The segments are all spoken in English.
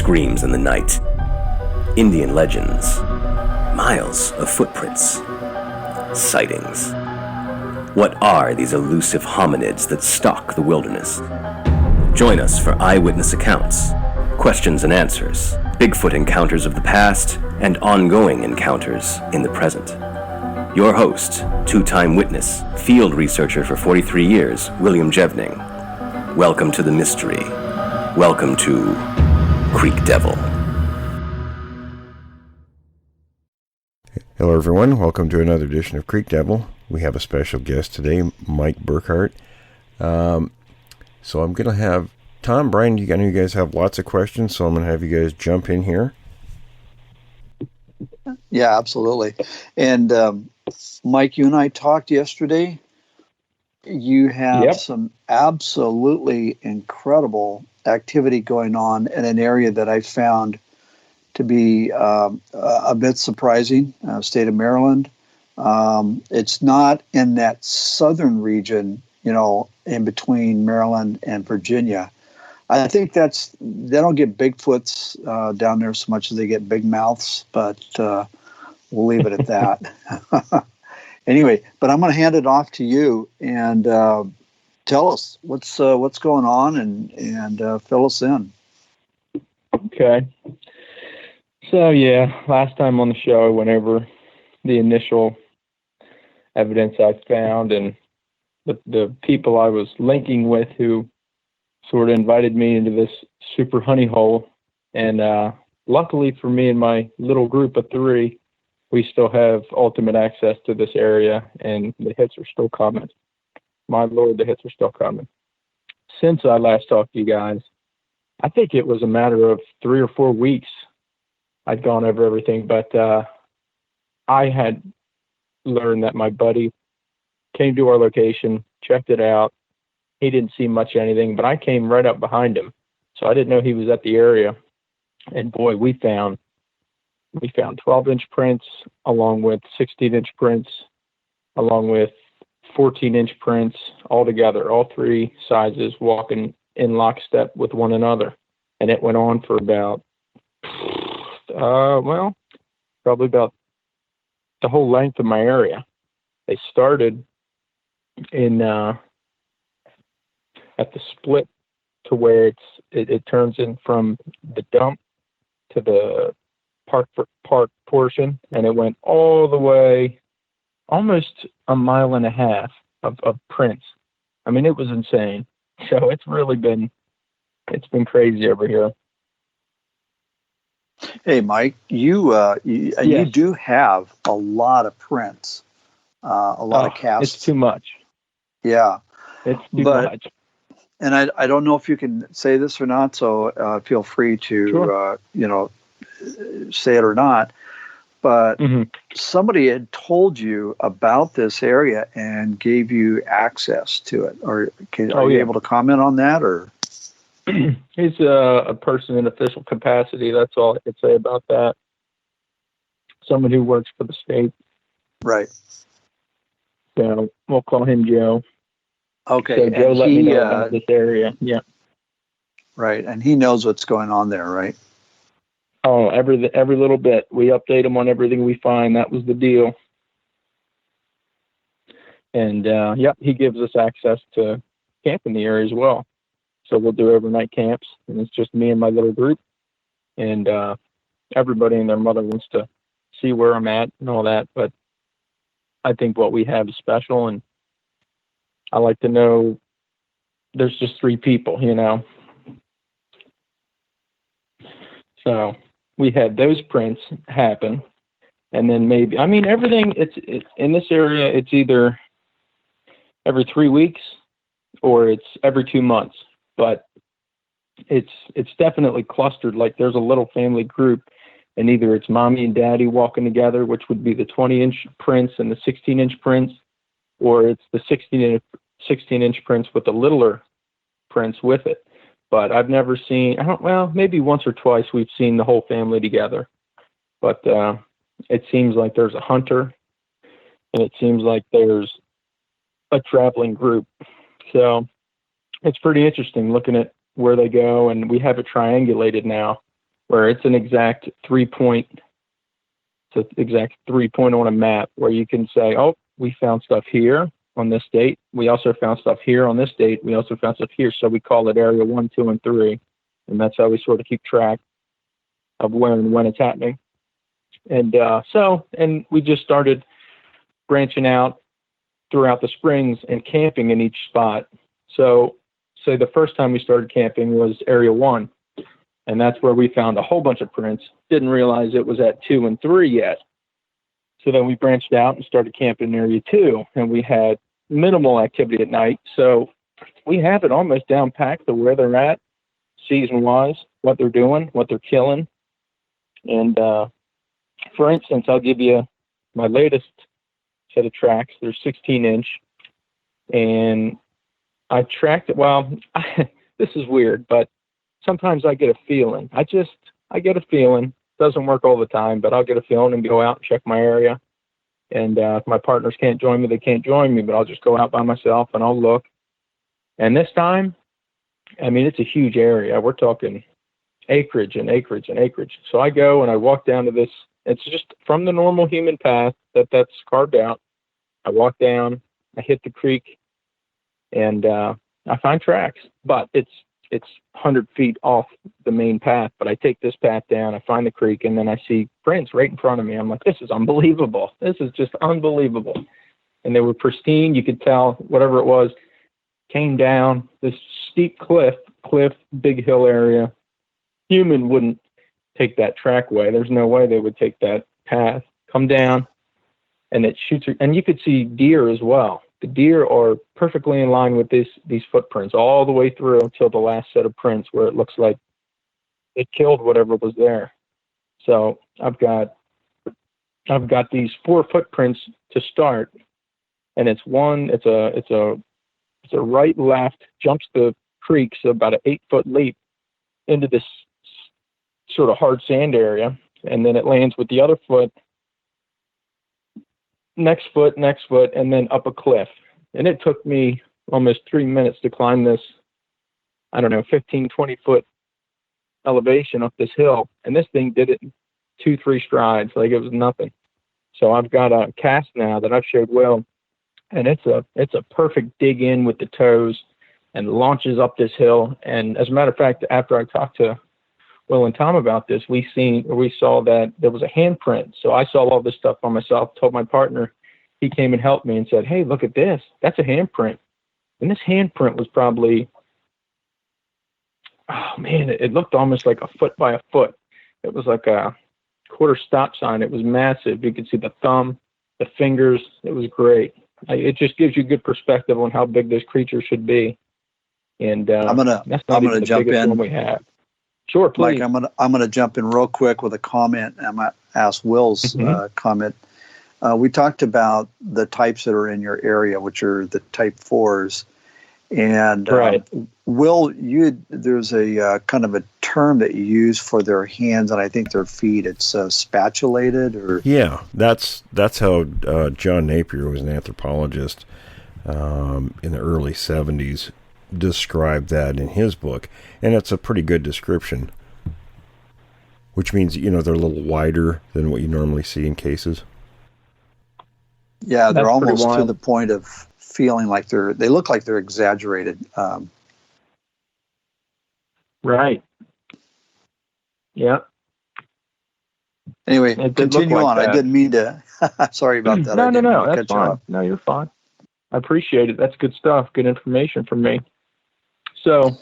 screams in the night, Indian legends, miles of footprints, sightings. What are these elusive hominids that stalk the wilderness? Join us for eyewitness accounts, questions and answers, Bigfoot encounters of the past, and ongoing encounters in the present. Your host, two-time witness, field researcher for 43 years, William Jevning. Welcome to the mystery. Welcome to Creek Devil. Hello everyone, welcome to another edition of Creek Devil. We have a special guest today, Mike Burkhart. So I'm going to have Tom, Brian, I know you guys have lots of questions, so I'm going to have you guys jump in here. Yeah, absolutely. And Mike, you and I talked yesterday. You have some absolutely incredible activity going on in an area that I found to be a bit surprising, state of Maryland. It's not in that southern region, in between Maryland and Virginia. I think they don't get Bigfoots down there so much as they get big mouths, but we'll leave it at that. Anyway, but I'm going to hand it off to you and tell us what's going on and fill us in. Okay. So, last time on the show, I went over the initial evidence I found and the people I was linking with who sort of invited me into this super honey hole. And luckily for me and my little group of 3, we still have ultimate access to this area, and the hits are still coming. My Lord, the hits are still coming. Since I last talked to you guys, I think it was a matter of 3 or 4 weeks I'd gone over everything, but I had learned that my buddy came to our location, checked it out. He didn't see much of anything, but I came right up behind him. So I didn't know he was at the area. And boy, we found 12-inch prints along with 16-inch prints, along with 14-inch prints all together, all 3 sizes walking in lockstep with one another. And it went on for about, probably about the whole length of my area. They started in at the split to where it turns in from the dump to the park portion, and it went all the way almost a mile and a half of prints. I mean, it was insane. So it's been crazy over here. Hey, Mike, you do have a lot of prints, a lot of casts. It's too much. Yeah, it's too much. And I don't know if you can say this or not, so feel free to say it or not. But somebody had told you about this area and gave you access to it. Are you able to comment on that? Or he's a person in official capacity. That's all I could say about that. Someone who works for the state. Right. So we'll call him Joe. Okay. So Joe let me know about this area. Yeah. Right. And he knows what's going on there, right? Oh, every little bit. We update him on everything we find. That was the deal. And he gives us access to camp in the area as well. So we'll do overnight camps, and it's just me and my little group. And everybody and their mother wants to see where I'm at and all that. But I think what we have is special, and I like to know there's just 3 people, So we had those prints happen, and then everything. It's in this area. It's either every 3 weeks or it's every 2 months. But it's definitely clustered. Like there's a little family group, and either it's mommy and daddy walking together, which would be the 20-inch prints and the 16-inch prints, or it's the 16-inch prints with the littler prints with it. But I've never seen, maybe once or twice we've seen the whole family together. But it seems like there's a hunter, and it seems like there's a traveling group. So it's pretty interesting looking at where they go, and we have it triangulated now. where it's an exact 3-point. It's an exact 3-point on a map where you can say, oh, we found stuff here on this date. We also found stuff here on this date. We also found stuff here. So we call it area 1, 2, and 3. And that's how we sort of keep track of where and when it's happening. And and we just started branching out throughout the springs and camping in each spot. So the first time we started camping was area 1. And that's where we found a whole bunch of prints. Didn't realize it was at 2 and 3 yet. So then we branched out and started camping in area 2, and we had minimal activity at night. So we have it almost down packed to where they're at, season-wise, what they're doing, what they're killing. And for instance, I'll give you my latest set of tracks. They're 16-inch, and I tracked it. Well, this is weird, but sometimes I get a feeling. I get a feeling. Doesn't work all the time, but I'll get a feeling and go out and check my area. And if my partners can't join me, they can't join me, but I'll just go out by myself and I'll look. And this time, I mean, it's a huge area. We're talking acreage and acreage and acreage. So I go and I walk down to this. It's just from the normal human path that's carved out. I walk down, I hit the creek, and I find tracks. But it's 100 feet off the main path, but I take this path down, I find the creek, and then I see prints right in front of me. I'm like, this is unbelievable. This is just unbelievable. And they were pristine. You could tell whatever it was came down this steep cliff, big hill area. Human wouldn't take that track way. There's no way they would take that path, come down, and it shoots. And you could see deer as well. The deer are perfectly in line with these footprints all the way through until the last set of prints where it looks like it killed whatever was there. So I've got these 4 footprints to start, and it's a right left, jumps the creek, so about an 8-foot leap into this sort of hard sand area, and then it lands with the other foot, next foot, and then up a cliff. And it took me almost 3 minutes to climb this, 15, 20 foot elevation up this hill. And this thing did it in 2-3 strides, like it was nothing. So I've got a cast now that I've showed Will, and it's a perfect dig in with the toes and launches up this hill. And as a matter of fact, after I talked to Will and Tom about this, we saw that there was a handprint. So I saw all this stuff by myself, told my partner, he came and helped me and said, hey, look at this. That's a handprint. And this handprint was probably, it looked almost like a foot by a foot. It was like a quarter stop sign. It was massive. You could see the thumb, the fingers. It was great. It just gives you good perspective on how big this creature should be. And I'm gonna jump in. One we have. Sure, please. Mike, I'm gonna jump in real quick with a comment. I'm gonna ask Will's comment. We talked about the types that are in your area, which are the type 4s. And right. Will, there's a kind of a term that you use for their hands and I think their feet. It's spatulated, or that's how John Napier, who was an anthropologist in the early 70s, described that in his book, and it's a pretty good description. Which means they're a little wider than what you normally see in cases. Yeah, they're almost to the point of feeling like they look like they're exaggerated. Right. Yeah. Anyway, continue on. That. I didn't mean to. Sorry about that. No. That's fine. No, you're fine. I appreciate it. That's good stuff. Good information from me. So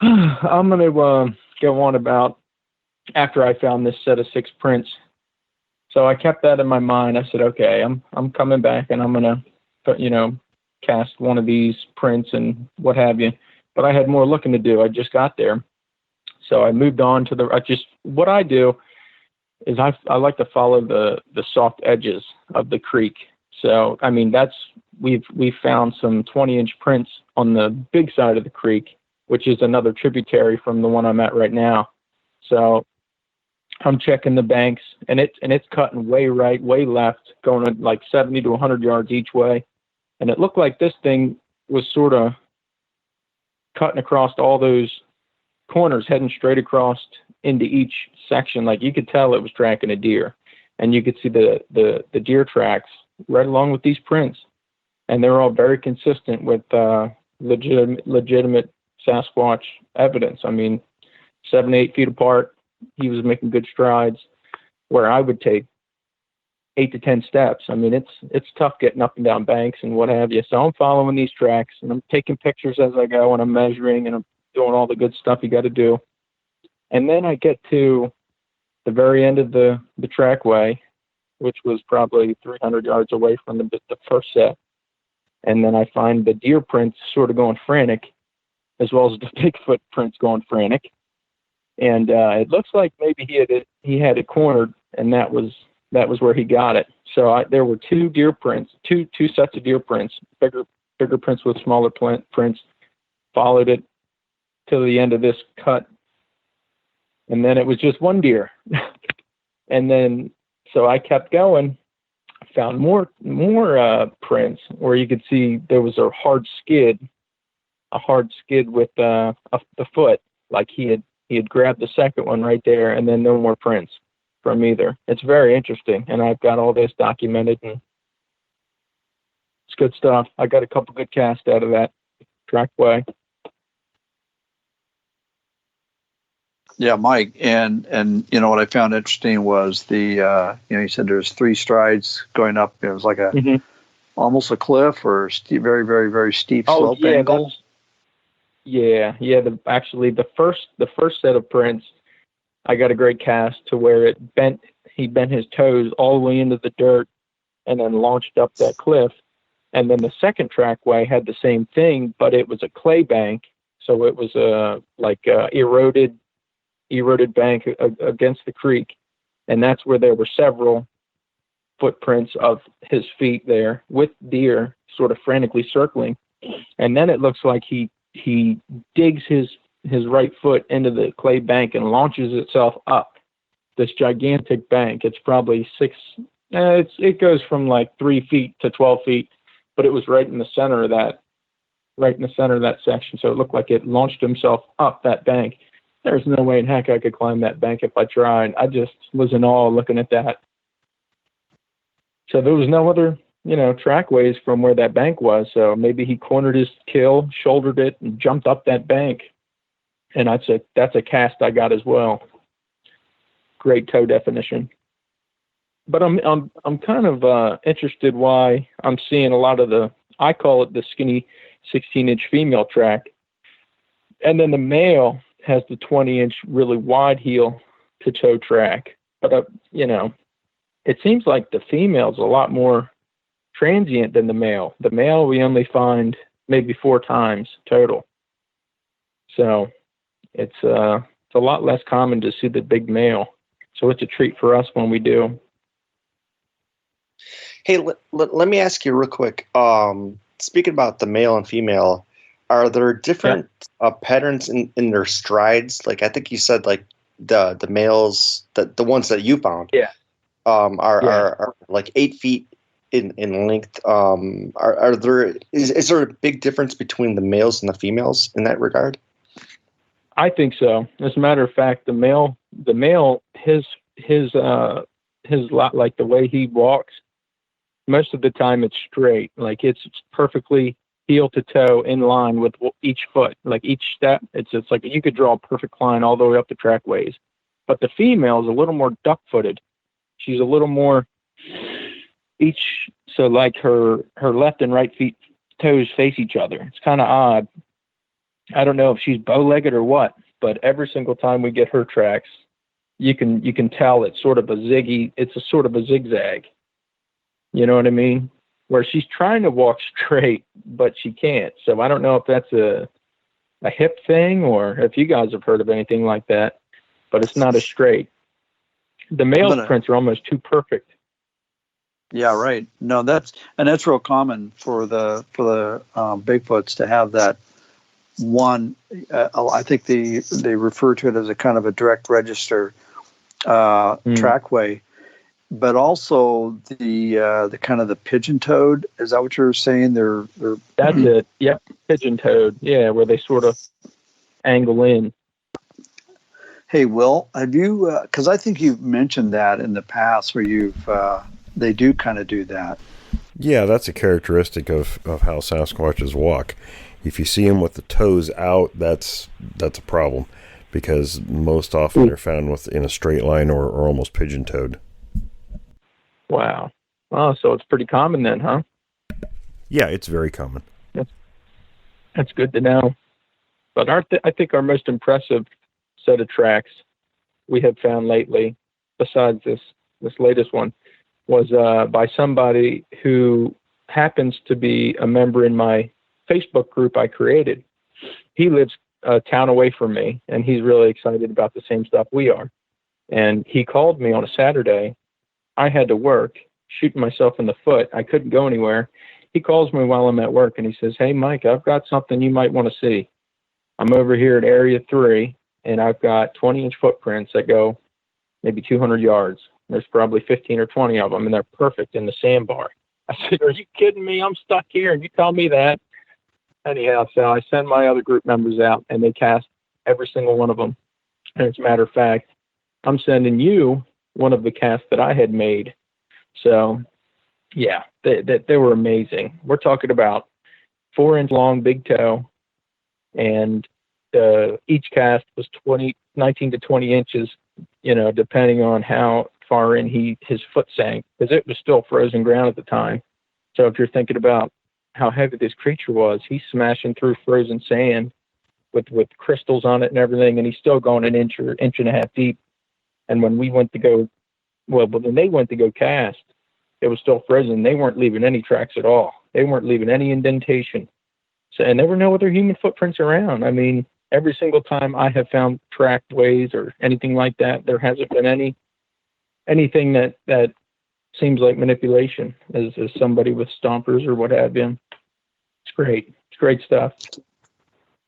I'm going to go on about after I found this set of 6 prints. So I kept that in my mind. I said, okay, I'm coming back and I'm going to, cast one of these prints and what have you. But I had more looking to do. I just got there. So I moved on to what I do is I like to follow the soft edges of the creek. So, I mean, we've found some 20-inch prints on the big side of the creek, which is another tributary from the one I'm at right now. So I'm checking the banks, and it's cutting way right, way left, going like 70 to 100 yards each way. And it looked like this thing was sort of cutting across all those corners, heading straight across into each section. Like you could tell it was tracking a deer, and you could see the deer tracks right along with these prints, and they're all very consistent with legitimate Sasquatch evidence. I mean, 7 to 8 feet apart, he was making good strides, where I would take 8 to 10 steps. I mean, it's tough getting up and down banks and what have you. So I'm following these tracks, and I'm taking pictures as I go, and I'm measuring, and I'm doing all the good stuff you got to do. And then I get to the very end of the trackway, which was probably 300 yards away from the first set. And then I find the deer prints sort of going frantic, as well as the Bigfoot prints going frantic. And it looks like maybe he had it cornered, and that was where he got it. So there were two deer prints, two sets of deer prints, bigger prints with smaller prints. Followed it to the end of this cut, and then it was just one deer. And then so I kept going, found more prints where you could see there was a hard skid with the foot, like he had grabbed the second one right there, and then no more prints from either. It's very interesting, and I've got all this documented, and it's good stuff. I got a couple good casts out of that trackway. Yeah, Mike, and you know what I found interesting was the you said there's 3 strides going up. It was like a almost a cliff or very, very, very steep slope angle. Yeah. The first set of prints, I got a great cast to where he bent his toes all the way into the dirt and then launched up that cliff. And then the second trackway had the same thing, but it was a clay bank, so it was a eroded bank against the creek, and that's where there were several footprints of his feet there with deer sort of frantically circling. And then it looks like he digs his right foot into the clay bank and launches itself up this gigantic bank. It's probably it goes from like 3 feet to 12 feet, but it was right in the center of that section. So it looked like it launched himself up that bank. There's no way in heck I could climb that bank if I tried. I just was in awe looking at that. So there was no other, trackways from where that bank was. So maybe he cornered his kill, shouldered it, and jumped up that bank. And that's a cast I got as well. Great toe definition. But I'm kind of interested why I'm seeing a lot of I call it the skinny 16-inch female track. And then the male has the 20-inch really wide heel to toe track. But, it seems like the female's a lot more transient than the male. The male we only find maybe 4 times total. So it's a lot less common to see the big male. So it's a treat for us when we do. Hey, let me ask you real quick. Speaking about the male and female, are there different patterns in their strides? Like I think you said, like the males, the ones that you found, are like 8 feet in length. Is there a big difference between the males and the females in that regard? I think so. As a matter of fact, the male, his lot, like the way he walks, most of the time it's straight, like it's perfectly heel to toe in line with each foot, like each step. It's like you could draw a perfect line all the way up the trackways. But the female is a little more duck-footed. She's a little more so like her left and right feet toes face each other. It's kind of odd. I don't know if she's bow-legged or what, but every single time we get her tracks, you can tell it's sort of a zigzag. You know what I mean? Where she's trying to walk straight, but she can't. So I don't know if that's a hip thing or if you guys have heard of anything like that, but it's not as straight. The male prints are almost too perfect. Yeah, right. No, that's real common for the Bigfoots to have that one. I think they refer to it as a kind of a direct register trackway. But also the kind of the pigeon-toed, is that what you're saying? They're that's it. Yep, pigeon-toed. Yeah, where they sort of angle in. Hey, Will, have you? Because I think you've mentioned that in the past, where they do kind of do that. Yeah, that's a characteristic of how Sasquatches walk. If you see them with the toes out, that's a problem, because most often they're found in a straight line or almost pigeon-toed. Wow. Oh, so it's pretty common then, huh? Yeah, it's very common. That's good to know. But I think our most impressive set of tracks we have found lately, besides this latest one, was by somebody who happens to be a member in my Facebook group I created. He lives a town away from me, and he's really excited about the same stuff we are. And he called me on a Saturday. I had to work, shooting myself in the foot. I couldn't go anywhere. He calls me while I'm at work, and he says, "Hey, Mike, I've got something you might want to see. I'm over here at Area 3, and I've got 20-inch footprints that go maybe 200 yards. There's probably 15 or 20 of them, and they're perfect in the sandbar." I said, "Are you kidding me? I'm stuck here, and you tell me that?" Anyhow, so I send my other group members out, and they cast every single one of them. And as a matter of fact, I'm sending you one of the casts that I had made. So, yeah, they were amazing. We're talking about 4-inch long big toe, and each cast was 19 to 20 inches, depending on how far in his foot sank, because it was still frozen ground at the time. So if you're thinking about how heavy this creature was, he's smashing through frozen sand with crystals on it and everything, and he's still going an inch or inch and a half deep. And when we went to go, when they went to go cast, it was still frozen. They weren't leaving any tracks at all. They weren't leaving any indentation. So, and there were no other human footprints around. I mean, every single time I have found tracked ways or anything like that, there hasn't been anything that seems like manipulation as somebody with stompers or what have you. It's great. It's great stuff.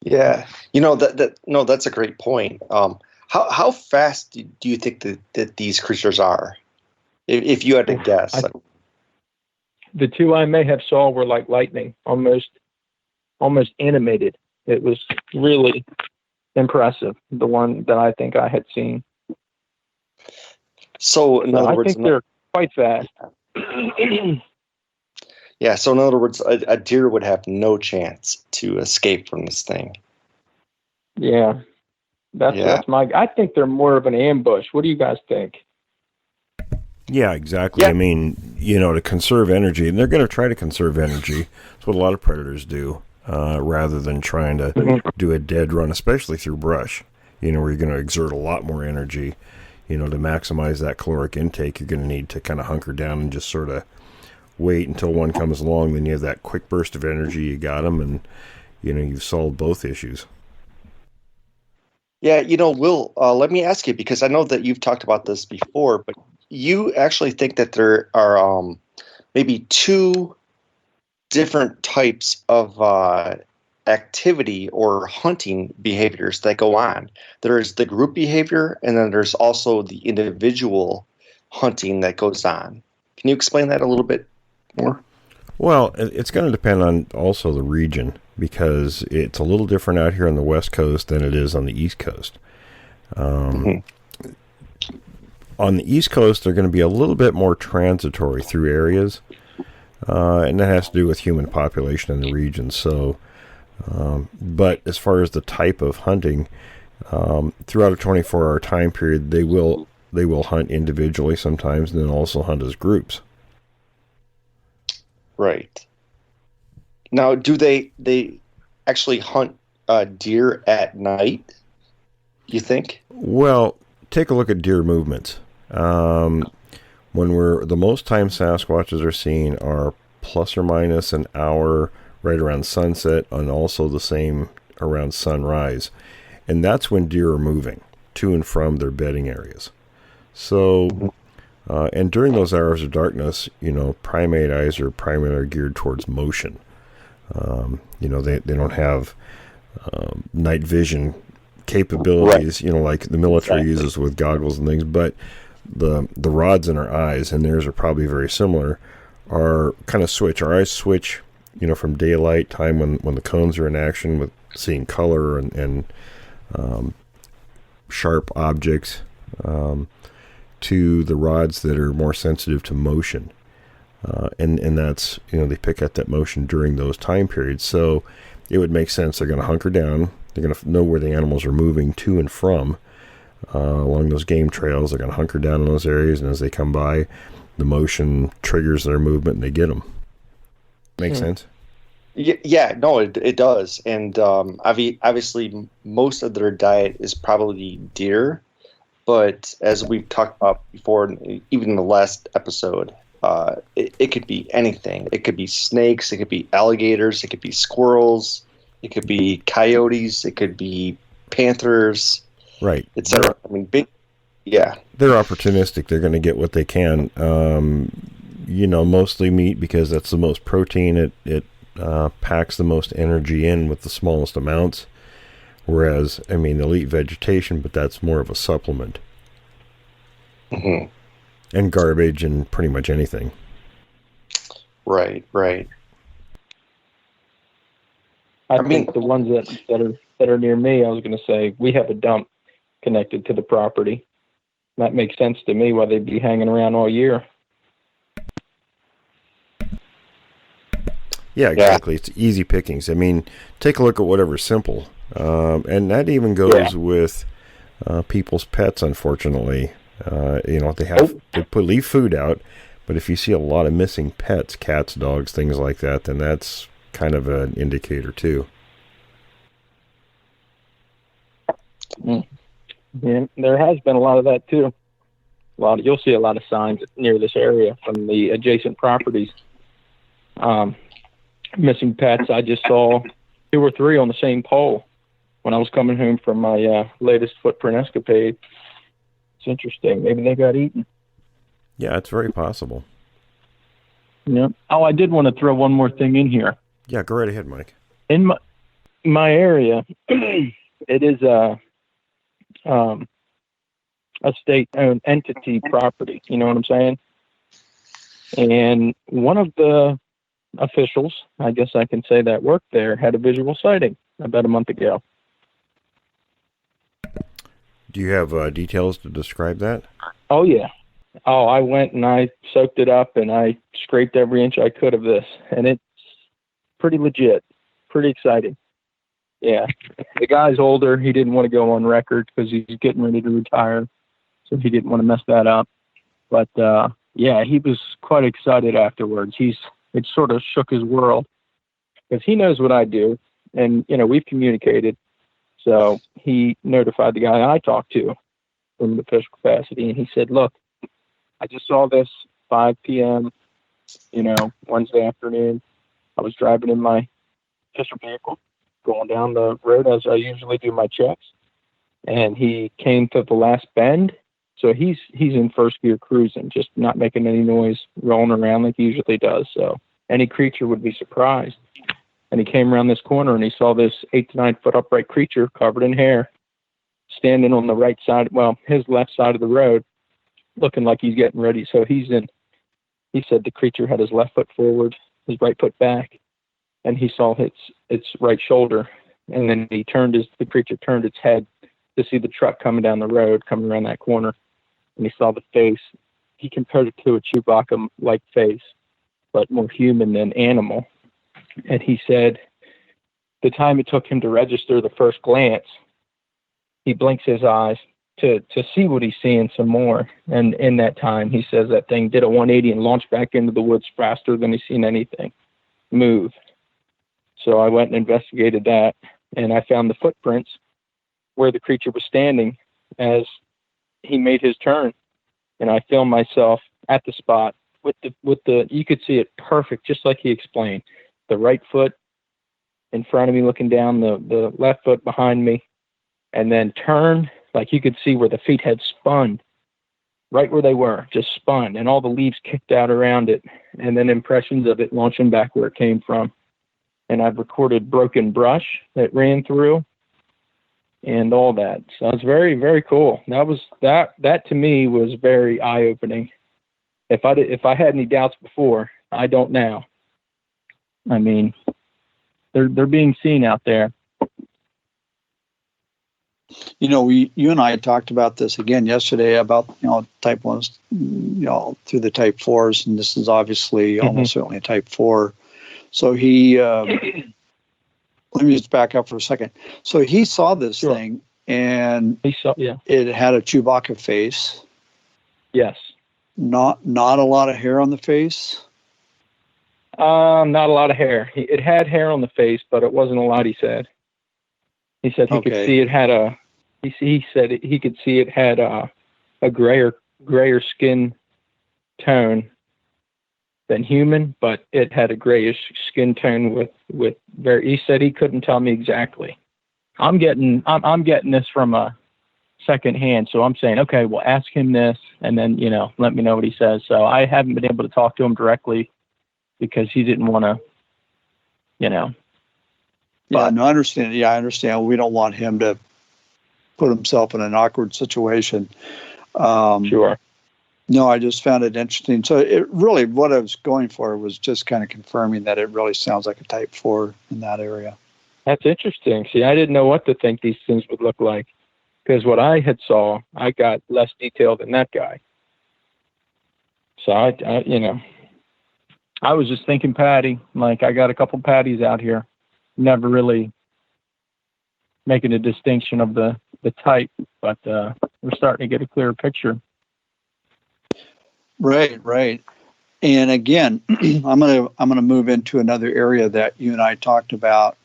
Yeah, that's a great point. How fast do you think that these creatures are, if you had to guess? The two I may have saw were like lightning, almost animated. It was really impressive, the one that I think I had seen. So in other words, I think they're quite fast. Yeah, so in other words, a deer would have no chance to escape from this thing. Yeah. That's I think they're more of an ambush. What do you guys think? Yeah, exactly. Yeah. I mean, to conserve energy, and they're going to try to conserve energy. That's what a lot of predators do, rather than trying to do a dead run, especially through brush, where you're going to exert a lot more energy. To maximize that caloric intake, you're going to need to kind of hunker down and just sort of wait until one comes along. Then you have that quick burst of energy, you got them, and, you've solved both issues. Yeah, Will, let me ask you, because I know that you've talked about this before, but you actually think that there are maybe two different types of activity or hunting behaviors that go on. There's the group behavior, and then there's also the individual hunting that goes on. Can you explain that a little bit more? Well, it's going to depend on also the region, because it's a little different out here on the West Coast than it is on the East Coast. On the East Coast, they're going to be a little bit more transitory through areas, and that has to do with human population in the region. So, but as far as the type of hunting, throughout a 24-hour time period, they will hunt individually sometimes, and then also hunt as groups. Right. Now, do they actually hunt deer at night, you think? Well, take a look at deer movements. The most time Sasquatches are seen are plus or minus an hour right around sunset, and also the same around sunrise. And that's when deer are moving to and from their bedding areas. So, and during those hours of darkness, primate eyes are primarily geared towards motion. They don't have night vision capabilities, right. Like the military uses with goggles and things, but the rods in our eyes, and theirs are probably very similar, are kind of switch. Our eyes switch, from daylight time when the cones are in action with seeing color and sharp objects to the rods that are more sensitive to motion. And that's, they pick up that motion during those time periods. So it would make sense they're going to hunker down. They're going to know where the animals are moving to and from along those game trails. They're going to hunker down in those areas, and as they come by, the motion triggers their movement and they get them. Make sense? Yeah, no, it does. And obviously, most of their diet is probably deer. But as we've talked about before, even in the last episode, it could be anything. It could be snakes. It could be alligators. It could be squirrels. It could be coyotes. It could be panthers. Right. Etc. I mean, yeah. They're opportunistic. They're going to get what they can. Mostly meat because that's the most protein. It packs the most energy in with the smallest amounts. Whereas, they'll eat vegetation, but that's more of a supplement. Mm-hmm. And garbage and pretty much anything. Right. I think the ones that are near me, I was going to say, we have a dump connected to the property. That makes sense to me why they'd be hanging around all year. Yeah, exactly. Yeah. It's easy pickings. Take a look at whatever's simple. And that even goes with people's pets, unfortunately. They leave food out, but if you see a lot of missing pets, cats, dogs, things like that, then that's kind of an indicator too. Yeah, there has been a lot of that too. You'll see a lot of signs near this area from the adjacent properties. Missing pets. I just saw 2 or 3 on the same pole when I was coming home from my latest footprint escapade. It's interesting. Maybe they got eaten. Yeah, it's very possible. Yeah. Oh, I did want to throw one more thing in here. Yeah, go right ahead, Mike. In my area, it is a state-owned entity property. You know what I'm saying? And one of the officials, I guess I can say that worked there, had a visual sighting about a month ago. Do you have details to describe that? Oh, yeah. Oh, I went and I soaked it up and I scraped every inch I could of this. And it's pretty legit, pretty exciting. Yeah. The guy's older. He didn't want to go on record because he's getting ready to retire. So he didn't want to mess that up. But, he was quite excited afterwards. It sort of shook his world because he knows what I do. And, we've communicated. So he notified the guy I talked to from the official capacity, and he said, look, I just saw this 5 p.m., Wednesday afternoon. I was driving in my official vehicle, going down the road as I usually do my checks, and he came to the last bend. So he's in first gear cruising, just not making any noise, rolling around like he usually does. So any creature would be surprised. And he came around this corner and he saw this 8 to 9 foot upright creature covered in hair standing on the right side, his left side of the road, looking like he's getting ready. So he said the creature had his left foot forward, his right foot back, and he saw its right shoulder. And then the creature turned its head to see the truck coming down the road, coming around that corner. And he saw the face. He compared it to a Chewbacca-like face, but more human than animal. And he said the time it took him to register the first glance, he blinks his eyes to see what he's seeing some more. And in that time, he says that thing did a 180 and launched back into the woods faster than he's seen anything move. So I went and investigated that, and I found the footprints where the creature was standing as he made his turn. And I filmed myself at the spot with the you could see it perfect, just like he explained. The right foot in front of me looking down, the left foot behind me, and then turn, like you could see where the feet had spun, right where they were, just spun, and all the leaves kicked out around it, and then impressions of it launching back where it came from. And I've recorded broken brush that ran through and all that. So it's very, very cool. That to me was very eye-opening. If I had any doubts before, I don't now. I mean, they're being seen out there. You and I talked about this again yesterday about, type 1s, through the type 4s, and this is obviously almost certainly a type 4. So he, let me just back up for a second. So he saw this thing, and it had a Chewbacca face. Yes. Not a lot of hair on the face. Not a lot of hair. It had hair on the face, but it wasn't a lot. He said he could see it had a. He said he could see it had a grayer skin tone than human, but it had a grayish skin tone with very. He said he couldn't tell me exactly. I'm getting this from a second hand, so I'm saying, okay, well, ask him this, and then let me know what he says. So I haven't been able to talk to him directly because he didn't want to, Yeah, no, I understand. Yeah, I understand. We don't want him to put himself in an awkward situation. Sure. No, I just found it interesting. So it really, what I was going for was just kind of confirming that it really sounds like a type 4 in that area. That's interesting. See, I didn't know what to think these things would look like, because what I had saw, I got less detail than that guy. So I was just thinking patty, like I got a couple patties out here, never really making a distinction of the type, but we're starting to get a clearer picture. Right. And again, I'm gonna move into another area that you and I talked about,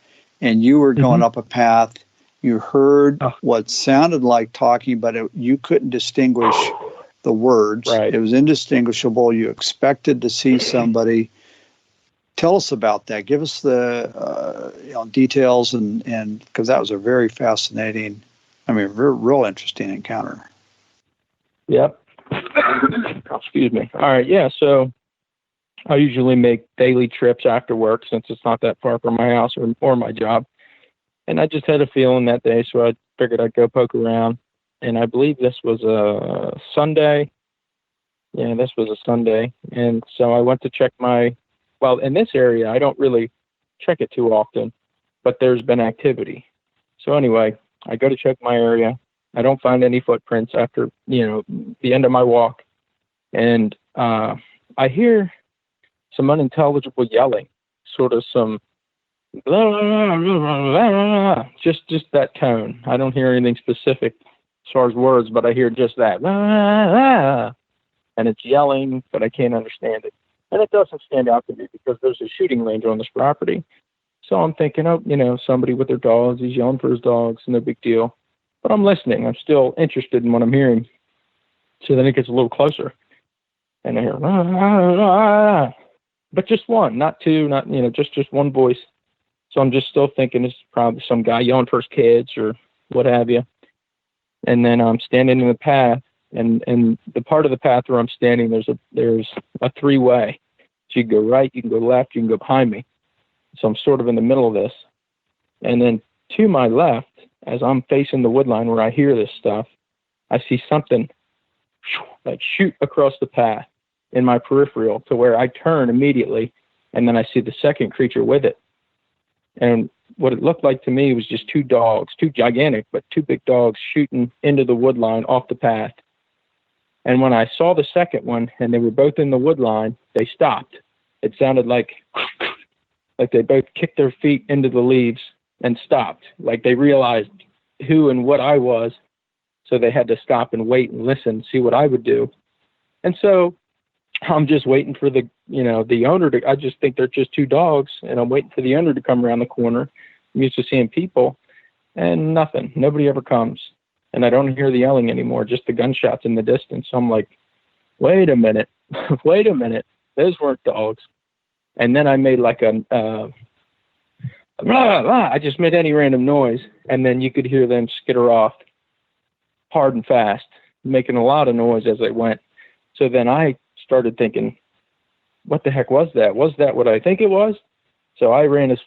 and you were going up a path. You heard what sounded like talking, but you couldn't distinguish the words. Right. It was indistinguishable. You expected to see somebody. Tell us about that. Give us the details, and because that was a very fascinating, real interesting encounter. Yep. Excuse me. All right. Yeah. So I usually make daily trips after work since it's not that far from my house or my job. And I just had a feeling that day, so I figured I'd go poke around. And I believe this was a Sunday. Yeah, this was a Sunday. And so I went to check in this area, I don't really check it too often, but there's been activity. So anyway, I go to check my area. I don't find any footprints after, the end of my walk. And I hear some unintelligible yelling, sort of some blah, blah, blah, blah, just that tone. I don't hear anything specific as far as words, but I hear just that. Blah, blah, and it's yelling, but I can't understand it. And it doesn't stand out to me because there's a shooting range on this property. So I'm thinking, somebody with their dogs, he's yelling for his dogs, no big deal. But I'm listening. I'm still interested in what I'm hearing. So then it gets a little closer. And I hear, but just one, not two, not, just one voice. So I'm just still thinking it's probably some guy yelling for his kids or what have you. And then I'm standing in the path, and the part of the path where I'm standing, there's a three-way. So you can go right, you can go left, you can go behind me. So I'm sort of in the middle of this. And then to my left, as I'm facing the woodline where I hear this stuff, I see something like shoot across the path in my peripheral to where I turn immediately, and then I see the second creature with it. And what it looked like to me was just two dogs, two gigantic, but two big dogs shooting into the woodline off the path. And when I saw the second one and they were both in the woodline, they stopped. It sounded like they both kicked their feet into the leaves and stopped. Like they realized who and what I was. So they had to stop and wait and listen, see what I would do. And so I'm just waiting for the owner to, I just think they're just two dogs, and I'm waiting for the owner to come around the corner. I'm used to seeing people, and nothing. Nobody ever comes. And I don't hear the yelling anymore, just the gunshots in the distance. So I'm like, wait a minute. Those weren't dogs. And then I made like blah, blah. I just made any random noise, and then you could hear them skitter off hard and fast, making a lot of noise as they went. So then I started thinking, what the heck was that? Was that what I think it was? So I ran as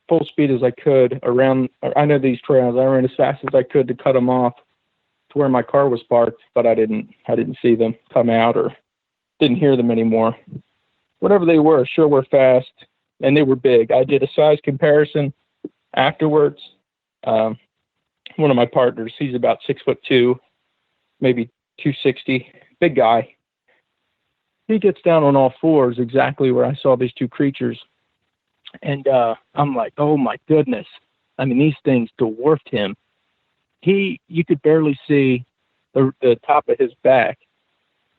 full speed as I could around. I know these trails. I ran as fast as I could to cut them off to where my car was parked, but I didn't see them come out or didn't hear them anymore. Whatever they were, sure were fast, and they were big. I did a size comparison afterwards, and one of my partners, he's about 6'2", maybe 260, big guy. He gets down on all fours exactly where I saw these two creatures. And I'm like, oh my goodness. I mean, these things dwarfed him. You could barely see the top of his back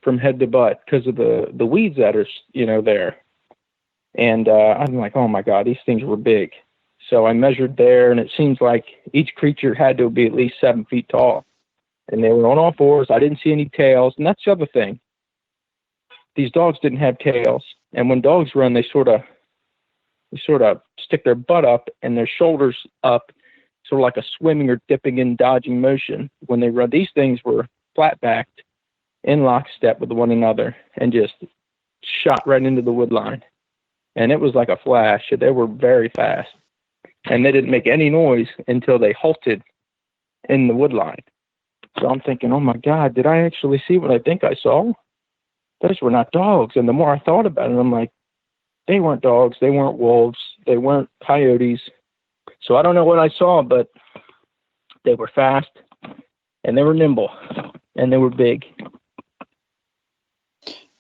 from head to butt because of the weeds that are, there. And I'm like, oh my God, these things were big. So I measured there, and it seems like each creature had to be at least 7 feet tall. And they were on all fours. I didn't see any tails. And that's the other thing. These dogs didn't have tails. And when dogs run, they sort of stick their butt up and their shoulders up, sort of like a swimming or dipping and dodging motion. When they run, these things were flat-backed in lockstep with one another and just shot right into the wood line. And it was like a flash. They were very fast. And they didn't make any noise until they halted in the wood line. So I'm thinking, oh my God, did I actually see what I think I saw? Those were not dogs. And the more I thought about it, I'm like, they weren't dogs. They weren't wolves. They weren't coyotes. So I don't know what I saw, but they were fast and they were nimble and they were big.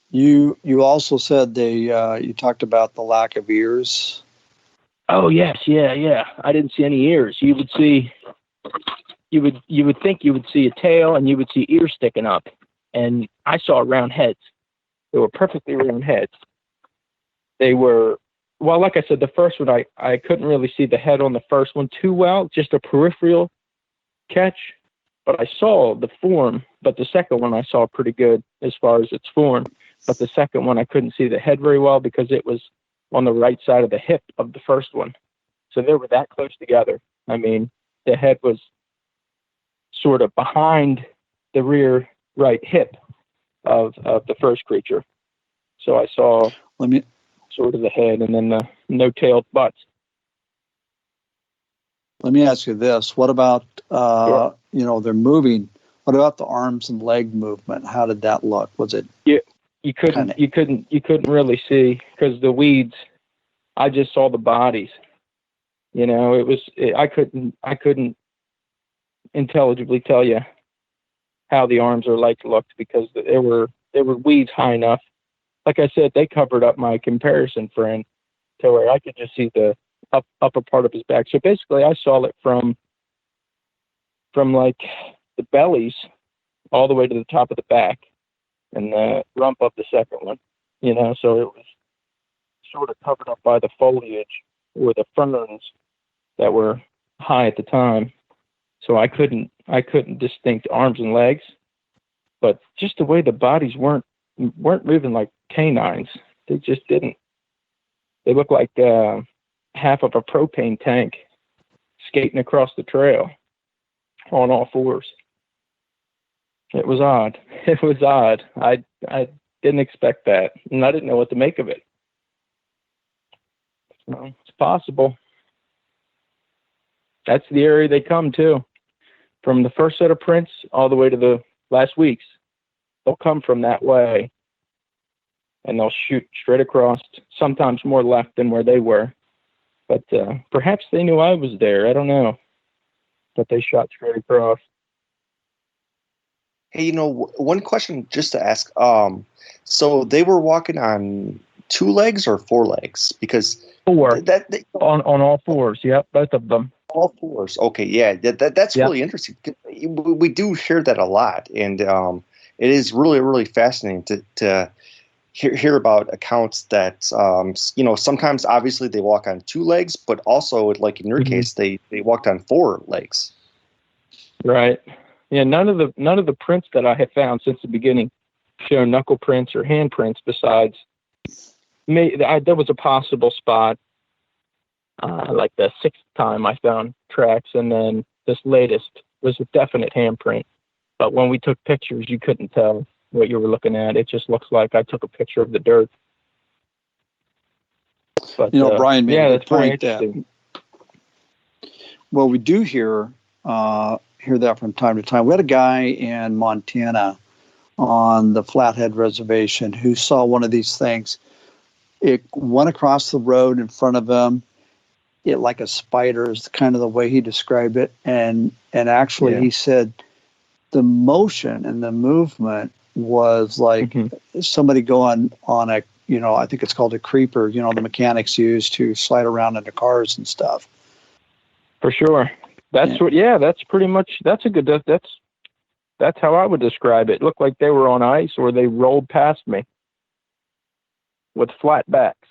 You also said you talked about the lack of ears. Oh yes, yeah. I didn't see any ears. You would think you would see a tail and you would see ears sticking up, and I saw round heads. They were perfectly round heads. They were, well, like I said, the first one I couldn't really see the head on the first one too well, just a peripheral catch, but I saw the form. But the second one I saw pretty good as far as its form. But the second one I couldn't see the head very well because it was on the right side of the hip of the first one. So they were that close together. I mean, the head was sort of behind the rear right hip of the first creature. So I saw sort of the head and then the no-tailed butts. Let me ask you this. What about, Sure. They're moving. What about the arms and leg movement? How did that look? Was it? Yeah, you couldn't really see because the weeds, I just saw the bodies. I couldn't intelligibly tell you how the arms or legs looked because there were weeds high enough. Like I said, they covered up my comparison friend to where I could just see the upper part of his back. So basically I saw it from like the bellies all the way to the top of the back and the rump of the second one, so it was sort of covered up by the foliage or the ferns that were high at the time. So I couldn't distinct arms and legs, but just the way the bodies weren't moving like canines. They just didn't. They looked like half of a propane tank skating across the trail on all fours. It was odd. I didn't expect that, and I didn't know what to make of it. So it's possible. That's the area they come to. From the first set of prints all the way to the last week's, they'll come from that way, and they'll shoot straight across, sometimes more left than where they were. But perhaps they knew I was there. I don't know. But they shot straight across. Hey, one question just to ask. So they were walking on 2 legs or 4 legs? Because 4 on all fours. Yep, both of them. All fours. Okay, yeah, that's really interesting. We do hear that a lot, and it is really, really fascinating to hear about accounts that sometimes obviously they walk on 2 legs, but also like in your case they walked on 4 legs. Right. Yeah, none of the prints that I have found since the beginning show knuckle prints or hand prints. Besides, there was a possible spot, like the 6th time I found tracks, and then this latest was a definite handprint. But when we took pictures, you couldn't tell what you were looking at. It just looks like I took a picture of the dirt. But, Brian made a good point that. Well, we do hear that from time to time. We had a guy in Montana on the Flathead Reservation who saw one of these things. It went across the road in front of him, it like a spider is kind of the way he described it. And actually he said the motion and the movement was like somebody going on a, I think it's called a creeper, the mechanics use to slide around into cars and stuff. For sure. That's that's pretty much, that's how I would describe it. It looked like they were on ice or they rolled past me with flat backs,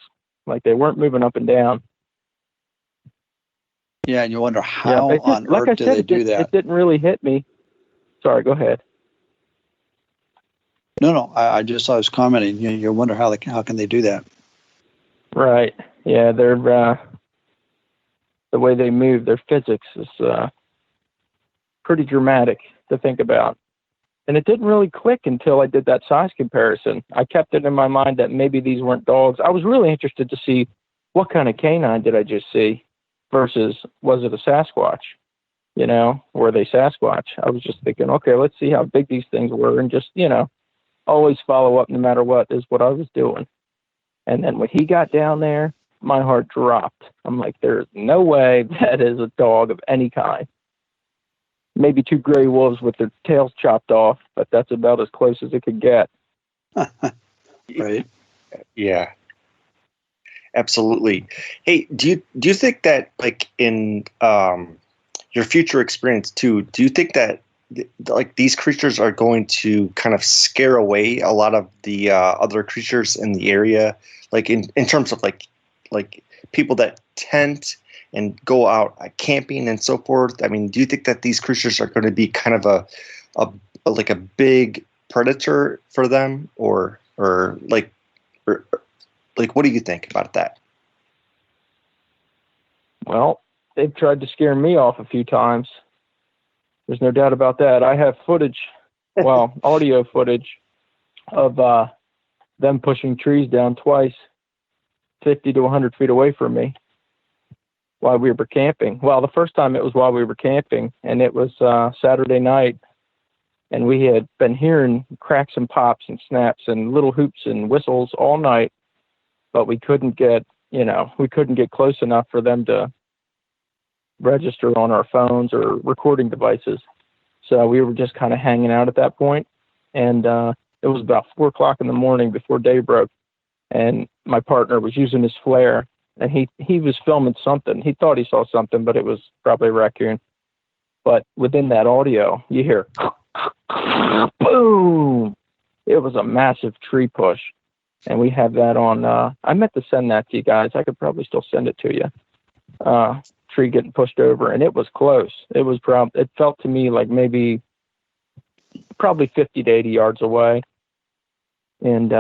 like they weren't moving up and down. Yeah, and you wonder how on earth do they do that? It didn't really hit me. Sorry, go ahead. No, I was commenting. You wonder how can they do that? Right. Yeah, they're the way they move, their physics is pretty dramatic to think about. And it didn't really click until I did that size comparison. I kept it in my mind that maybe these weren't dogs. I was really interested to see what kind of canine did I just see versus was it a Sasquatch? Were they Sasquatch? I was just thinking, okay, let's see how big these things were and just, always follow up no matter what is what I was doing. And then when he got down there, my heart dropped. I'm like, there's no way that is a dog of any kind. Maybe 2 gray wolves with their tails chopped off, but that's about as close as it could get. Right. Yeah. Absolutely. Hey, do you think that, like, in your future experience too, do you think that like these creatures are going to kind of scare away a lot of the other creatures in the area, like in terms of like people that tent and go out camping and so forth? I mean, do you think that these creatures are going to be kind of a big predator for them, or what do you think about that? Well, they've tried to scare me off a few times. There's no doubt about that. I have audio footage of them pushing trees down twice, 50 to 100 feet away from me while we were camping. Well, the first time it was while we were camping, and it was Saturday night, and we had been hearing cracks and pops and snaps and little hoops and whistles all night, but we couldn't get close enough for them to register on our phones or recording devices. So we were just kind of hanging out at that point. And it was about 4:00 in the morning before day broke. And my partner was using his flare, and he was filming something. He thought he saw something, but it was probably a raccoon. But within that audio, you hear boom. It was a massive tree push. And we have that on, I meant to send that to you guys. I could probably still send it to you. Tree getting pushed over, and it was close. It was it felt to me like maybe probably 50 to 80 yards away. And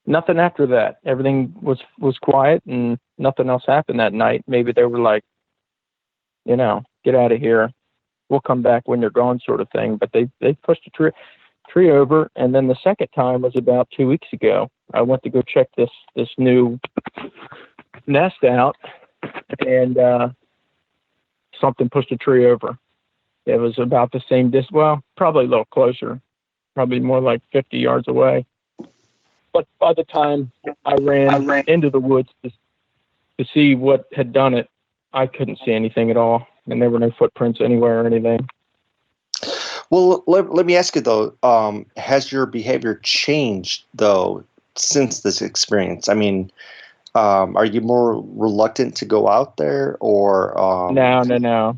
nothing after that. Everything was quiet, and nothing else happened that night. Maybe they were like, get out of here. We'll come back when you're gone, sort of thing. But they pushed a tree over. And then the second time was about 2 weeks ago. I went to go check this new nest out, and something pushed a tree over. It was about the same distance, well, probably a little closer, probably more like 50 yards away. But by the time I ran into the woods to see what had done it, I couldn't see anything at all, and there were no footprints anywhere or anything. Well, let me ask you, though, has your behavior changed, though, since this experience? I mean, are you more reluctant to go out there, or? No.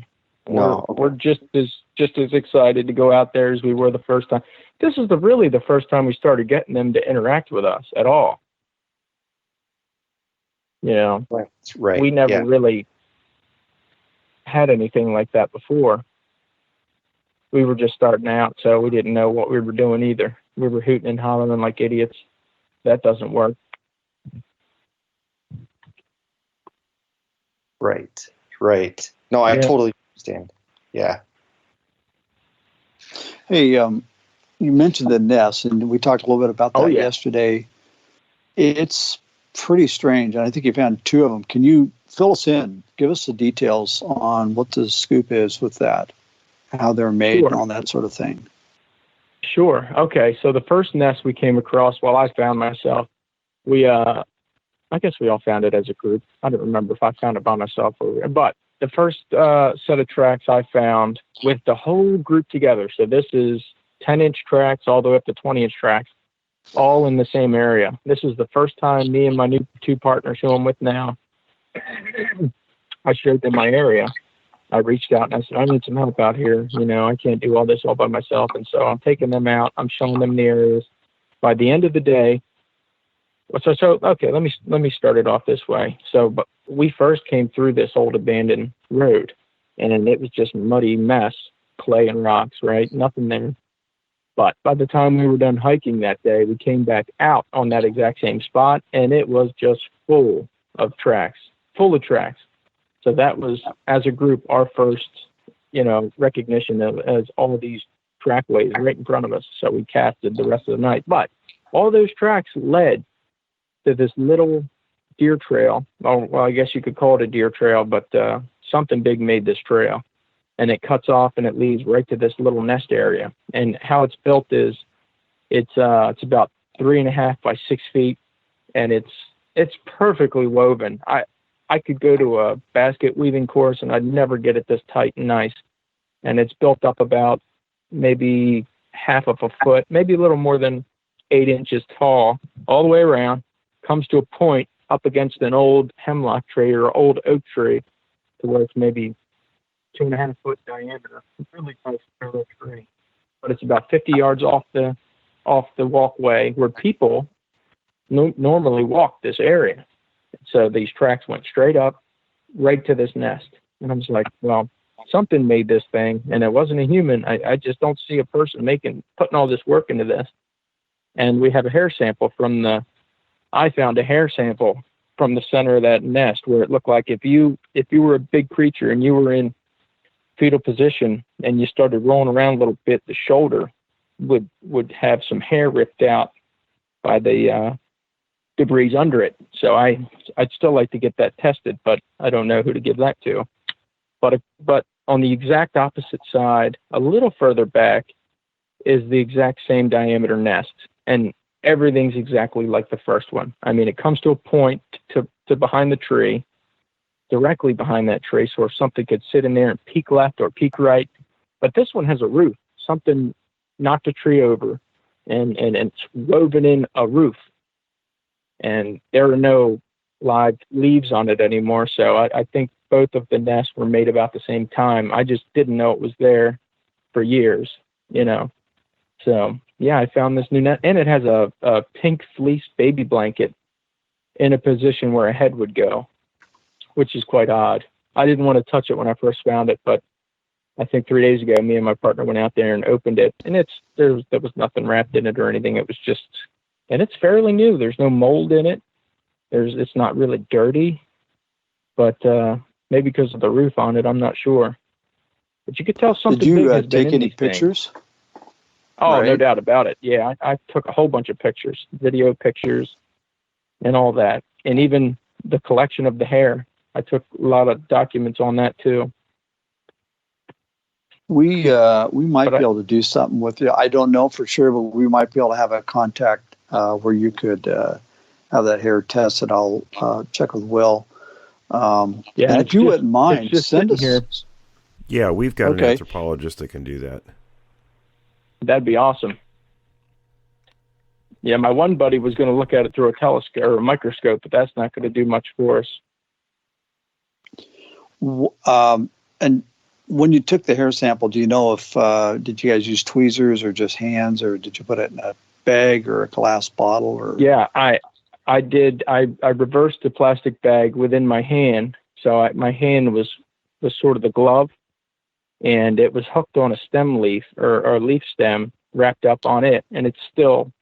We're just as excited to go out there as we were the first time. This is really the first time we started getting them to interact with us at all. Right. We never really had anything like that before. We were just starting out, so we didn't know what we were doing either. We were hooting and hollering like idiots. That doesn't work. Right. No, I totally understand. Yeah. Hey, you mentioned the nest, and we talked a little bit about that yesterday. It's pretty strange, and I think you found 2 of them. Can you fill us in? Give us the details on what the scoop is with that, how they're made, and all that sort of thing. Sure. Okay, so the first nest we came across while I found myself, I I guess we all found it as a group. I don't remember if I found it by myself but the first set of tracks I found with the whole group together. So this is 10-inch tracks all the way up to 20-inch tracks, all in the same area. This was the first time me and my new 2 partners who I'm with now, I showed them my area. I reached out and I said, I need some help out here. You know, I can't do all this all by myself. And so I'm taking them out. I'm showing them the areas. By the end of the day, so okay, let me start it off this way. So but we first came through this old abandoned road, and it was just muddy mess, clay and rocks, right? Nothing there. But by the time we were done hiking that day, we came back out on that exact same spot, and it was just full of tracks. So that was, as a group, our first, recognition of as all of these trackways right in front of us. So we casted the rest of the night. But all those tracks led to this little deer trail. Well, I guess you could call it a deer trail, but something big made this trail. And it cuts off and it leads right to this little nest area. And how it's built is it's about 3.5 by 6 feet, and it's perfectly woven. I could go to a basket weaving course and I'd never get it this tight and nice. And it's built up about maybe half of a foot, maybe a little more than 8 inches tall, all the way around, comes to a point up against an old hemlock tree or old oak tree to where it's maybe 2.5 foot diameter. It's really close to a tree. But it's about 50 yards off the walkway where people normally walk this area. So these tracks went straight up right to this nest. And I was like, well, something made this thing, and it wasn't a human. I just don't see a person putting all this work into this. And we have a hair sample I found a hair sample from the center of that nest where it looked like if you were a big creature and you were in fetal position and you started rolling around a little bit, the shoulder would have some hair ripped out by the debris under it. So I'd still like to get that tested, but I don't know who to give that to. But on the exact opposite side, a little further back, is the exact same diameter nest, and everything's exactly like the first one. I mean, it comes to a point to behind the tree, directly behind that tree, so something could sit in there and peek left or peek right. But this one has a roof. Something knocked a tree over, and it's woven in a roof. And there are no live leaves on it anymore. So I think both of the nests were made about the same time. I just didn't know it was there for years, So, yeah, I found this new nest, and it has a pink fleece baby blanket in a position where a head would go, which is quite odd. I didn't want to touch it when I first found it, but I think 3 days ago, me and my partner went out there and opened it, and there was nothing wrapped in it or anything. It was just, and it's fairly new. There's no mold in it. It's not really dirty, but maybe because of the roof on it, I'm not sure. But you could tell something. Did you big has take been in any these things. pictures? Oh, Right. no doubt about it. Yeah, I took a whole bunch of pictures, video pictures, and all that, and even the collection of the hair. I took a lot of documents on that too. We might be able to do something with you. I don't know for sure, but we might be able to have a contact where you could have that hair tested. I'll check with Will. And if you wouldn't mind, send us. Here. Yeah, we've got an anthropologist that can do that. That'd be awesome. Yeah, my one buddy was going to look at it through a telescope or a microscope, but that's not going to do much for us. And when you took the hair sample, do you know if did you guys use tweezers or just hands, or did you put it in a bag or a glass bottle? Or yeah, I did. I reversed the plastic bag within my hand, so my hand was sort of the glove, and it was hooked on a stem leaf or a leaf stem wrapped up on it, and it's still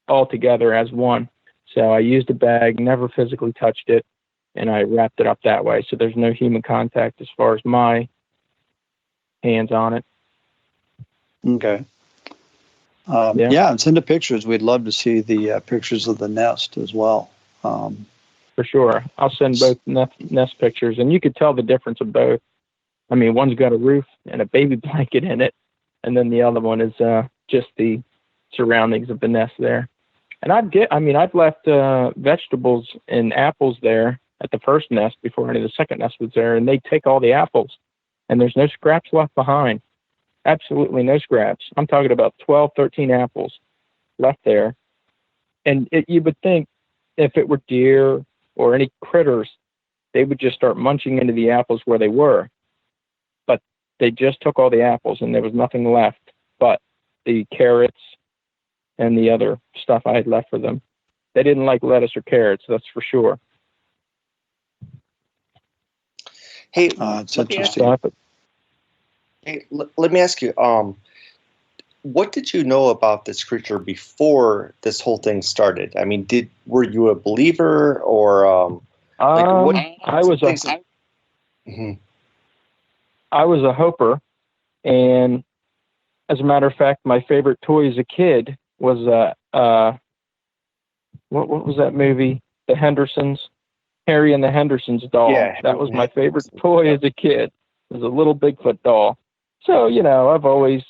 all together as one. So I used a bag, never physically touched it, and I wrapped it up that way. So there's no human contact as far as my hands on it. Okay. Yeah, and send the pictures. We'd love to see the pictures of the nest as well. For sure. I'll send both nest pictures, and you could tell the difference of both. I mean, one's got a roof and a baby blanket in it, and then the other one is just the surroundings of the nest there. And I've left vegetables and apples there at the first nest before any of the second nest was there, and they take all the apples, and there's no scraps left behind. Absolutely no scraps. I'm talking about 12, 13 apples left there. And you would think if it were deer or any critters, they would just start munching into the apples where they were. But they just took all the apples, and there was nothing left but the carrots and the other stuff I had left for them. They didn't like lettuce or carrots, that's for sure. Hey, it's interesting. Let me ask you, what did you know about this creature before this whole thing started? I mean, were you a believer, or I was a hoper, and as a matter of fact, my favorite toy as a kid was what was that movie? The Hendersons, Harry and the Hendersons doll. Yeah, that was my favorite toy as a kid. It was a little Bigfoot doll. So, I've always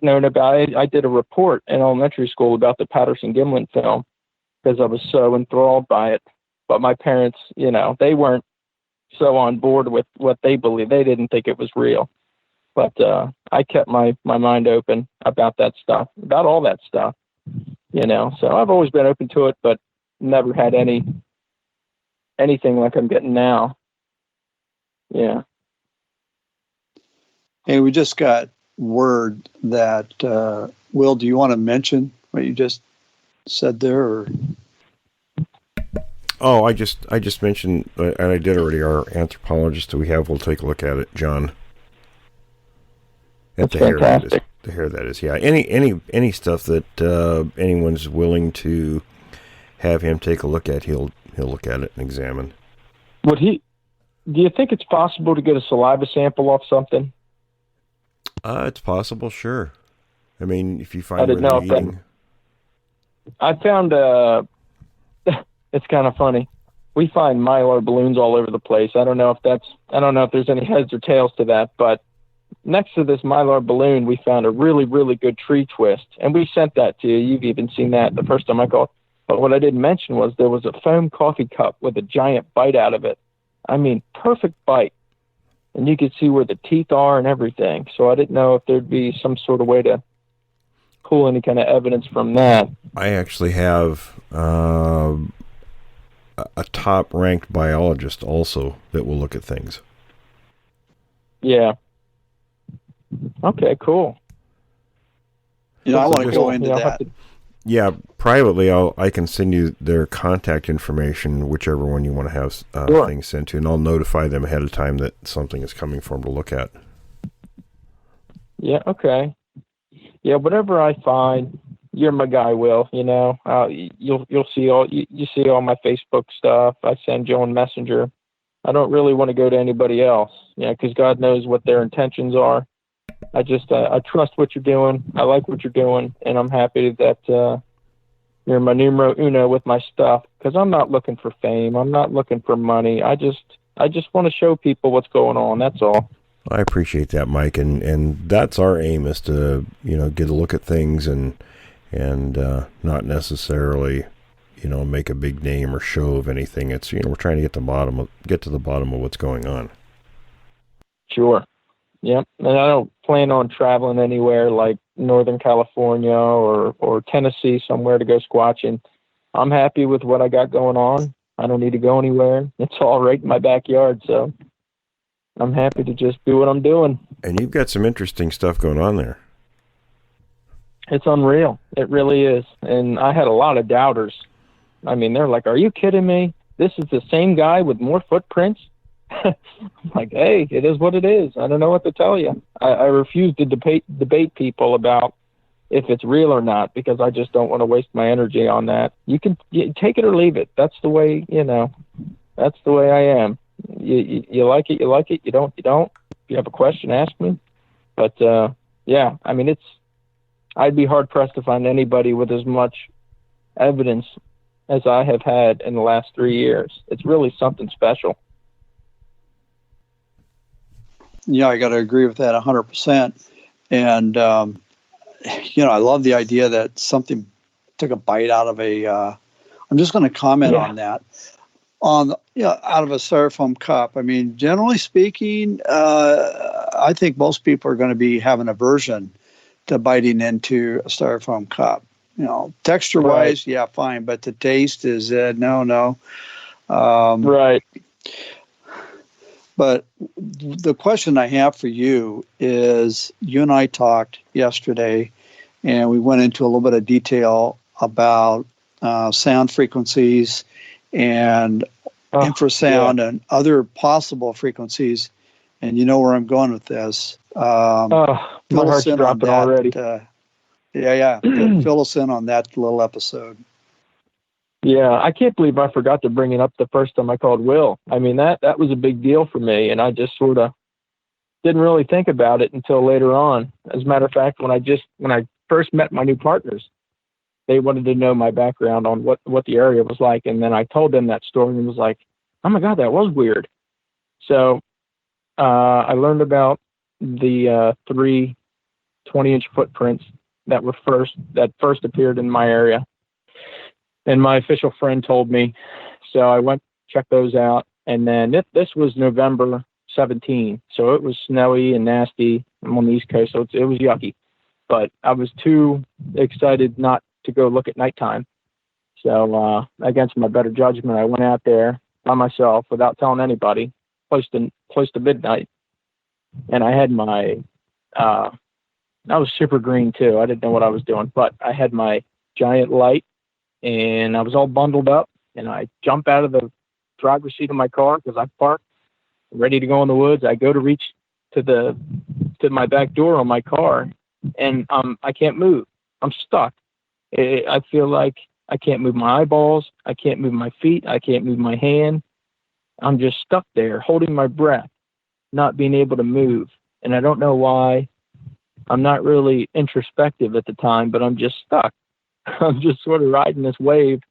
known about it. I did a report in elementary school about the Patterson-Gimlin film because I was so enthralled by it. But my parents, they weren't so on board with what they believed. They didn't think it was real. But I kept my mind open about that stuff, about all that stuff, So I've always been open to it, but never had anything like I'm getting now. Yeah. Hey, we just got word that, Will, do you want to mention what you just said there? Or? Oh, I just mentioned, and I did already, our anthropologist that we have will take a look at it, John. At the hair that is. Yeah. Any stuff that anyone's willing to have him take a look at, he'll look at it and examine. Do you think it's possible to get a saliva sample off something? It's possible, sure. I mean, if you find where they're eating. I found, it's kind of funny. We find mylar balloons all over the place. I don't know if there's any heads or tails to that, but next to this mylar balloon, we found a really, really good tree twist. And we sent that to you. You've even seen that the first time I called. But what I didn't mention was there was a foam coffee cup with a giant bite out of it. I mean, perfect bite. And you could see where the teeth are and everything. So I didn't know if there'd be some sort of way to pull any kind of evidence from that. I actually have a top-ranked biologist also that will look at things. Yeah. Okay, cool. I want to go into that. Yeah, privately, I can send you their contact information, whichever one you want to have sure. things sent to, and I'll notify them ahead of time that something is coming for them to look at. Yeah, okay. Yeah, whatever I find, you're my guy, Will. You'll see you see all my Facebook stuff. I send you on Messenger. I don't really want to go to anybody else, because God knows what their intentions are. I trust what you're doing. I like what you're doing, and I'm happy that you're my numero uno with my stuff, because I'm not looking for fame. I'm not looking for money. I just want to show people what's going on. That's all. I appreciate that, Mike, and that's our aim, is to get a look at things and not necessarily make a big name or show of anything. It's we're trying to get to the bottom of what's going on. Sure. Yep. And I don't plan on traveling anywhere like Northern California or Tennessee, somewhere to go squatching. I'm happy with what I got going on. I don't need to go anywhere. It's all right in my backyard, so I'm happy to just do what I'm doing. And you've got some interesting stuff going on there. It's unreal. It really is. And I had a lot of doubters. I mean, they're like, "Are you kidding me? This is the same guy with more footprints?" I'm like, hey, it is what it is. I don't know what to tell you. I refuse to debate people about if it's real or not, because I just don't want to waste my energy on that. You take it or leave it. That's the way, that's the way I am. You like it, you like it. You don't, you don't. If you have a question, ask me. But, yeah, I mean, I'd be hard pressed to find anybody with as much evidence as I have had in the last 3 years. It's really something special. Yeah, I got to agree with that 100%. And, I love the idea that something took a bite out of a. I'm just going to comment on that. Out of a styrofoam cup. I mean, generally speaking, I think most people are going to be having aversion to biting into a styrofoam cup. Texture-wise, yeah, fine, but the taste is no. Right. But the question I have for you is, you and I talked yesterday, and we went into a little bit of detail about sound frequencies and infrasound and other possible frequencies. And you know where I'm going with this. My heart's dropping already. Fill us in on that little episode. Yeah, I can't believe I forgot to bring it up the first time I called Will. I mean, that was a big deal for me, and I just sort of didn't really think about it until later on. As a matter of fact, when I first met my new partners, they wanted to know my background on what the area was like, and then I told them that story and was like, oh my God, that was weird. So I learned about the 3 20-inch footprints that first appeared in my area. And my official friend told me, so I went check those out. And then this was November 17, so it was snowy and nasty. I'm on the East Coast, so it was yucky. But I was too excited not to go look at nighttime. So against my better judgment, I went out there by myself without telling anybody, close to midnight. And I had my, I was super green too. I didn't know what I was doing, but I had my giant light. And I was all bundled up, and I jump out of the driver's seat of my car because I parked, ready to go in the woods. I go to reach to my back door on my car, and I can't move. I'm stuck. I feel like I can't move my eyeballs. I can't move my feet. I can't move my hand. I'm just stuck there, holding my breath, not being able to move. And I don't know why. I'm not really introspective at the time, but I'm just stuck. I'm just sort of riding this wave.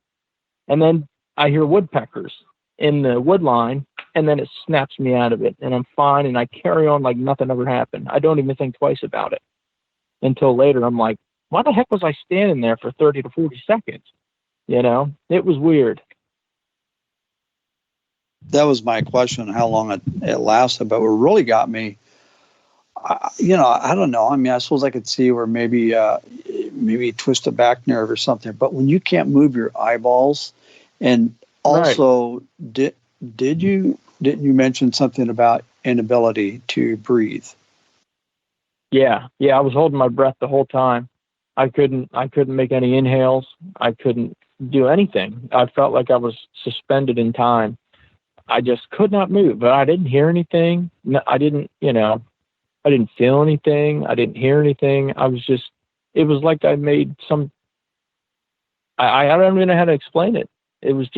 And then I hear woodpeckers in the wood line, and then it snaps me out of it, and I'm fine, and I carry on like nothing ever happened. I don't even think twice about it until later. I'm like, why the heck was I standing there for 30 to 40 seconds? It was weird. That was my question, how long it lasted. But what really got me, I don't know. I mean, I suppose I could see where maybe twist a back nerve or something. But when you can't move your eyeballs, and also didn't you mention something about inability to breathe? Yeah. I was holding my breath the whole time. I couldn't make any inhales. I couldn't do anything. I felt like I was suspended in time. I just could not move. But I didn't hear anything. No, I didn't feel anything. I didn't hear anything. It was like I made some, I don't even know how to explain it. It was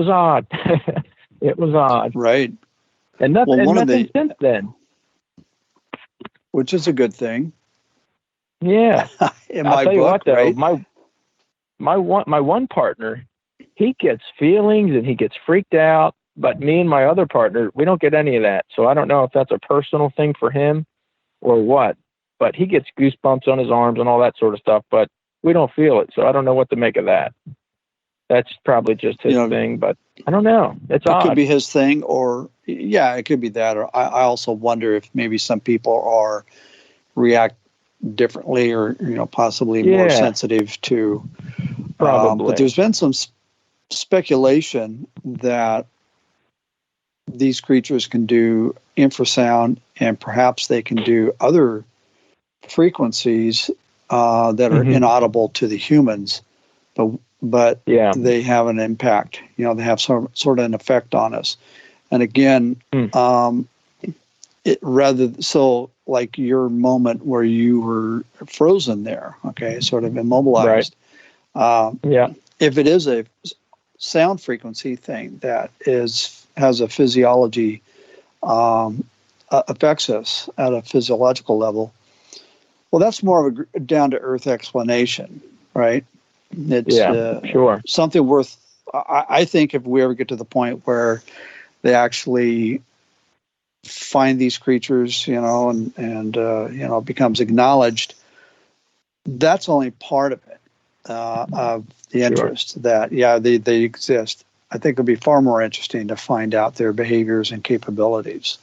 odd. It was odd. Right. And nothing since then. Which is a good thing. Yeah. In I'll my tell you book, what, though, right? my one partner, he gets feelings and he gets freaked out. But me and my other partner, we don't get any of that. So I don't know if that's a personal thing for him or what. But he gets goosebumps on his arms and all that sort of stuff. But we don't feel it. So I don't know what to make of that. That's probably just his thing. But I don't know. It's odd. It could be his thing, or it could be that. Or I also wonder if maybe some people react differently, or possibly more sensitive to. Probably. But there's been some speculation that these creatures can do infrasound, and perhaps they can do other frequencies that are inaudible to the humans, but they have an impact. They have some sort of an effect on us. And again, so like your moment where you were frozen there, okay, sort of immobilized. Right. If it is a sound frequency thing that has a physiology, affects us at a physiological level, well, that's more of a down-to-earth explanation, right? It's sure. Something worth. I think if we ever get to the point where they actually find these creatures, and becomes acknowledged, that's only part of it. of the interest that, they exist. I think it'll be far more interesting to find out their behaviors and capabilities.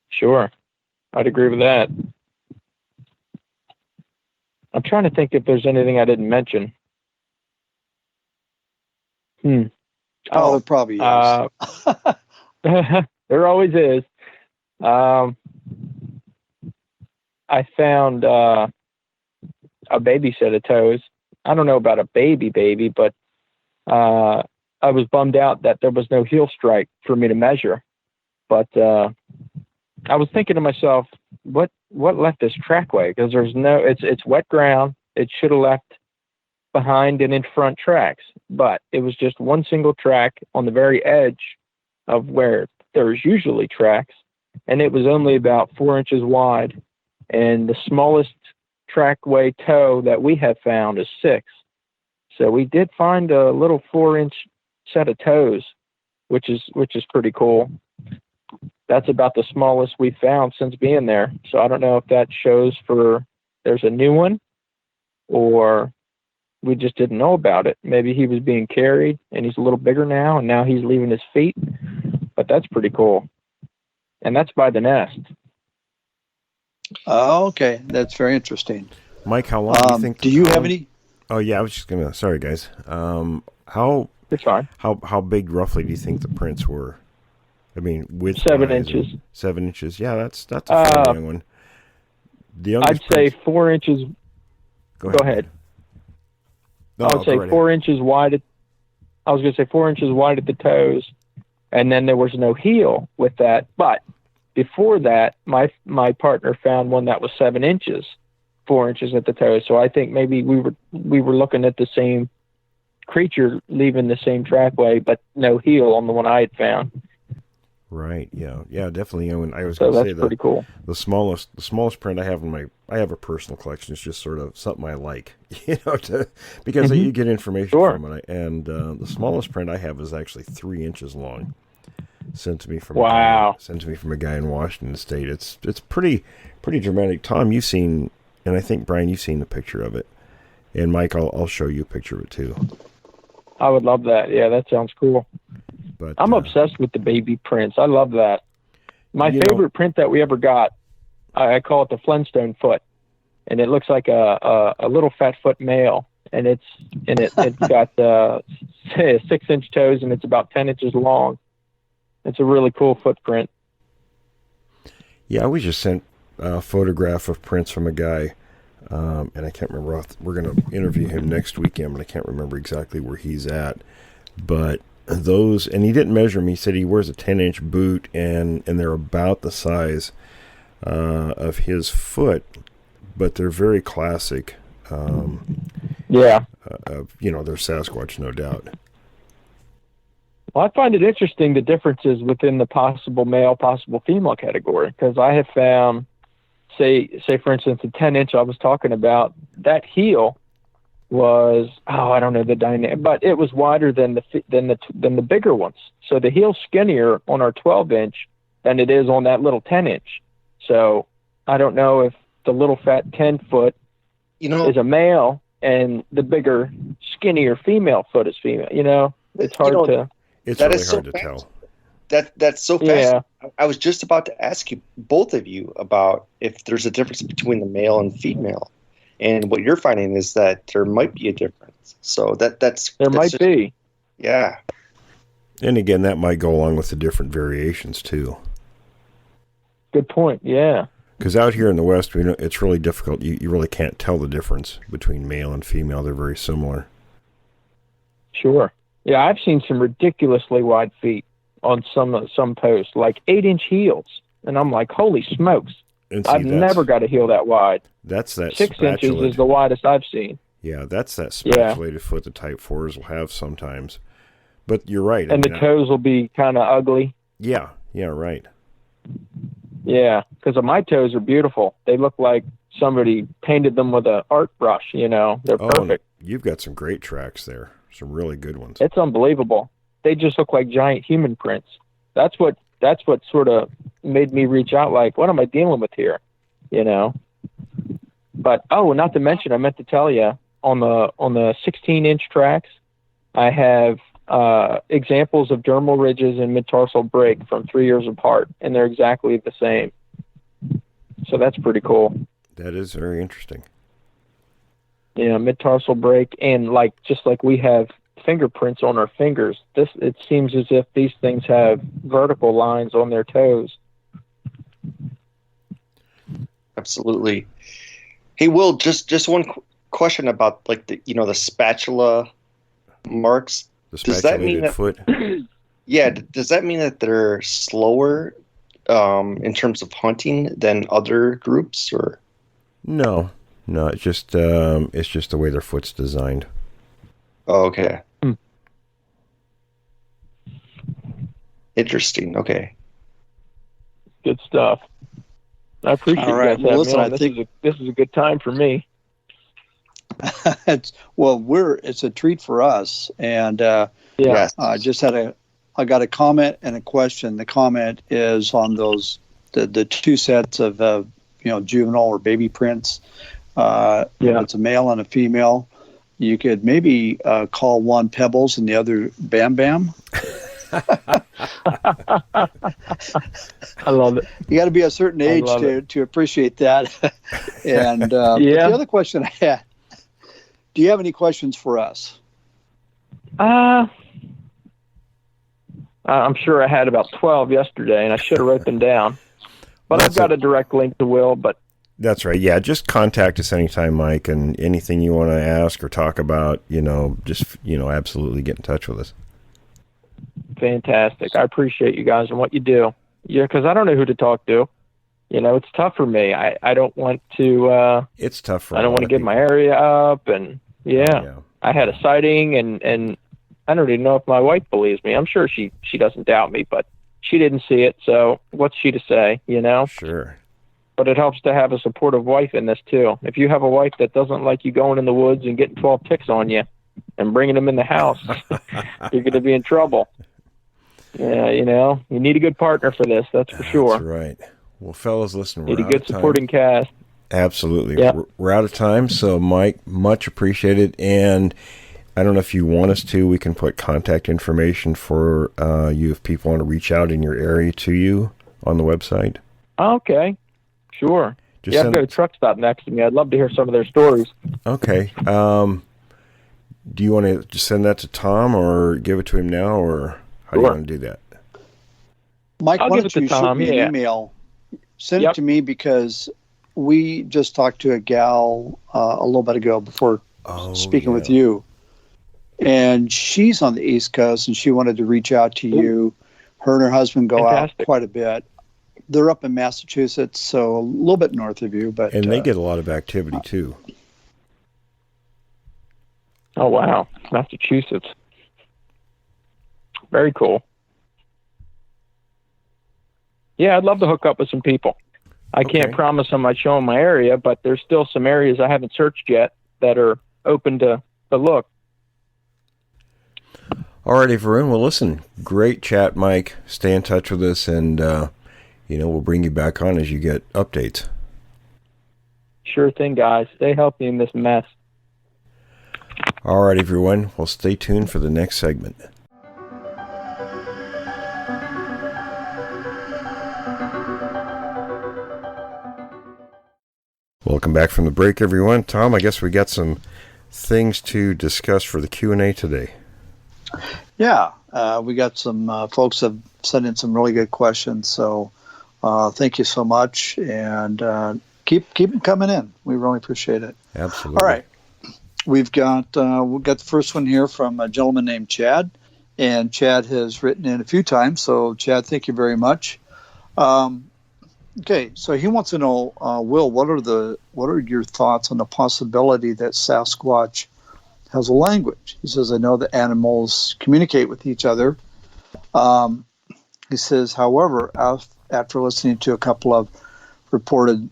Sure. I'd agree with that. I'm trying to think if there's anything I didn't mention. Oh, there probably is. There always is. I found a baby set of toes. I don't know about a baby, but I was bummed out that there was no heel strike for me to measure. But I was thinking to myself, what left this trackway? Because it's wet ground. It should have left behind and in front tracks, but it was just one single track on the very edge of where there's usually tracks, and it was only about 4 inches wide, and the smallest trackway toe that we have found is 6. So we did find a little 4-inch set of toes, which is pretty cool. That's about the smallest we've found since being there. So I don't know if that shows for there's a new one, or we just didn't know about it. Maybe he was being carried and he's a little bigger now, and now he's leaving his feet. But that's pretty cool. And that's by the nest. Oh, okay. That's very interesting. Mike, how long do you think? Do you have any? Oh, yeah. I was just going to. Sorry, guys. It's fine. How big roughly do you think the prints were? I mean, with 7 inches. 7 inches. Yeah, that's a fairly young one. I'd say 4 inches. Go ahead. No, I would say 4 inches wide. I was going to say 4 inches wide at the toes, and then there was no heel with that. But before that, my partner found one that was 7 inches, 4 inches at the toes. So I think maybe we were looking at the same creature leaving the same trackway, but no heel on the one I had found. Right. Yeah. Yeah. Definitely. And I was so going to say pretty cool. The smallest print I have I have a personal collection. It's just sort of something I like, because you get information from it. And the smallest print I have is actually 3 inches long. Sent to me from a guy in Washington State. It's pretty dramatic. Tom, you've seen, and I think Brian, you've seen the picture of it. And Mike, I'll show you a picture of it too. I would love that. Yeah, that sounds cool. But I'm obsessed with the baby prints. I love that. My favorite print that we ever got, I call it the Flintstone foot, and it looks like a little fat foot male, and it's got 6-inch toes, and it's about 10 inches long. It's a really cool footprint. Yeah, we just sent a photograph of prints from a guy, and I can't remember. We're going to interview him next weekend, but I can't remember exactly where he's at. But those, and he didn't measure them. He said he wears a 10-inch boot, and they're about the size of his foot, but they're very classic. Yeah. They're Sasquatch, no doubt. Well, I find it interesting, the differences within the possible male, possible female category, because I have found, say for instance, the 10-inch I was talking about, that heel was, I don't know the dynamic, but it was wider than the bigger ones. So the heel's skinnier on our 12-inch than it is on that little 10-inch. So I don't know if the little fat 10-foot is a male and the bigger, skinnier female foot is female. It's hard to... It's really hard to tell. That's so fast. Yeah. I was just about to ask you, both of you, about if there's a difference between the male and female. And what you're finding is that there might be a difference. So that's might be. Yeah. And again, that might go along with the different variations too. Good point. Yeah. Because out here in the West, it's really difficult. You really can't tell the difference between male and female. They're very similar. Sure. Yeah, I've seen some ridiculously wide feet on some posts, like 8-inch heels, and I'm like, holy smokes! I've never got a heel that wide. That's that 6 inches is the widest I've seen. Yeah, that's that spatulated foot the Type 4s will have sometimes. But you're right. And the toes will be kind of ugly. Yeah, right. Yeah, because my toes are beautiful. They look like somebody painted them with an art brush. They're perfect. You've got some great tracks there. Some really good ones. It's unbelievable. They just look like giant human prints. That's what sort of made me reach out. Like, what am I dealing with here? But not to mention, I meant to tell you, on the 16-inch tracks, I have examples of dermal ridges and mid-tarsal break from 3 years apart, and they're exactly the same. So that's pretty cool. That is very interesting. Yeah, mid-tarsal break, and just like we have fingerprints on our fingers, it seems as if these things have vertical lines on their toes. Absolutely. Hey, Will, just one question about the spatula marks. The Does that mean spatulated that foot. Yeah, does that mean that they're slower in terms of hunting than other groups, or? No, it's just the way their foot's designed. Oh, okay. Interesting. Okay. Good stuff. I appreciate you guys having me on. This is a good time for me. It's a treat for us, and Yes. I got a comment and a question. The comment is on those the two sets of juvenile or baby prints. It's a male and a female. You could maybe call one Pebbles and the other Bam Bam. I love it. You got to be a certain age to appreciate that. And but the other question I had: do you have any questions for us? I'm sure I had about 12 yesterday, and I should have wrote them down. But I've got a direct link to Will. But that's right. Yeah, just contact us anytime, Mike, and anything you want to ask or talk about. Absolutely get in touch with us. Fantastic. I appreciate you guys and what you do. Yeah, because I don't know who to talk to. It's tough for me. I don't want to. It's tough for. I don't want to give my area up, and I had a sighting, and I don't even know if my wife believes me. I'm sure she doesn't doubt me, but she didn't see it. So what's she to say? Sure. But it helps to have a supportive wife in this too. If you have a wife that doesn't like you going in the woods and getting 12 ticks on you and bringing them in the house, you're going to be in trouble. Yeah, you need a good partner for this. That's for sure. That's right. Well, fellas, listen, need a good supporting cast. Absolutely. Yep. We're out of time. So, Mike, much appreciated. And I don't know if you want us to, we can put contact information for you if people want to reach out in your area to you on the website. Okay. Sure. I've got a truck stop next to me. I'd love to hear some of their stories. Okay. Do you want to just send that to Tom or give it to him now, or how do you want to do that? Mike, why don't you shoot me an email? Send it to me, because we just talked to a gal a little bit ago before speaking with you. And she's on the East Coast, and she wanted to reach out to you. Her and her husband go out quite a bit. They're up in Massachusetts, so a little bit north of you. And they get a lot of activity, too. Oh, wow. Massachusetts. Very cool. Yeah, I'd love to hook up with some people. I can't promise I might show them my area, but there's still some areas I haven't searched yet that are open to look. All right, everyone. Well, listen, great chat, Mike. Stay in touch with us, and we'll bring you back on as you get updates. Sure thing, guys. Stay healthy in this mess. All right, everyone. Well, stay tuned for the next segment. Welcome back from the break, everyone. Tom, I guess we got some things to discuss for the Q&A today. Yeah, we got some folks have sent in some really good questions, so thank you so much, and keep them coming in. We really appreciate it. Absolutely. All right, we've got the first one here from a gentleman named Chad, and Chad has written in a few times. So Chad, thank you very much. Okay, so he wants to know, Will, what are your thoughts on the possibility that Sasquatch has a language? He says, I know that animals communicate with each other. He says, however, after listening to a couple of purported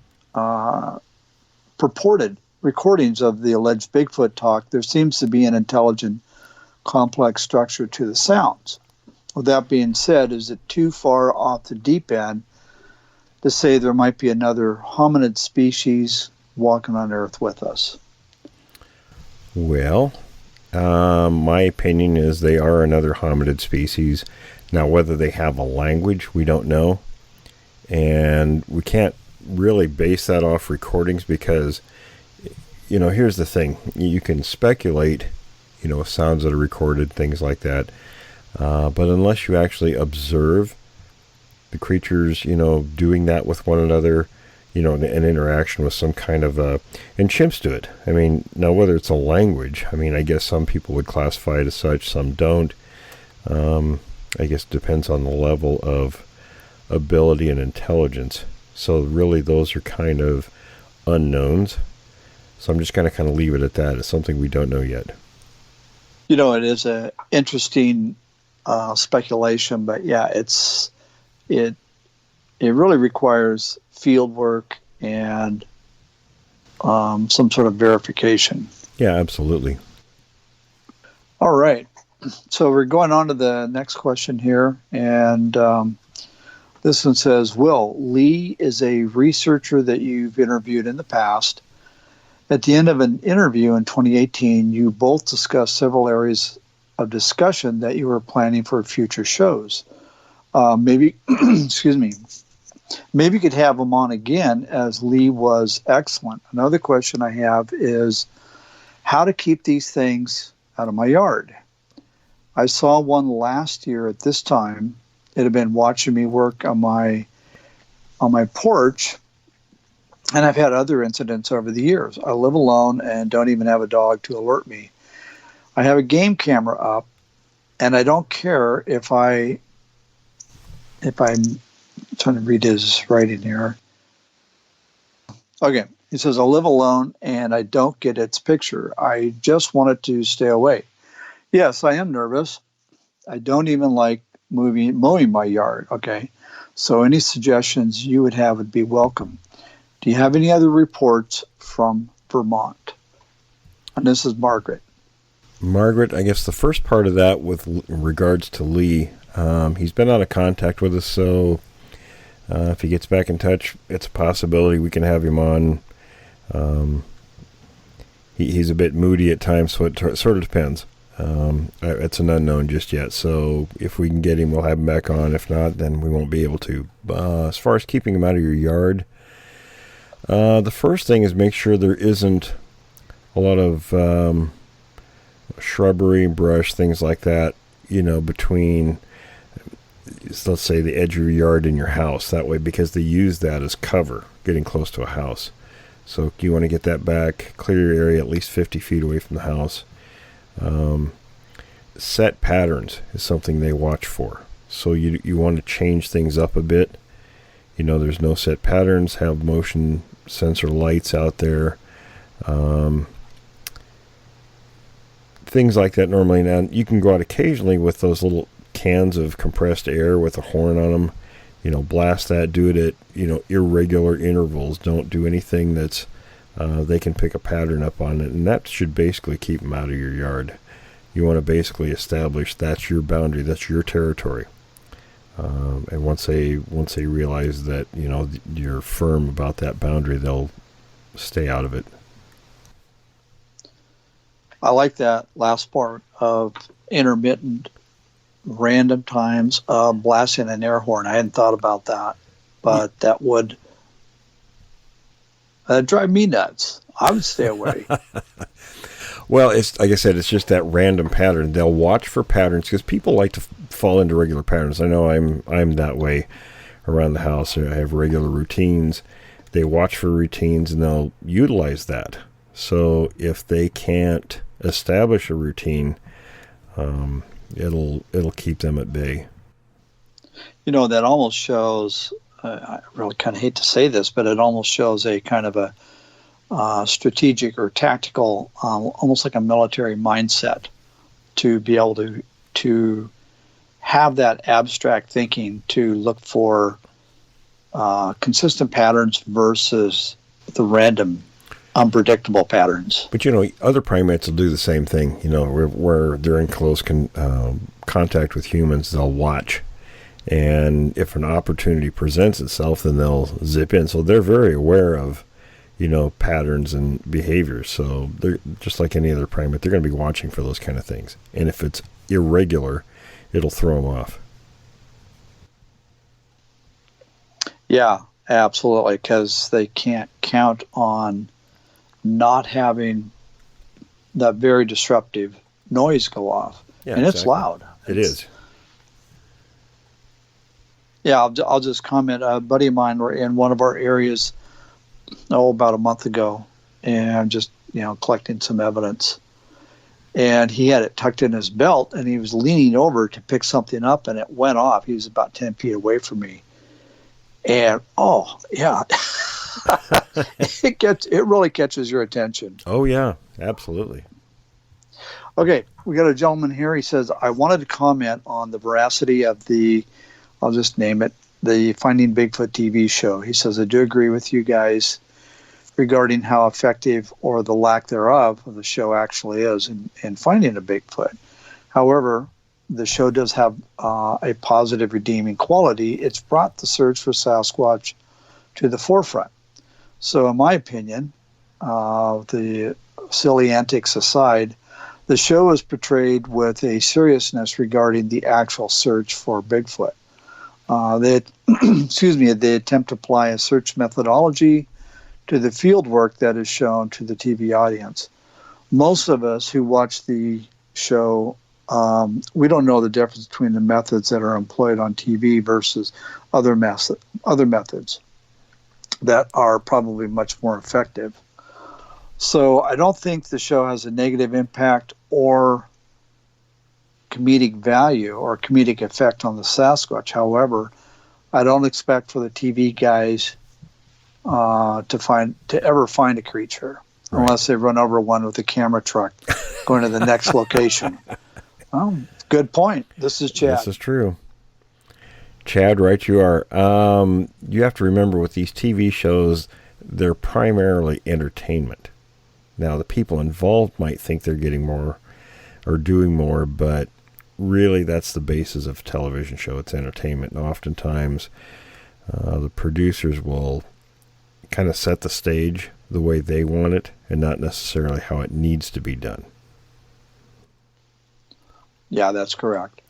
recordings of the alleged Bigfoot talk, there seems to be an intelligent, complex structure to the sounds. With that being said, is it too far off the deep end to say there might be another hominid species walking on Earth with us? Well, my opinion is they are another hominid species. Now, whether they have a language, we don't know. And we can't really base that off recordings because, here's the thing. You can speculate, sounds that are recorded, things like that. But unless you actually observe the creatures, doing that with one another, an interaction with some kind of and chimps do it. I mean, now whether it's a language, I guess some people would classify it as such, some don't. I guess it depends on the level of ability and intelligence. So really those are kind of unknowns. So I'm just going to kind of leave it at that. It's something we don't know yet. It is a interesting speculation, but yeah, it really requires field work and some sort of verification. Yeah, absolutely. All right. So we're going on to the next question here. And this one says, Will, Lee is a researcher that you've interviewed in the past. At the end of an interview in 2018, you both discussed several areas of discussion that you were planning for future shows. Maybe, excuse me, maybe you could have him on again, as Lee was excellent. Another question I have is how to keep these things out of my yard. I saw one last year at this time. It had been watching me work on my porch, and I've had other incidents over the years. I live alone and don't even have a dog to alert me. I have a game camera up, and I don't care if I'm trying to read his writing here. Okay, he says, I live alone and I don't get its picture. I just want it to stay away. Yes, I am nervous. I don't even like mowing my yard. Okay, so any suggestions you would have would be welcome. Do you have any other reports from Vermont? And this is Margaret. Margaret, I guess the first part of that with regards to Lee, he's been out of contact with us, so if he gets back in touch, it's a possibility we can have him on. He's a bit moody at times, so it sort of depends. It's an unknown just yet, so if we can get him, we'll have him back on. If not, then we won't be able to. As far as keeping him out of your yard, the first thing is make sure there isn't a lot of shrubbery, brush, things like that, between, let's say, the edge of your yard and your house. That way, because they use that as cover, getting close to a house. So you want to get that back, clear your area at least 50 feet away from the house. Set patterns is something they watch for. So you want to change things up a bit. There's no set patterns, have motion sensor lights out there. Things like that normally. Now, you can go out occasionally with those little cans of compressed air with a horn on them. Blast that, do it at, irregular intervals. Don't do anything that's, they can pick a pattern up on it. And that should basically keep them out of your yard. You want to basically establish that's your boundary, that's your territory. And once they realize that, you're firm about that boundary, they'll stay out of it. I like that last part of intermittent, random times blasting an air horn. I hadn't thought about that, but that would drive me nuts. I would stay away. Well, it's like I said, it's just that random pattern. They'll watch for patterns because people like to fall into regular patterns. I know I'm that way around the house. I have regular routines. They watch for routines and they'll utilize that. So if they can't establish a routine, it'll keep them at bay. That almost shows. I really kind of hate to say this, but it almost shows a kind of a strategic or tactical, almost like a military mindset, to be able to have that abstract thinking to look for consistent patterns versus the random, unpredictable patterns. But other primates will do the same thing. Where they're in close contact with humans, they'll watch, and if an opportunity presents itself, then they'll zip in. So they're very aware of patterns and behaviors. So they're just like any other primate. They're going to be watching for those kind of things. And if it's irregular, it'll throw them off. Yeah, absolutely, because they can't count on not having that very disruptive noise go off. Yeah, and exactly. It's loud. It is. Yeah, I'll just comment. A buddy of mine were in one of our areas, about a month ago, and just, collecting some evidence. And he had it tucked in his belt, and he was leaning over to pick something up, and it went off. He was about 10 feet away from me. And, oh, yeah, it really catches your attention. Oh, yeah, absolutely. Okay, we got a gentleman here. He says, I wanted to comment on the veracity of I'll just name it, the Finding Bigfoot TV show. He says, I do agree with you guys regarding how effective or the lack thereof of the show actually is in finding a Bigfoot. However, the show does have a positive redeeming quality. It's brought the search for Sasquatch to the forefront. So in my opinion, the silly antics aside, the show is portrayed with a seriousness regarding the actual search for Bigfoot. They attempt to apply a search methodology to the field work that is shown to the TV audience. Most of us who watch the show, we don't know the difference between the methods that are employed on TV versus other methods that are probably much more effective. So I don't think the show has a negative impact or comedic value or comedic effect on the Sasquatch. However, I don't expect for the TV guys to ever find a creature, right, unless they run over one with a camera truck going to the next location. Well, good point. This is Chad. This is true. Chad, right you are. You have to remember with these TV shows, they're primarily entertainment. Now, the people involved might think they're getting more or doing more, but really that's the basis of a television show. It's entertainment. And oftentimes the producers will kind of set the stage the way they want it and not necessarily how it needs to be done. Yeah, that's correct.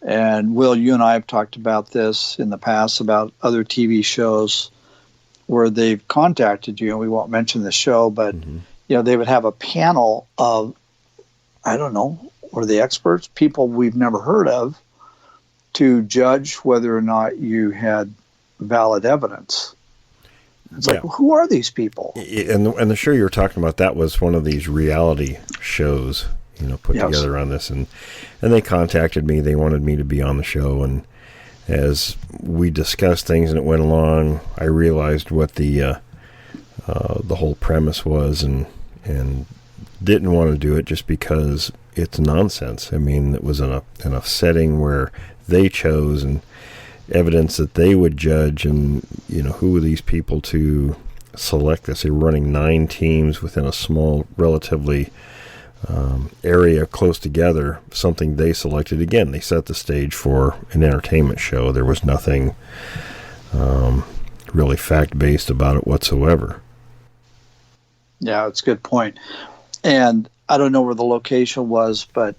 And Will, you and I have talked about this in the past about other TV shows where they've contacted you, and we won't mention the show, but they would have a panel of, I don't know, or the experts, people we've never heard of, to judge whether or not you had valid evidence. It's like, well, who are these people? And the show you were talking about, that was one of these reality shows, put together on this. And they contacted me. They wanted me to be on the show. And as we discussed things and it went along, I realized what the whole premise was and didn't want to do it just because it's nonsense. I mean, it was in a setting where they chose and evidence that they would judge, and who were these people to select this? They were running 9 teams within a small, relatively area close together, something they selected. Again, they set the stage for an entertainment show. There was nothing really fact-based about it whatsoever. Yeah, it's a good point. And I don't know where the location was, but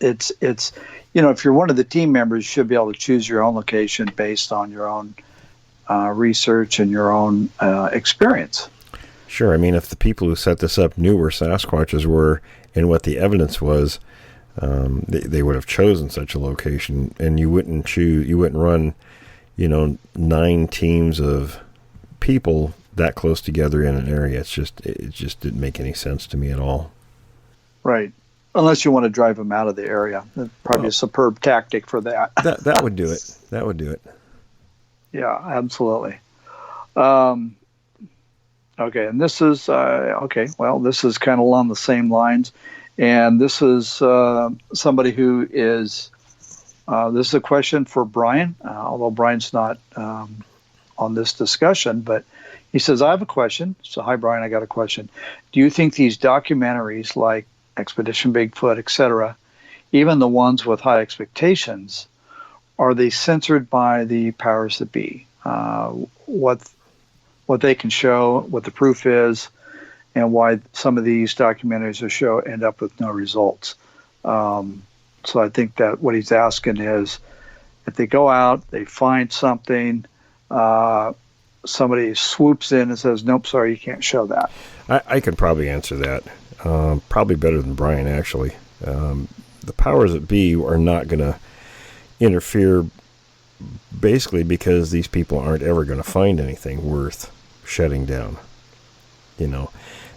it's if you're one of the team members, you should be able to choose your own location based on your own research and your own experience. Sure. I mean, if the people who set this up knew where Sasquatches were and what the evidence was, they would have chosen such a location, and you wouldn't run, 9 teams of people that close together in an area. It just didn't make any sense to me at all. Right. Unless you want to drive them out of the area. That's probably a superb tactic for that. That would do it. That would do it. Yeah, absolutely. Okay, and this is, this is kind of along the same lines. And this is somebody who is, this is a question for Brian, although Brian's not on this discussion, but he says, I have a question. So, hi, Brian, I got a question. Do you think these documentaries like Expedition Bigfoot, etc., even the ones with high expectations, are they censored by the powers that be? What what they can show, what the proof is, and why some of these documentaries or show end up with no results. So I think that what he's asking is, if they go out, they find something, somebody swoops in and says, nope, sorry, you can't show that. I can probably answer that. Probably better than Brian, actually. The powers that be are not going to interfere, basically because these people aren't ever going to find anything worth shutting down. You know,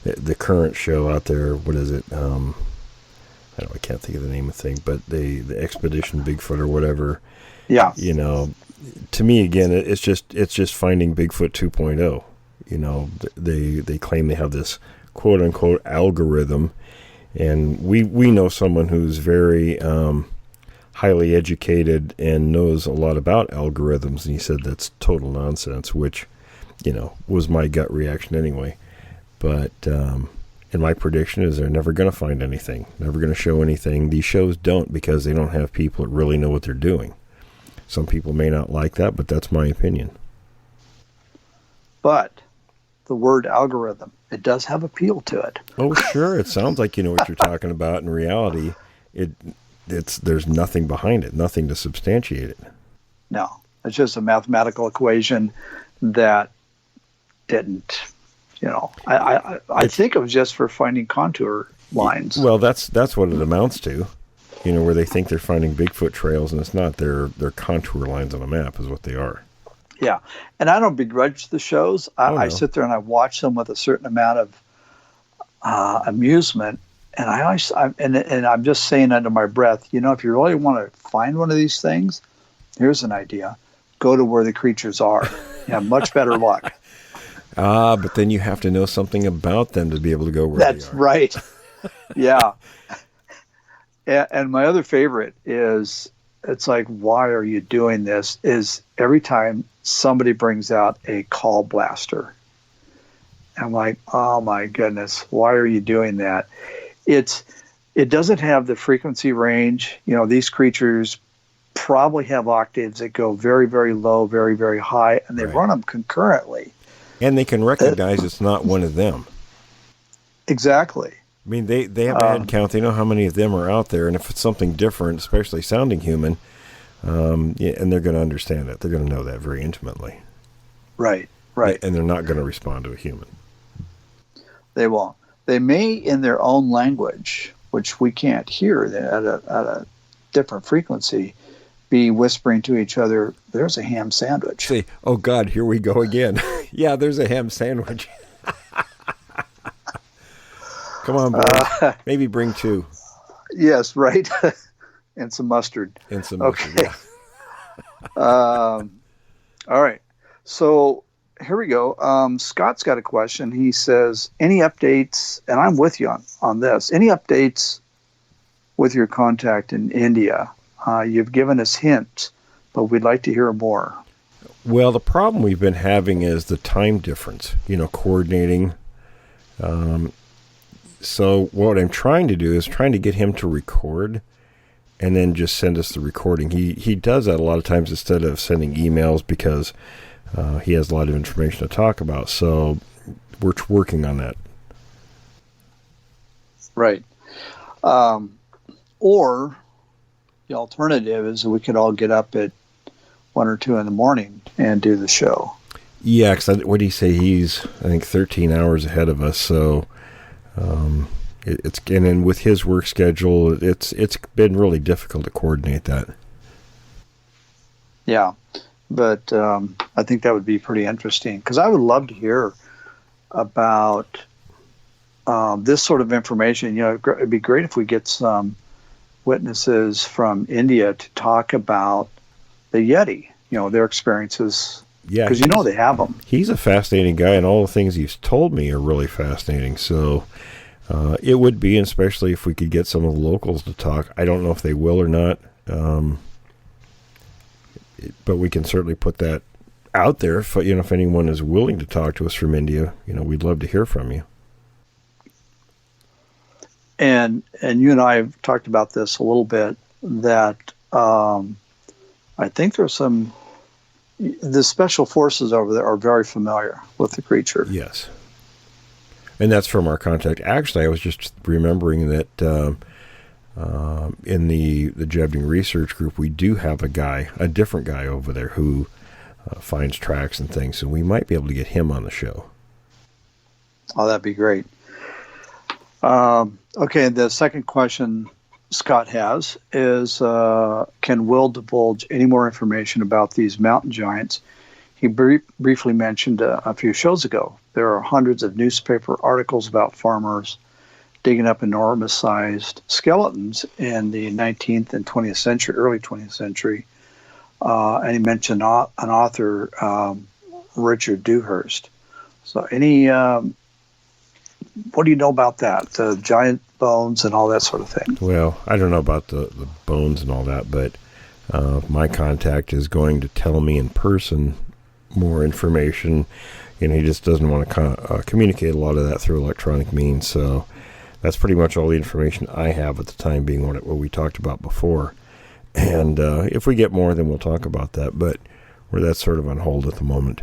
the current show out there, what is it? I can't think of the name of the thing, but the Expedition Bigfoot or whatever. Yeah. You know, to me, again, it's just finding Bigfoot 2.0. You know, they claim they have this quote unquote algorithm, and we know someone who's very highly educated and knows a lot about algorithms, and he said that's total nonsense, which, you know, was my gut reaction anyway. But and my prediction is they're never going to find anything, never going to show anything. These shows don't, because they don't have people that really know what they're doing. Some people may not like that, but that's my opinion. But the word algorithm, it does have appeal to it. Oh, sure. It sounds like you know what you're talking about. In reality, there's nothing behind it, nothing to substantiate it. No, it's just a mathematical equation that didn't, you know, I think it was just for finding contour lines. Well, that's what it amounts to. You know, where they think they're finding Bigfoot trails, and it's not. They're contour lines on a map is what they are. Yeah, and I don't begrudge the shows. I sit there and I watch them with a certain amount of amusement, and I'm just saying under my breath, you know, if you really want to find one of these things, here's an idea: go to where the creatures are. You have much better luck. But then you have to know something about them to be able to go where they are. That's right. Yeah. And my other favorite is, it's like, why are you doing this? Is every time somebody brings out a call blaster. I'm like, oh my goodness, why are you doing that? It doesn't have the frequency range. You know, these creatures probably have octaves that go very, very low, very, very high, and they run them concurrently. And they can recognize it's not one of them. Exactly. I mean, they have a head count. They know how many of them are out there, and if it's something different, especially sounding human, and they're going to understand it. They're going to know that very intimately. Right. And they're not going to respond to a human. They won't. They may, in their own language, which we can't hear at a different frequency, be whispering to each other, there's a ham sandwich. Say, oh God, here we go again. Yeah, there's a ham sandwich. Come on, boys. Maybe bring 2. Yes, right. And some mustard. Okay. Yeah. All right. So here we go. Scott's got a question. He says, any updates, and I'm with you on this, any updates with your contact in India? You've given us hints, but we'd like to hear more. Well, the problem we've been having is the time difference, you know, coordinating. So what I'm trying to do is trying to get him to record and then just send us the recording. He does that a lot of times instead of sending emails, because he has a lot of information to talk about. So we're working on that. Right. Or the alternative is we could all get up at 1 or 2 in the morning and do the show. Yeah, because what did he say? He's, I think, 13 hours ahead of us. So and then with his work schedule, it's been really difficult to coordinate that. Yeah, but I think that would be pretty interesting, because I would love to hear about this sort of information. You know, it'd be great if we get some witnesses from India to talk about the Yeti, you know, their experiences. Yeah, because you know they have them. He's a fascinating guy, and all the things he's told me are really fascinating. So it would be, especially if we could get some of the locals to talk. I don't know if they will or not, but we can certainly put that out there. If anyone is willing to talk to us from India, we'd love to hear from you. And you and I have talked about this a little bit, that I think there's some the special forces over there are very familiar with the creature. Yes. And that's from our contact. Actually, I was just remembering that in the Jevning research group, we do have a different guy over there who finds tracks and things, so we might be able to get him on the show. Oh, that'd be great. Okay, the second question Scott has is, can Will divulge any more information about these mountain giants? He briefly mentioned a few shows ago. There are hundreds of newspaper articles about farmers digging up enormous-sized skeletons in the 19th and 20th century, early 20th century. And he mentioned an author, Richard Dewhurst. So what do you know about that? The giant bones and all that sort of thing? Well, I don't know about the bones and all that, but my contact is going to tell me in person more information. He just doesn't want to communicate a lot of that through electronic means. So that's pretty much all the information I have at the time being what we talked about before. And if we get more, then we'll talk about that. But that's sort of on hold at the moment.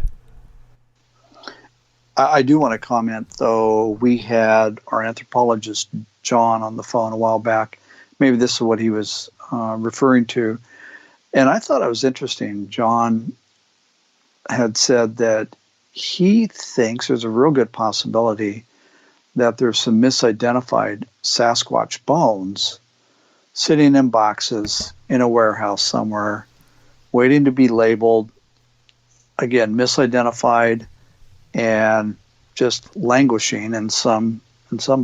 I do want to comment, though. We had our anthropologist, John, on the phone a while back. Maybe this is what he was referring to. And I thought it was interesting. John had said that he thinks there's a real good possibility that there's some misidentified Sasquatch bones sitting in boxes in a warehouse somewhere, waiting to be labeled, again, misidentified, and just languishing in some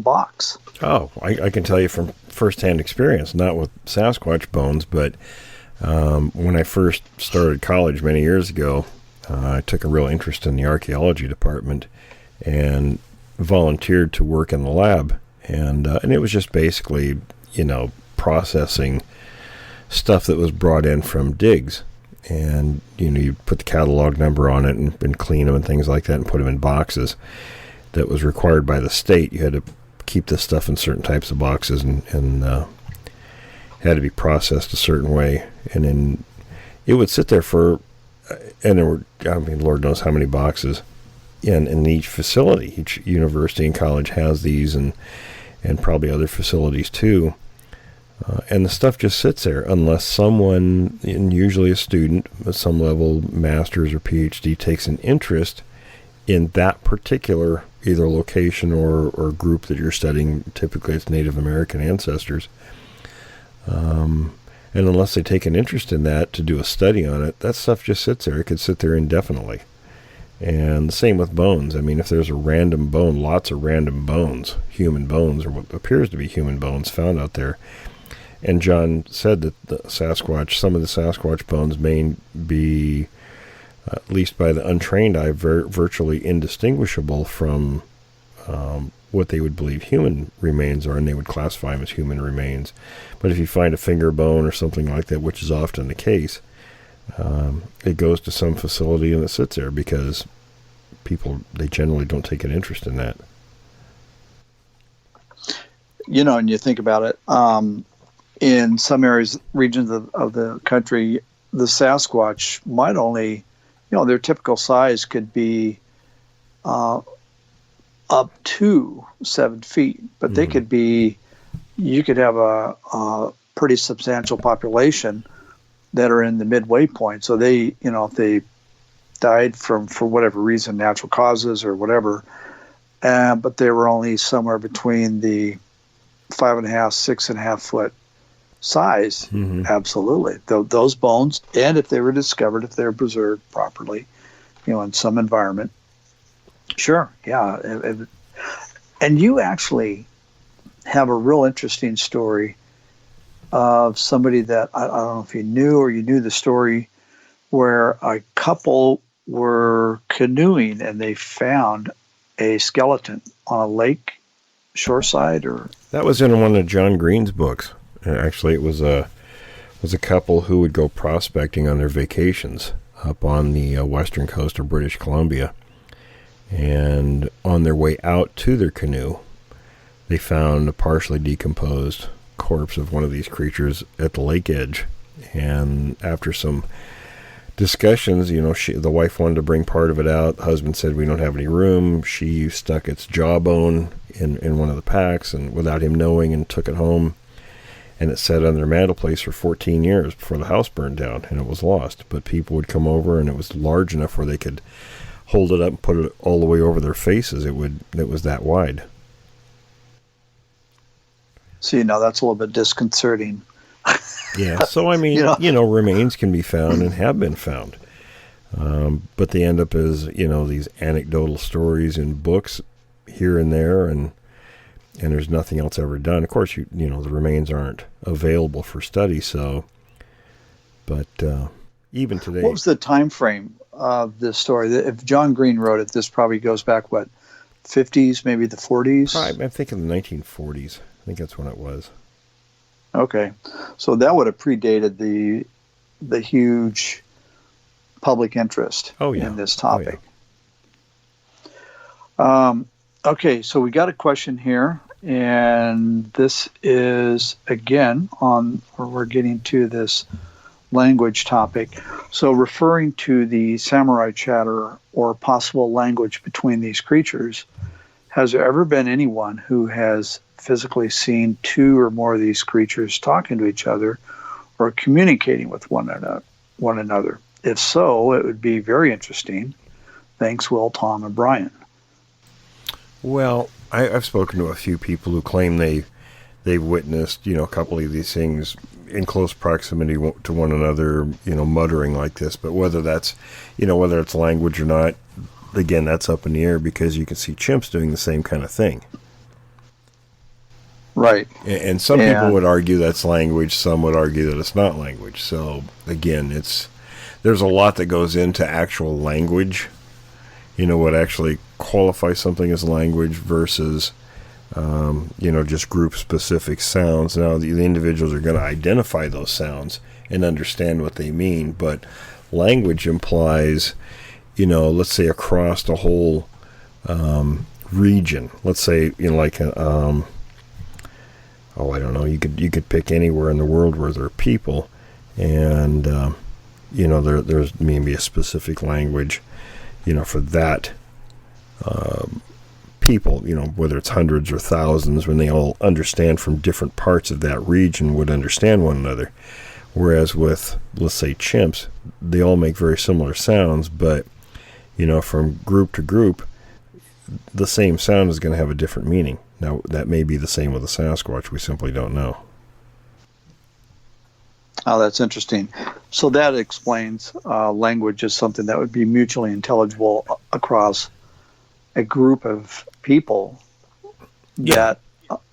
box. Oh, I can tell you from firsthand experience, not with Sasquatch bones, but when I first started college many years ago, I took a real interest in the archaeology department and volunteered to work in the lab. And it was just basically, processing stuff that was brought in from digs. And, you put the catalog number on it and clean them and things like that and put them in boxes. That was required by the state. You had to keep this stuff in certain types of boxes and had to be processed a certain way. And then it would sit there and there were, Lord knows how many boxes in each facility. Each university and college has these and probably other facilities too. And the stuff just sits there unless someone, and usually a student at some level, master's or PhD, takes an interest in that particular either location or group that you're studying. Typically it's Native American ancestors. And unless they take an interest in that to do a study on it, that stuff just sits there. It could sit there indefinitely. And the same with bones. if there's a random bone, lots of random bones, human bones, or what appears to be human bones found out there. And John said that some of the Sasquatch bones may be, at least by the untrained eye, virtually indistinguishable from what they would believe human remains are, and they would classify them as human remains. But if you find a finger bone or something like that, which is often the case, it goes to some facility and it sits there because they generally don't take an interest in that. And you think about it, in some regions of the country, the Sasquatch might only, their typical size could be up to 7 feet, but they could be, you could have a pretty substantial population that are in the midway point. So they, if they died for whatever reason, natural causes or whatever, but they were only somewhere between the 5.5, 6.5 foot size. Absolutely. Those bones, and if they were discovered, if they're preserved properly, in some environment, sure, yeah. And you actually have a real interesting story of somebody that I don't know if you knew the story, where a couple were canoeing and they found a skeleton on a lake shoreside. Or that was in one of John Green's books. Actually, it was a couple who would go prospecting on their vacations up on the western coast of British Columbia. And on their way out to their canoe, they found a partially decomposed corpse of one of these creatures at the lake edge. And after some discussions, the wife wanted to bring part of it out. The husband said, we don't have any room. She stuck its jawbone in one of the packs and without him knowing, and took it home. And it sat on their mantelpiece for 14 years before the house burned down, and it was lost. But people would come over, and it was large enough where they could hold it up and put it all the way over their faces. It was that wide. See, now that's a little bit disconcerting. Yeah, so I mean, remains can be found and have been found. But they end up as, these anecdotal stories in books here and there, and there's nothing else ever done. Of course, the remains aren't available for study, but even today... What was the time frame of this story? If John Green wrote it, this probably goes back, 50s, maybe the 40s? I'm thinking the 1940s. I think that's when it was. Okay. So that would have predated the huge public interest in this topic. Oh, yeah. Okay, so we got a question here, and this is, again, we're getting to this language topic. So referring to the samurai chatter or possible language between these creatures, has there ever been anyone who has physically seen two or more of these creatures talking to each other or communicating with one another? If so, it would be very interesting. Thanks, Will, Tom, and Brian. Well, I've spoken to a few people who claim they've witnessed, a couple of these things in close proximity to one another, muttering like this. But whether that's, whether it's language or not, again, that's up in the air, because you can see chimps doing the same kind of thing. Right. And some people would argue that's language. Some would argue that it's not language. So again, there's a lot that goes into actual language. What actually qualifies something as language versus, just group-specific sounds. Now, the individuals are going to identify those sounds and understand what they mean, but language implies, let's say across the whole region. Let's say, I don't know, you could pick anywhere in the world where there are people, and, there's maybe a specific language, for that people, whether it's hundreds or thousands, when they all understand from different parts of that region, would understand one another. Whereas with, let's say, chimps, they all make very similar sounds, but, from group to group, the same sound is going to have a different meaning. Now, that may be the same with a Sasquatch. We simply don't know. Oh, that's interesting. So that explains language is something that would be mutually intelligible across a group of people that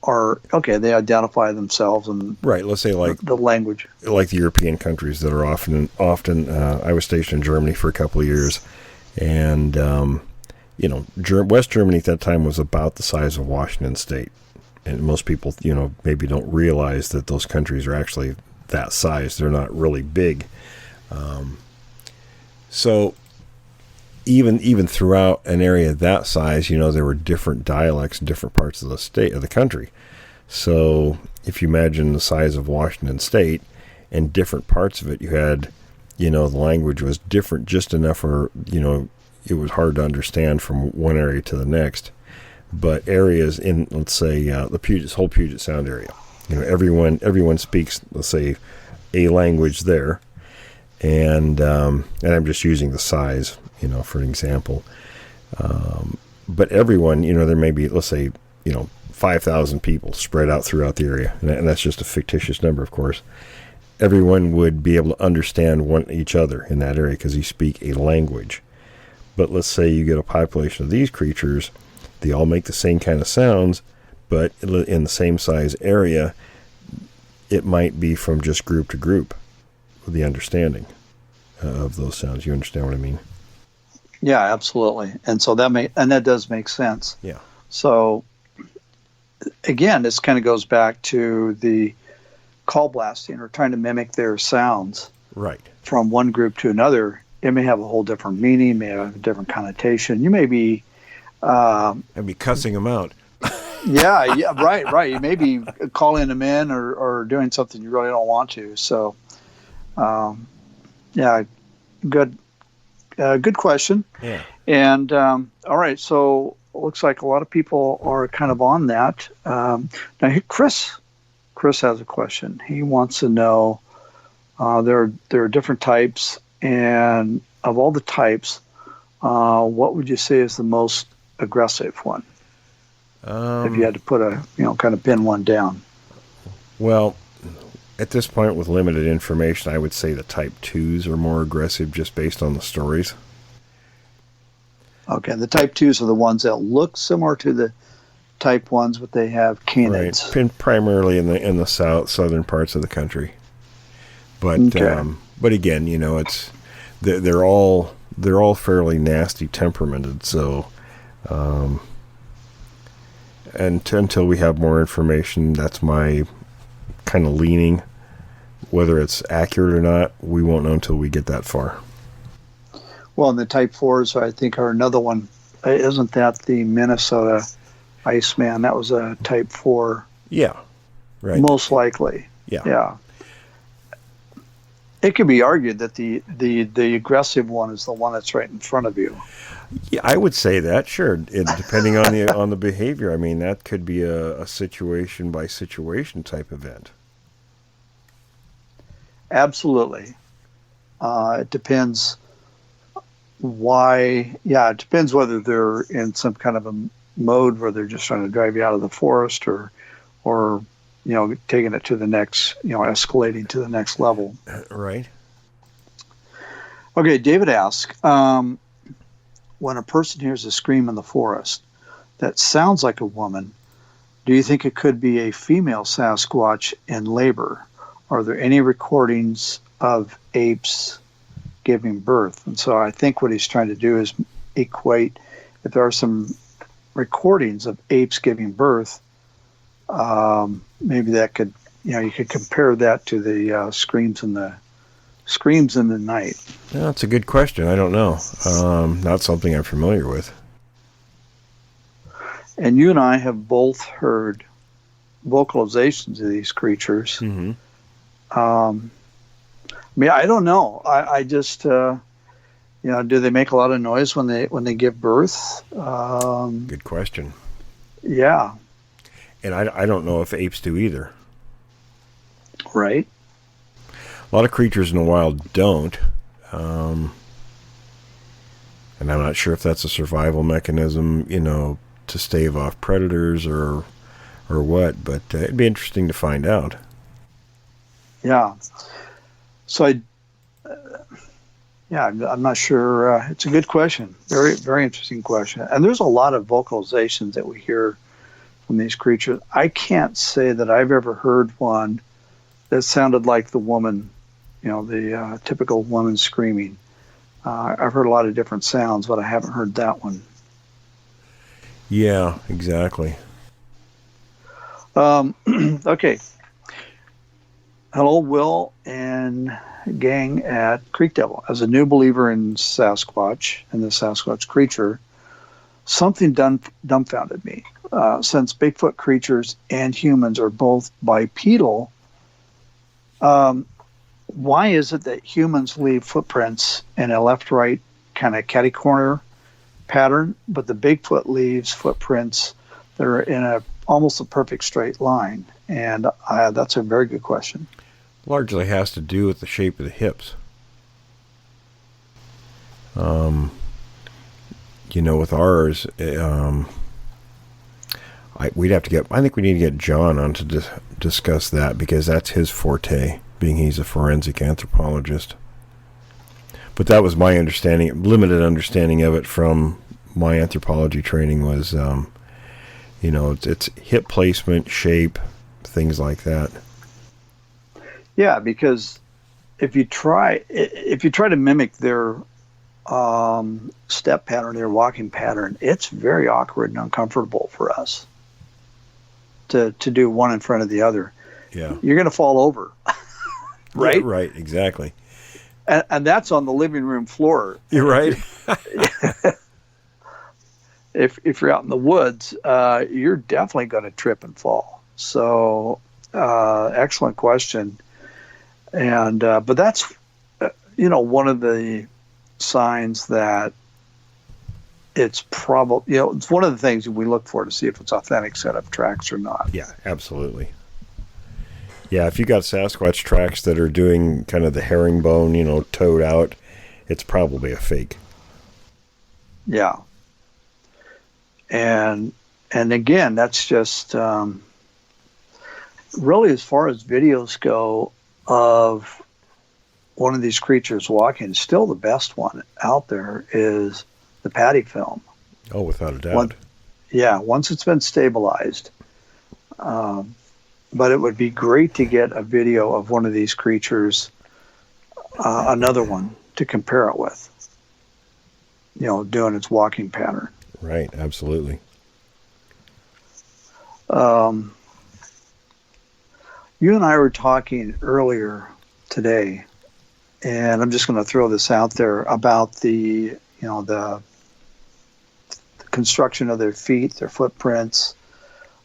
are, they identify themselves and right. Let's say like the language. Like the European countries that are often. I was stationed in Germany for a couple of years, and West Germany at that time was about the size of Washington State, and most people, maybe don't realize that those countries are actually that size. They're not really big. So even throughout an area that size, there were different dialects in different parts of the country. So if you imagine the size of Washington State and different parts of it, you had, the language was different just enough where, it was hard to understand from one area to the next. But areas in, let's say, this whole Puget Sound area, everyone speaks, let's say, a language there, and I'm just using the size, for an example. But everyone, there may be, let's say, 5,000 people spread out throughout the area, and that's just a fictitious number, of course. Everyone would be able to understand each other in that area because you speak a language. But let's say you get a population of these creatures, they all make the same kind of sounds, but in the same size area, it might be from just group to group with the understanding of those sounds. You understand what I mean? Yeah, absolutely. And so that does make sense. Yeah. So again, this kind of goes back to the call blasting or trying to mimic their sounds. Right. From one group to another. It may have a whole different meaning, may have a different connotation. You may be... I'd be cussing them out. yeah, right. You may be calling them in or doing something you really don't want to. So, good question. Yeah. And all right, so looks like a lot of people are kind of on that. Now, Chris has a question. He wants to know there are different types, and of all the types, what would you say is the most aggressive one? If you had to put kind of pin one down. Well, at this point, with limited information, I would say the type 2s are more aggressive just based on the stories. Okay, the type 2s are the ones that look similar to the type 1s, but they have canids. Right, primarily in the southern parts of the country. But but again, it's they're all fairly nasty temperamented. So, and until we have more information, that's my kind of leaning. Whether it's accurate or not, we won't know until we get that far. Well, and the type 4s, I think, are another one. Isn't that the Minnesota Iceman? That was a type 4. Yeah, right. Most likely. Yeah. It could be argued that the aggressive one is the one that's right in front of you. Yeah, I would say that. Sure, depending on the behavior. I mean, that could be a situation by situation type event. Absolutely. It depends why. Yeah, it depends whether they're in some kind of a mode where they're just trying to drive you out of the forest, or taking it to the next, escalating to the next level. Right. Okay, David asks, when a person hears a scream in the forest that sounds like a woman, do you think it could be a female Sasquatch in labor? Are there any recordings of apes giving birth? And so I think what he's trying to do is equate, if there are some recordings of apes giving birth, maybe that could, you could compare that to the screams in the night. Yeah, that's a good question. I don't know. Not something I'm familiar with. And you and I have both heard vocalizations of these creatures. Mm-hmm. I don't know. I just, do they make a lot of noise when they give birth? Good question. Yeah. And I don't know if apes do either. Right. A lot of creatures in the wild don't. And I'm not sure if that's a survival mechanism, to stave off predators or what, but it'd be interesting to find out. Yeah. So I'm not sure. It's a good question. Very, very interesting question. And there's a lot of vocalizations that we hear from these creatures. I can't say that I've ever heard one that sounded like the woman, the typical woman screaming. I've heard a lot of different sounds, but I haven't heard that one. Yeah, exactly. Okay. Hello, Will and gang at Creek Devil. As a new believer in Sasquatch and the Sasquatch creature, something dumbfounded me. Since Bigfoot creatures and humans are both bipedal, why is it that humans leave footprints in a left-right kind of catty-corner pattern, but the Bigfoot leaves footprints that are in almost a perfect straight line? And that's a very good question. Largely has to do with the shape of the hips. With ours, I think we need to get John on to discuss that, because that's his forte, being he's a forensic anthropologist. But that was my limited understanding of it from my anthropology training was, it's hip placement, shape, things like that. Yeah, because if you try to mimic their step pattern, their walking pattern, it's very awkward and uncomfortable for us to do one in front of the other. Yeah, you're going to fall over, right? Yeah, right, exactly. And that's on the living room floor. You're right. If you're out in the woods, you're definitely going to trip and fall. So, excellent question. And but that's one of the signs that it's probably, it's one of the things we look for to see if it's authentic set of tracks or not. Yeah, absolutely. Yeah, if you got Sasquatch tracks that are doing kind of the herringbone, toed out, it's probably a fake. Yeah. And again, that's just really, as far as videos go of one of these creatures walking, still the best one out there is the paddy film. Oh, without a doubt. Once it's been stabilized. But it would be great to get a video of one of these creatures, another one to compare it with, doing its walking pattern. Right, absolutely. You and I were talking earlier today, and I'm just going to throw this out there about the construction of their feet, their footprints.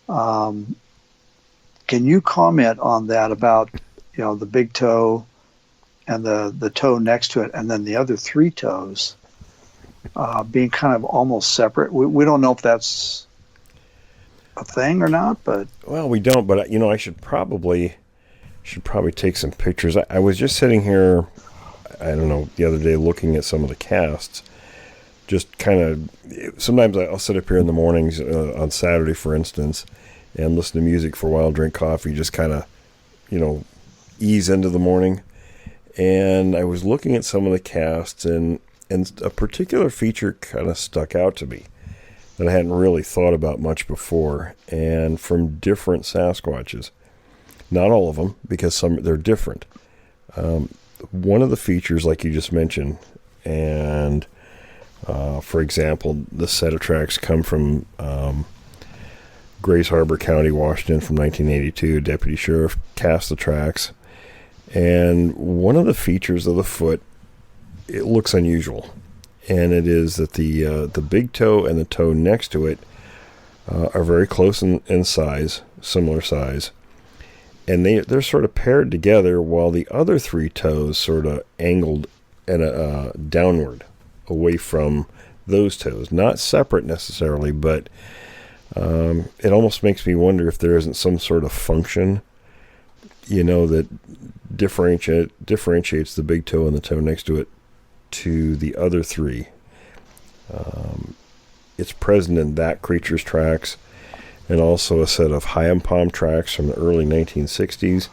Can you comment on that about, the big toe and the toe next to it, and then the other three toes being kind of almost separate? We don't know if that's a thing or not, but well, we don't. But I should probably take some pictures. I was just sitting here, I don't know, the other day looking at some of the casts. Just kind of, sometimes I'll sit up here in the mornings on Saturday, for instance, and listen to music for a while, drink coffee, just kind of, ease into the morning. And I was looking at some of the casts, and a particular feature kind of stuck out to me that I hadn't really thought about much before, and from different Sasquatches. Not all of them, because they're different. One of the features, like you just mentioned, and for example, the set of tracks come from Grays Harbor County, Washington, from 1982. Deputy Sheriff cast the tracks, and one of the features of the foot, it looks unusual, and it is that the big toe and the toe next to it are very close in size, similar size, and they're sort of paired together, while the other three toes sort of angled and downward away from those toes, not separate necessarily, but it almost makes me wonder if there isn't some sort of function, that differentiates the big toe and the toe next to it to the other three. It's present in that creature's tracks, and also a set of Hyampom tracks from the early 1960s.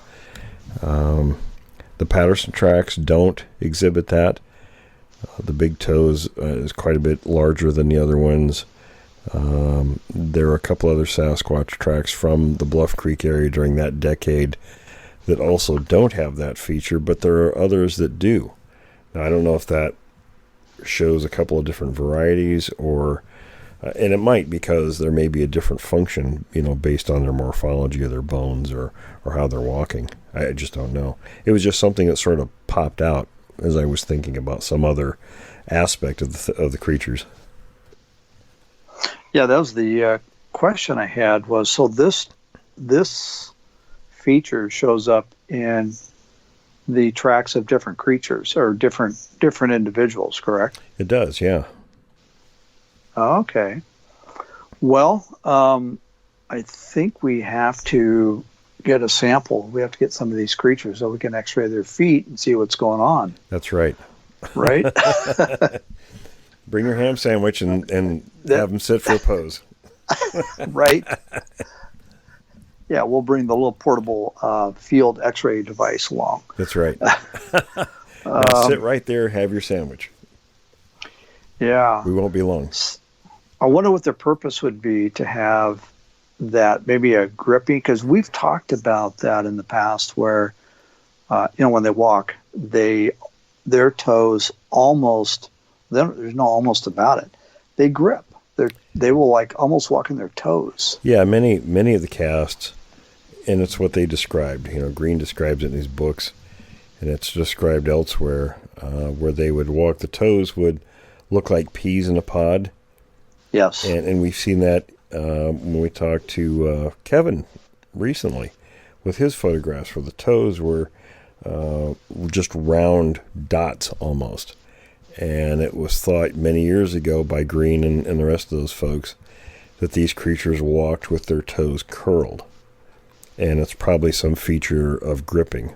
The Patterson tracks don't exhibit that. The big toe is quite a bit larger than the other ones. There are a couple other Sasquatch tracks from the Bluff Creek area during that decade that also don't have that feature, but there are others that do. Now, I don't know if that shows a couple of different varieties, or and it might, because there may be a different function, based on their morphology of their bones or how they're walking. I just don't know. It was just something that sort of popped out as I was thinking about some other aspect of the creatures. Yeah, that was the question I had. Was so this feature shows up in the tracks of different creatures or different individuals, correct? It does, yeah. Okay. Well, I think we have to get a sample. We have to get some of these creatures so we can x-ray their feet and see what's going on. That's right. Right? Bring your ham sandwich and have them sit for a pose. Right? Yeah, we'll bring the little portable field x-ray device along. That's right. Now sit right there, have your sandwich. Yeah. We won't be long. I wonder what their purpose would be to have that, maybe a gripping, because we've talked about that in the past where, when they walk, their toes almost, there's no almost about it, they grip. They will almost walk in their toes. Yeah, many of the casts, and it's what they described. Green describes it in his books, and it's described elsewhere, where they would walk. The toes would look like peas in a pod. Yes. And we've seen that when we talked to Kevin recently with his photographs, where the toes were just round dots almost. And it was thought many years ago by Green and the rest of those folks that these creatures walked with their toes curled. And it's probably some feature of gripping.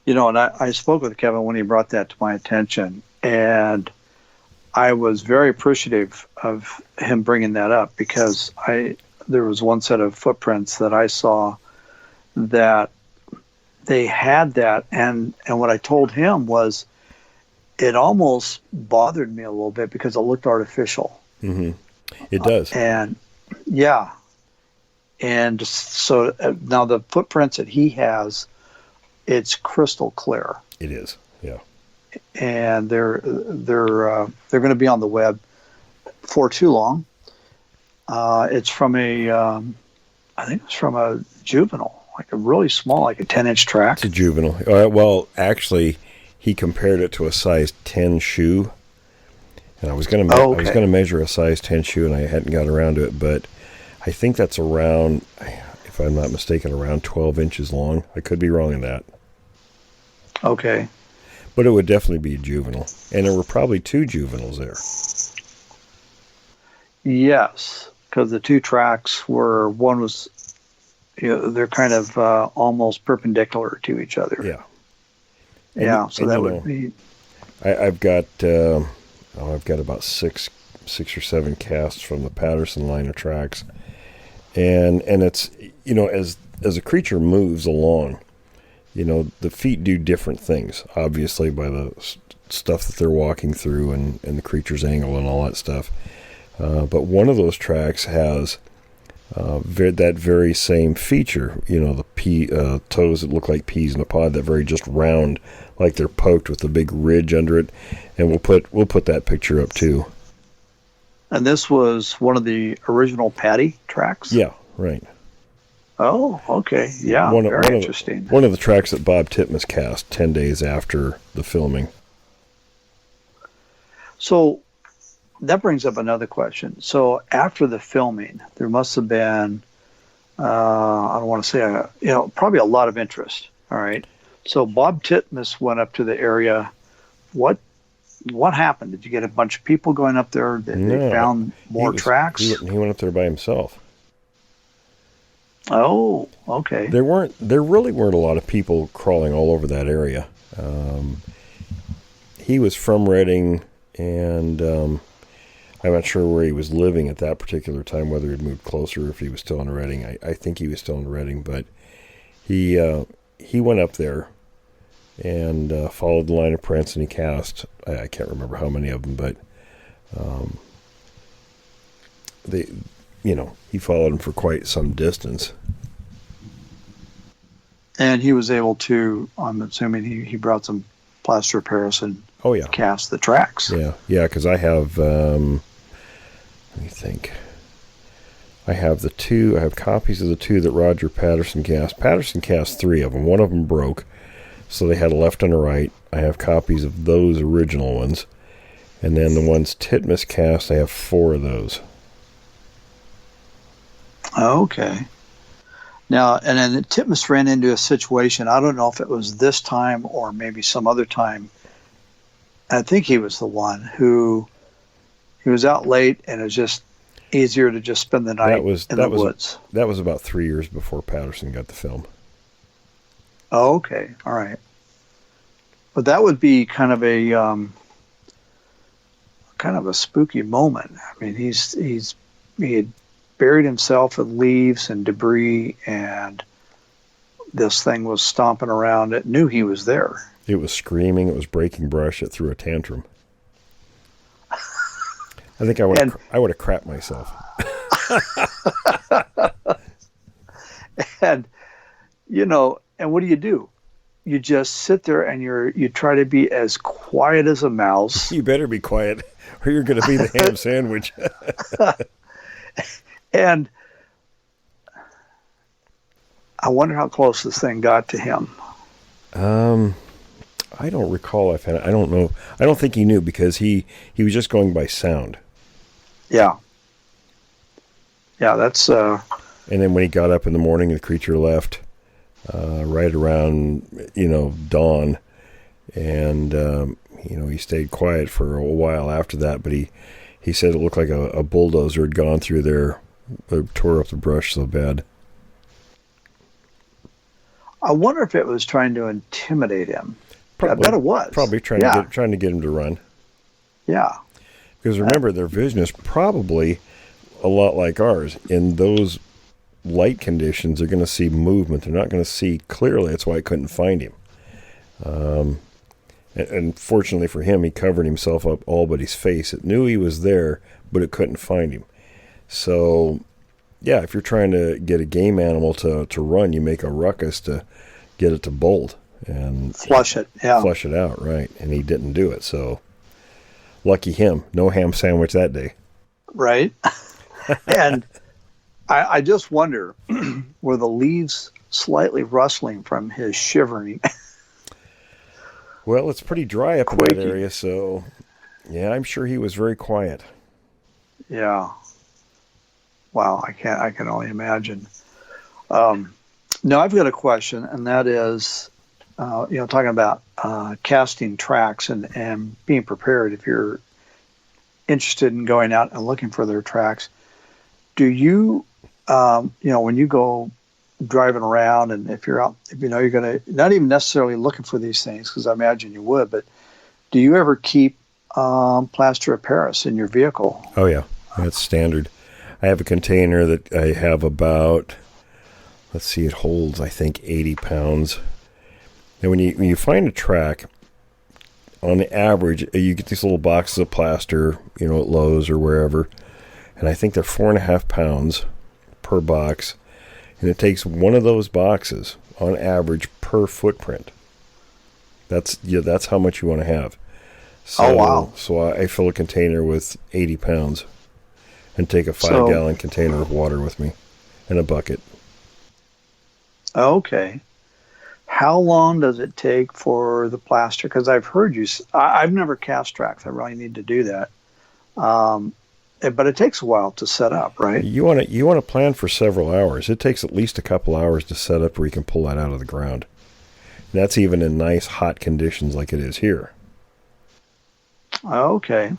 You know, and I spoke with Kevin when he brought that to my attention, and I was very appreciative of him bringing that up, because there was one set of footprints that I saw that they had that, and what I told him was it almost bothered me a little bit because it looked artificial. Mm-hmm. It does. And yeah. And so now the footprints that he has, it's crystal clear. It is, yeah. And they're going to be on the web for too long. It's from I think it's from a juvenile, like a really small, like a 10-inch track. It's a juvenile. Well, actually, he compared it to a size 10 shoe. And I was going to measure a size 10 shoe, and I hadn't got around to it, but I think that's around, if I'm not mistaken, around 12 inches long. I could be wrong in that. Okay. But it would definitely be a juvenile. And there were probably 2 juveniles there. Yes, because the 2 tracks were, one was, they're kind of almost perpendicular to each other. Yeah. Yeah, so that would be... I've got about six or 7 casts from the Patterson line of tracks. And it's, as a creature moves along, the feet do different things, obviously, by the stuff that they're walking through and the creature's angle and all that stuff. But one of those tracks has that very same feature, the toes that look like peas in a pod, that very just round, like they're poked with a big ridge under it. And we'll put that picture up too. And this was one of the original Patty tracks? Yeah, right. Oh, okay. Yeah, very interesting. One of the tracks that Bob Titmus cast 10 days after the filming. So that brings up another question. So after the filming, there must have been, I don't want to say, probably a lot of interest. All right. So Bob Titmus went up to the area. What happened? Did you get a bunch of people going up there? They found more tracks? He went up there by himself. Oh, okay. There really weren't a lot of people crawling all over that area. He was from Reading, and I'm not sure where he was living at that particular time, whether he'd moved closer or if he was still in Reading. I think he was still in Reading, but he went up there and followed the line of prints, and he cast, I can't remember how many of them, but he followed them for quite some distance. And he was able to, I'm assuming he brought some plaster of Paris and cast the tracks. Yeah, because I have, let me think. I have copies of the 2 that Roger Patterson cast. Patterson cast 3 of them. One of them broke, so they had a left and a right. I have copies of those original ones. And then the ones Titmus cast, I have 4 of those. Okay. Now, and then Titmus ran into a situation, I don't know if it was this time or maybe some other time. I think he was the one who, he was out late, and it was just easier to just spend the night in the woods. That was about 3 years before Patterson got the film. Oh, okay. All right. But that would be kind of a spooky moment. I mean, he had buried himself in leaves and debris, and this thing was stomping around. It knew he was there. It was screaming. It was breaking brush. It threw a tantrum. I think I would have crapped myself. And and what do? You just sit there and you try to be as quiet as a mouse. You better be quiet, or you're going to be the ham sandwich. And I wonder how close this thing got to him. I don't recall. I don't know. I don't think he knew, because he was just going by sound. Yeah. Yeah, that's... And then when he got up in the morning, the creature left right around, dawn. And He stayed quiet for a while after that, but he said it looked like a bulldozer had gone through there, tore up the brush so bad. I wonder if it was trying to intimidate him. Probably, I bet it was. Probably trying to get him to run. Yeah. Because remember, their vision is probably a lot like ours. In those light conditions, they're going to see movement. They're not going to see clearly. That's why I couldn't find him. And fortunately for him, he covered himself up all but his face. It knew he was there, but it couldn't find him. So, yeah, if you're trying to get a game animal to run, you make a ruckus to get it to bolt. And flush it out, right? And he didn't do it, so lucky him. No ham sandwich that day, right? And I just wonder, were the leaves slightly rustling from his shivering? Well, it's pretty dry up in that area, so yeah, I'm sure he was very quiet. Yeah. Wow, I can only imagine. Now I've got a question, and that is, talking about casting tracks and being prepared if you're interested in going out and looking for their tracks. Do you, when you go driving around, and if you're out, you're going to, not even necessarily looking for these things, because I imagine you would, but do you ever keep plaster of Paris in your vehicle? Oh, yeah. That's standard. I have a container that I have about, it holds, I think, 80 pounds. And when you find a track, on the average, you get these little boxes of plaster, at Lowe's or wherever, and I think they're 4.5 pounds per box, and it takes one of those boxes, on average, per footprint. That's how much you want to have. So, oh, wow. So I fill a container with 80 pounds and take a 5-gallon container of water with me and a bucket. Okay. How long does it take for the plaster? Because I've heard I've never cast tracks. I really need to do that. But it takes a while to set up, right? You want to plan for several hours. It takes at least a couple hours to set up where you can pull that out of the ground. And that's even in nice hot conditions like it is here. Okay.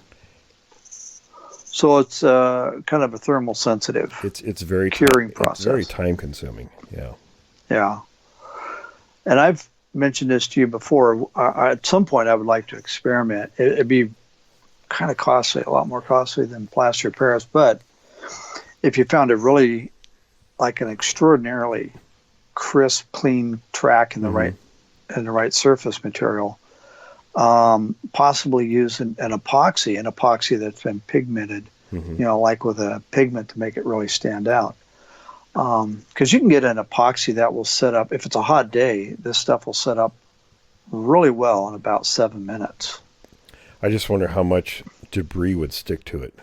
So it's kind of a thermal sensitive. It's very curing process. It's very time consuming. Yeah. Yeah. And I've mentioned this to you before. At some point, I would like to experiment. It'd be kind of costly, a lot more costly than plaster of Paris. But if you found a really, like an extraordinarily crisp, clean track in the right surface material, possibly use an epoxy that's been pigmented, like with a pigment to make it really stand out. Because you can get an epoxy that will set up, if it's a hot day, this stuff will set up really well in about 7 minutes. I just wonder how much debris would stick to it.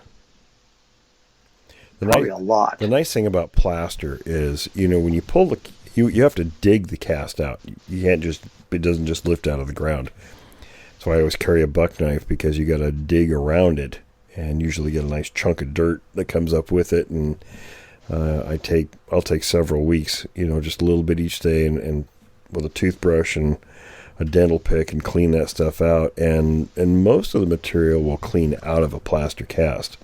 Probably a lot. The nice thing about plaster is, when you pull you have to dig the cast out. You can't it doesn't just lift out of the ground. So I always carry a buck knife because you got to dig around it and usually get a nice chunk of dirt that comes up with it. And I'll take several weeks, just a little bit each day and with a toothbrush and a dental pick and clean that stuff out. And most of the material will clean out of a plaster cast.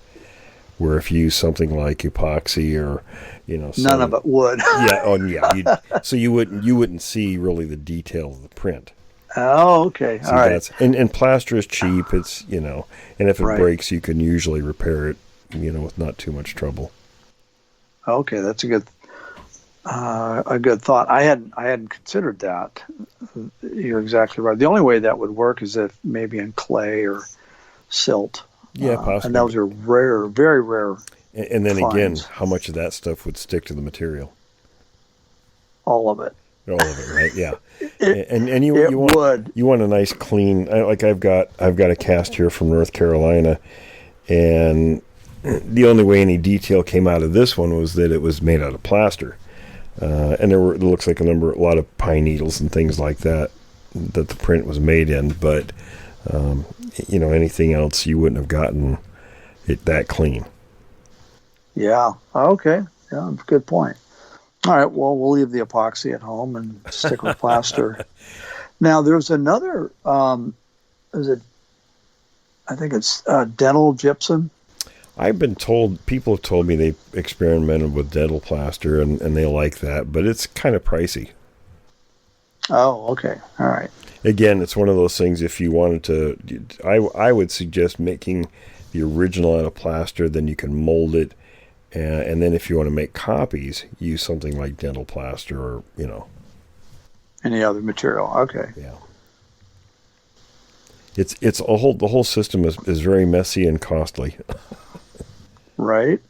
Where if you use something like epoxy or, none of it would. So you wouldn't see really the detail of the print. Oh, okay. All right. And plaster is cheap. It's, and if it breaks, you can usually repair it, with not too much trouble. Okay, that's a good thought. I hadn't considered that. You're exactly right. The only way that would work is if maybe in clay or silt. Yeah, possibly. And those are rare, very rare. And then finds. Again, how much of that stuff would stick to the material? All of it. All of it, right? Yeah. You want a nice clean. Like I've got a cast here from North Carolina, and the only way any detail came out of this one was that it was made out of plaster, and it looks like a lot of pine needles and things like that the print was made in, but. Anything else you wouldn't have gotten it that clean. Yeah. Okay. Yeah, good point. All right. Well, we'll leave the epoxy at home and stick with plaster. Now, there's another. There's a I think it's dental gypsum. I've been told, people have told me they experimented with dental plaster and they like that, but it's kind of pricey. Oh, okay. All right. Again, it's one of those things, if you wanted to, I would suggest making the original out of plaster, then you can mold it. And then if you want to make copies, use something like dental plaster or, Any other material. Okay. Yeah. It's the whole system is very messy and costly. Right.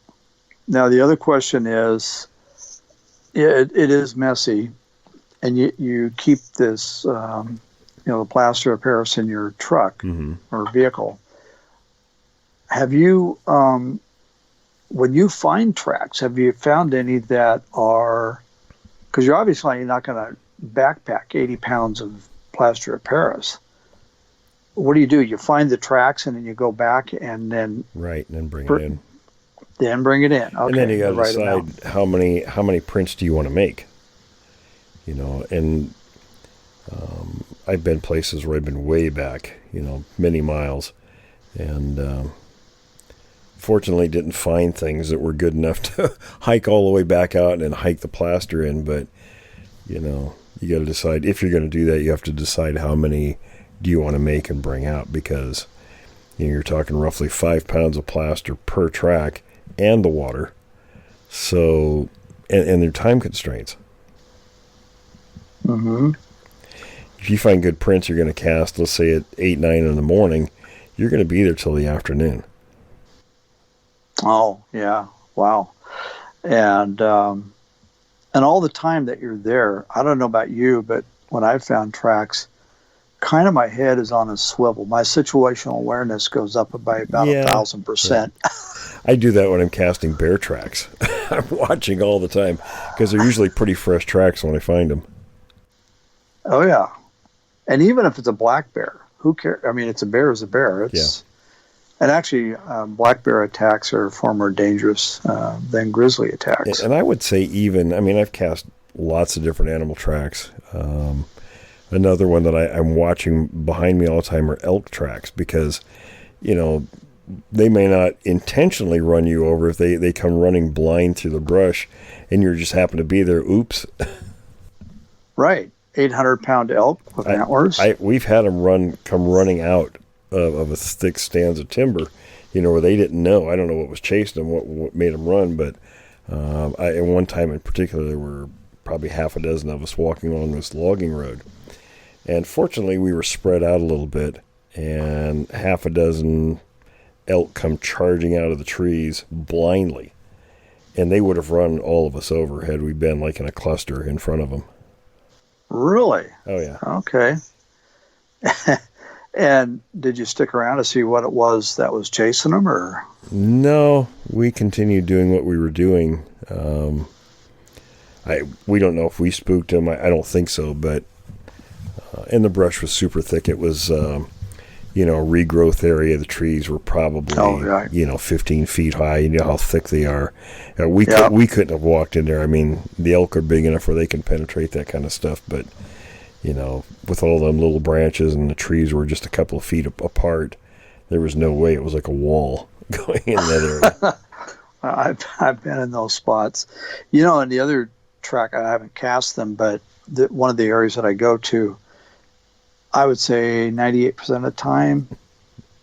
Now, the other question is, it is messy, and you keep this, the plaster of Paris in your truck or vehicle. Have you, when you find tracks, have you found any that are, because you're obviously not going to backpack 80 pounds of plaster of Paris. What do? You find the tracks and then you go back and then... Right, and then bring it in. Then bring it in. Okay. And then you got to decide how many prints do you want to make. And I've been places where I've been way back, many miles, and fortunately didn't find things that were good enough to hike all the way back out and hike the plaster in. But you got to decide, if you're going to do that, you have to decide how many do you want to make and bring out, because you're talking roughly 5 pounds of plaster per track and the water. So, and their time constraints. Mm-hmm. If you find good prints you're going to cast, let's say at 8, 9 in the morning, you're going to be there till the afternoon. Oh, yeah. Wow. And all the time that you're there, I don't know about you, but when I found tracks, kind of my head is on a swivel. My situational awareness goes up by about 1,000%. Yeah. I do that when I'm casting bear tracks. I'm watching all the time because they're usually pretty fresh tracks when I find them. Oh, yeah. And even if it's a black bear, who cares? I mean, it's a bear is a bear. And actually, black bear attacks are far more dangerous than grizzly attacks. And I would say I've cast lots of different animal tracks. Another one that I'm watching behind me all the time are elk tracks, because, they may not intentionally run you over if they come running blind through the brush and you just happen to be there. Oops. Right. 800-pound elk with antlers. We've had them come running out of a thick stands of timber, where they didn't know. I don't know what was chasing them, what made them run, but at one time in particular, there were probably half a dozen of us walking along this logging road. And fortunately, we were spread out a little bit, and half a dozen elk come charging out of the trees blindly. And they would have run all of us over had we been like in a cluster in front of them. Really? Oh, yeah. Okay. And did you stick around to see what it was that was chasing them, or? No, we continued doing what we were doing. We don't know if we spooked them. I don't think so, but and the brush was super thick. It was, regrowth area. The trees were probably, 15 feet high. You know how thick they are. We couldn't have walked in there. I mean, the elk are big enough where they can penetrate that kind of stuff, but with all them little branches and the trees were just a couple of feet apart, there was no way. It was like a wall going in that area. I've been in those spots. And the other track, I haven't cast them, but one of the areas that I go to, I would say 98% of the time,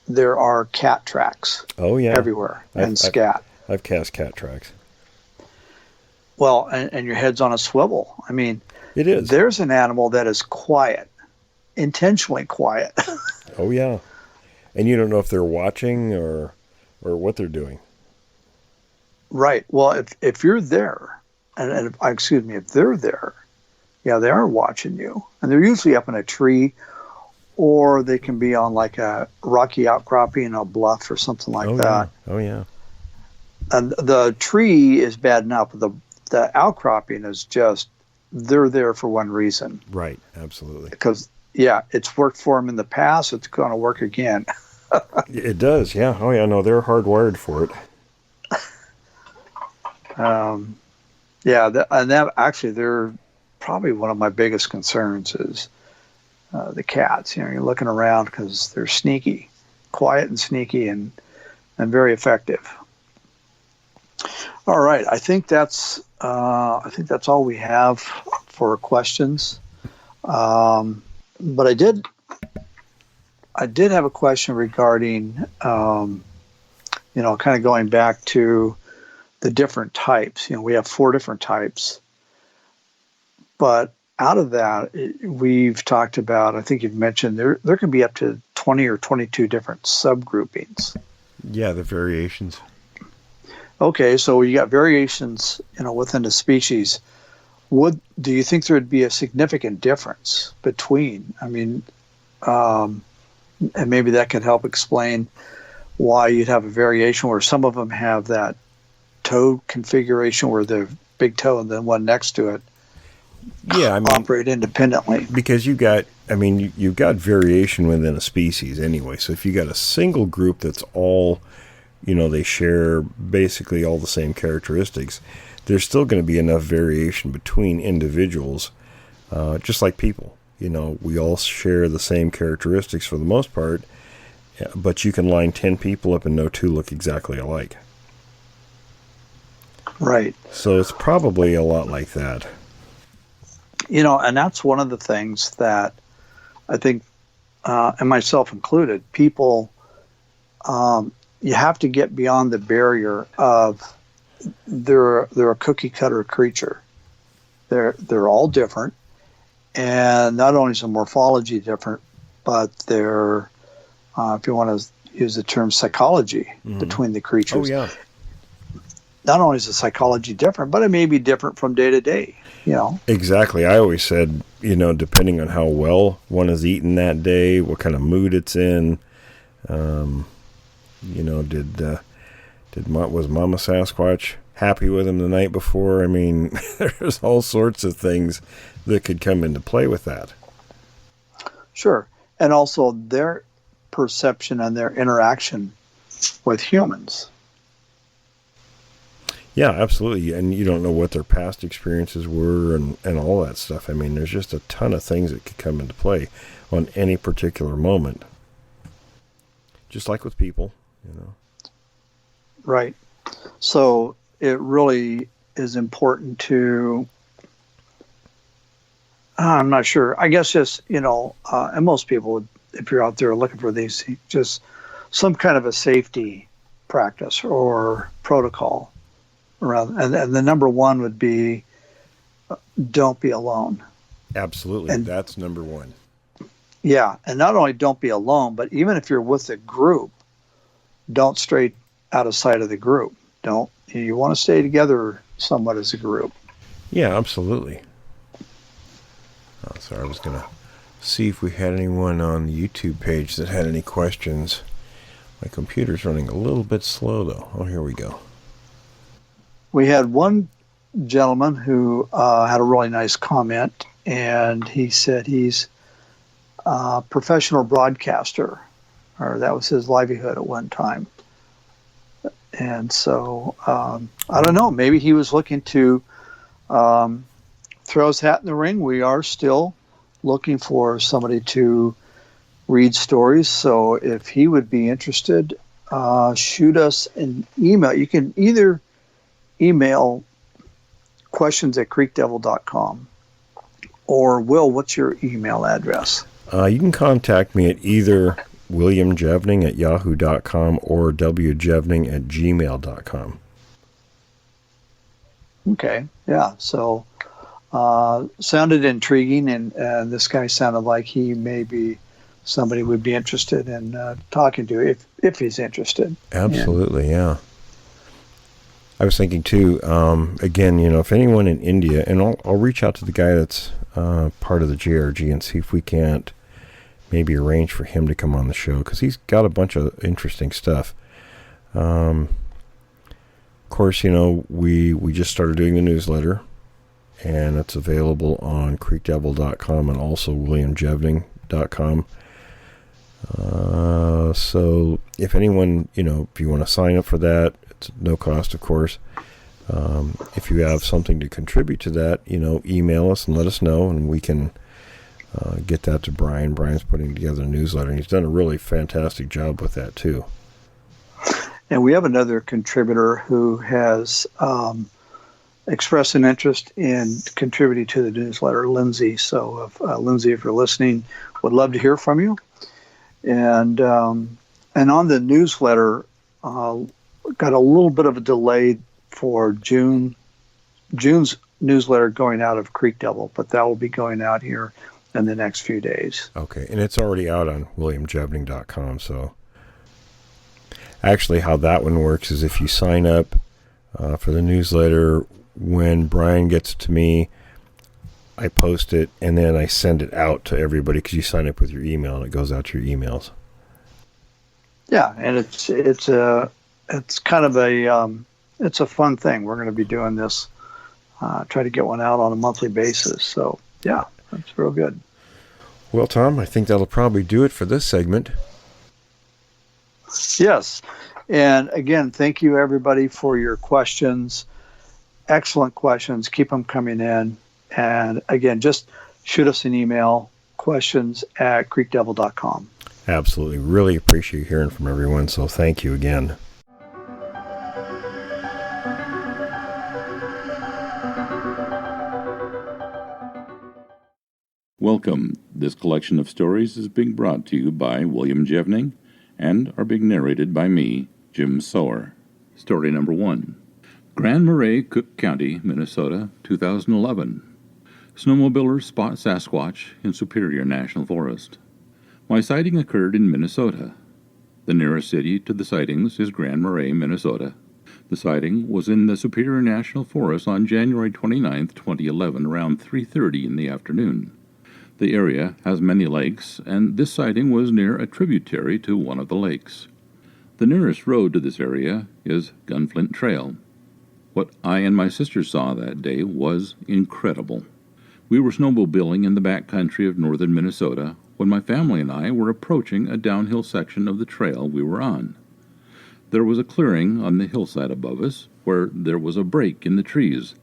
there are cat tracks. Oh, yeah. Everywhere. And scat. I've cast cat tracks. Well, and your head's on a swivel. I mean, it is. There's an animal that is quiet, intentionally quiet. Oh, yeah. And you don't know if they're watching or what they're doing. Right. Well, if you're there, if they're there, yeah, they are watching you. And they're usually up in a tree, or they can be on like a rocky outcropping, a bluff or something like that. Yeah. Oh, yeah. And the tree is bad enough. The outcropping is just, they're there for one reason. Right. Absolutely. Because, it's worked for them in the past. It's going to work again. It does. Yeah. Oh, yeah. No, they're hardwired for it. They're probably one of my biggest concerns is the cats. You're looking around because they're sneaky. quiet and sneaky and very effective. All right, I think that's all we have for questions. But I did have a question regarding, kind of going back to the different types. We have 4 different types, but out of that, we've talked about, I think you've mentioned, there can be up to 20 or 22 different subgroupings. Yeah, the variations. Okay, so you got variations, within a species. Do you think there would be a significant difference between? I mean, and maybe that could help explain why you'd have a variation where some of them have that toe configuration where the big toe and then one next to it operate independently. Because you've got variation within a species anyway. So if you got a single group that's all, they share basically all the same characteristics, there's still going to be enough variation between individuals, just like people. We all share the same characteristics for the most part, but you can line 10 people up and no 2 look exactly alike. Right. So it's probably a lot like that. And that's one of the things that I think, and myself included, people, you have to get beyond the barrier of they're a cookie cutter creature. They're all different, and not only is the morphology different, but they're, if you want to use the term psychology between the creatures. Oh yeah. Not only is the psychology different, but it may be different from day to day. Exactly. I always said, depending on how well one is eaten that day, what kind of mood it's in, was Mama Sasquatch happy with him the night before? I mean, there's all sorts of things that could come into play with that. Sure. And also their perception and their interaction with humans. Yeah, absolutely. And you don't know what their past experiences were and all that stuff. I mean, there's just a ton of things that could come into play on any particular moment. Just like with people, Right. So it really is important to, I'm not sure, I guess just, and most people, if you're out there looking for these, just some kind of a safety practice or protocol around. And the number one would be, don't be alone. Absolutely. And that's number one. Yeah. And not only don't be alone, but even if you're with a group, don't stray out of sight of the group. You want to stay together somewhat as a group. Yeah, absolutely. Oh, sorry, I was going to see if we had anyone on the YouTube page that had any questions. My computer's running a little bit slow, though. Oh, here we go. We had one gentleman who had a really nice comment, and he said he's a professional broadcaster, or that was his livelihood at one time. And so, I don't know, maybe he was looking to throw his hat in the ring. We are still looking for somebody to read stories. So if he would be interested, shoot us an email. You can either email questions@creekdevil.com, or Will, what's your email address? You can contact me at either William Jevning at yahoo.com or wjevning@gmail.com. Okay, yeah. So sounded intriguing, and this guy sounded like he may be somebody would be interested in talking to if he's interested. Absolutely, yeah. I was thinking too, again, if anyone in India, and I'll reach out to the guy that's part of the JRG and see if we can't maybe arrange for him to come on the show, because he's got a bunch of interesting stuff. Of course, we just started doing the newsletter, and it's available on creekdevil.com and also williamjevning.com. So if anyone, if you want to sign up for that, it's no cost, of course. If you have something to contribute to that, email us and let us know, and we can get that to Brian. Brian's putting together a newsletter, and he's done a really fantastic job with that, too. And we have another contributor who has expressed an interest in contributing to the newsletter, Lindsay. So, Lindsay, if you're listening, would love to hear from you. And on the newsletter, got a little bit of a delay for June's newsletter going out of Creek Devil, but that will be going out here in the next few days. Okay, and it's already out on WilliamJevning.com. So actually how that one works is if you sign up for the newsletter, when Brian gets it to me, I post it, and then I send it out to everybody because you sign up with your email, and it goes out to your emails. Yeah, and it's kind of it's a fun thing. We're going to be doing this, try to get one out on a monthly basis. So yeah, that's real good. Well, Tom, I think that'll probably do it for this segment. Yes, and again, thank you everybody for your questions. Excellent questions. Keep them coming in. And again, just shoot us an email, questions@creekdevil.com. Absolutely. Really appreciate hearing from everyone. So thank you again. Welcome. This collection of stories is being brought to you by William Jevning and are being narrated by me, Jim Sower. Story number 1. Grand Marais, Cook County, Minnesota, 2011. Snowmobilers spot Sasquatch in Superior National Forest. My sighting occurred in Minnesota. The nearest city to the sightings is Grand Marais, Minnesota. The sighting was in the Superior National Forest on January 29, 2011, around 3:30 in the afternoon. The area has many lakes, and this sighting was near a tributary to one of the lakes. The nearest road to this area is Gunflint Trail. What I and my sister saw that day was incredible. We were snowmobiling in the back country of northern Minnesota when my family and I were approaching a downhill section of the trail we were on. There was a clearing on the hillside above us where there was a break in the trees.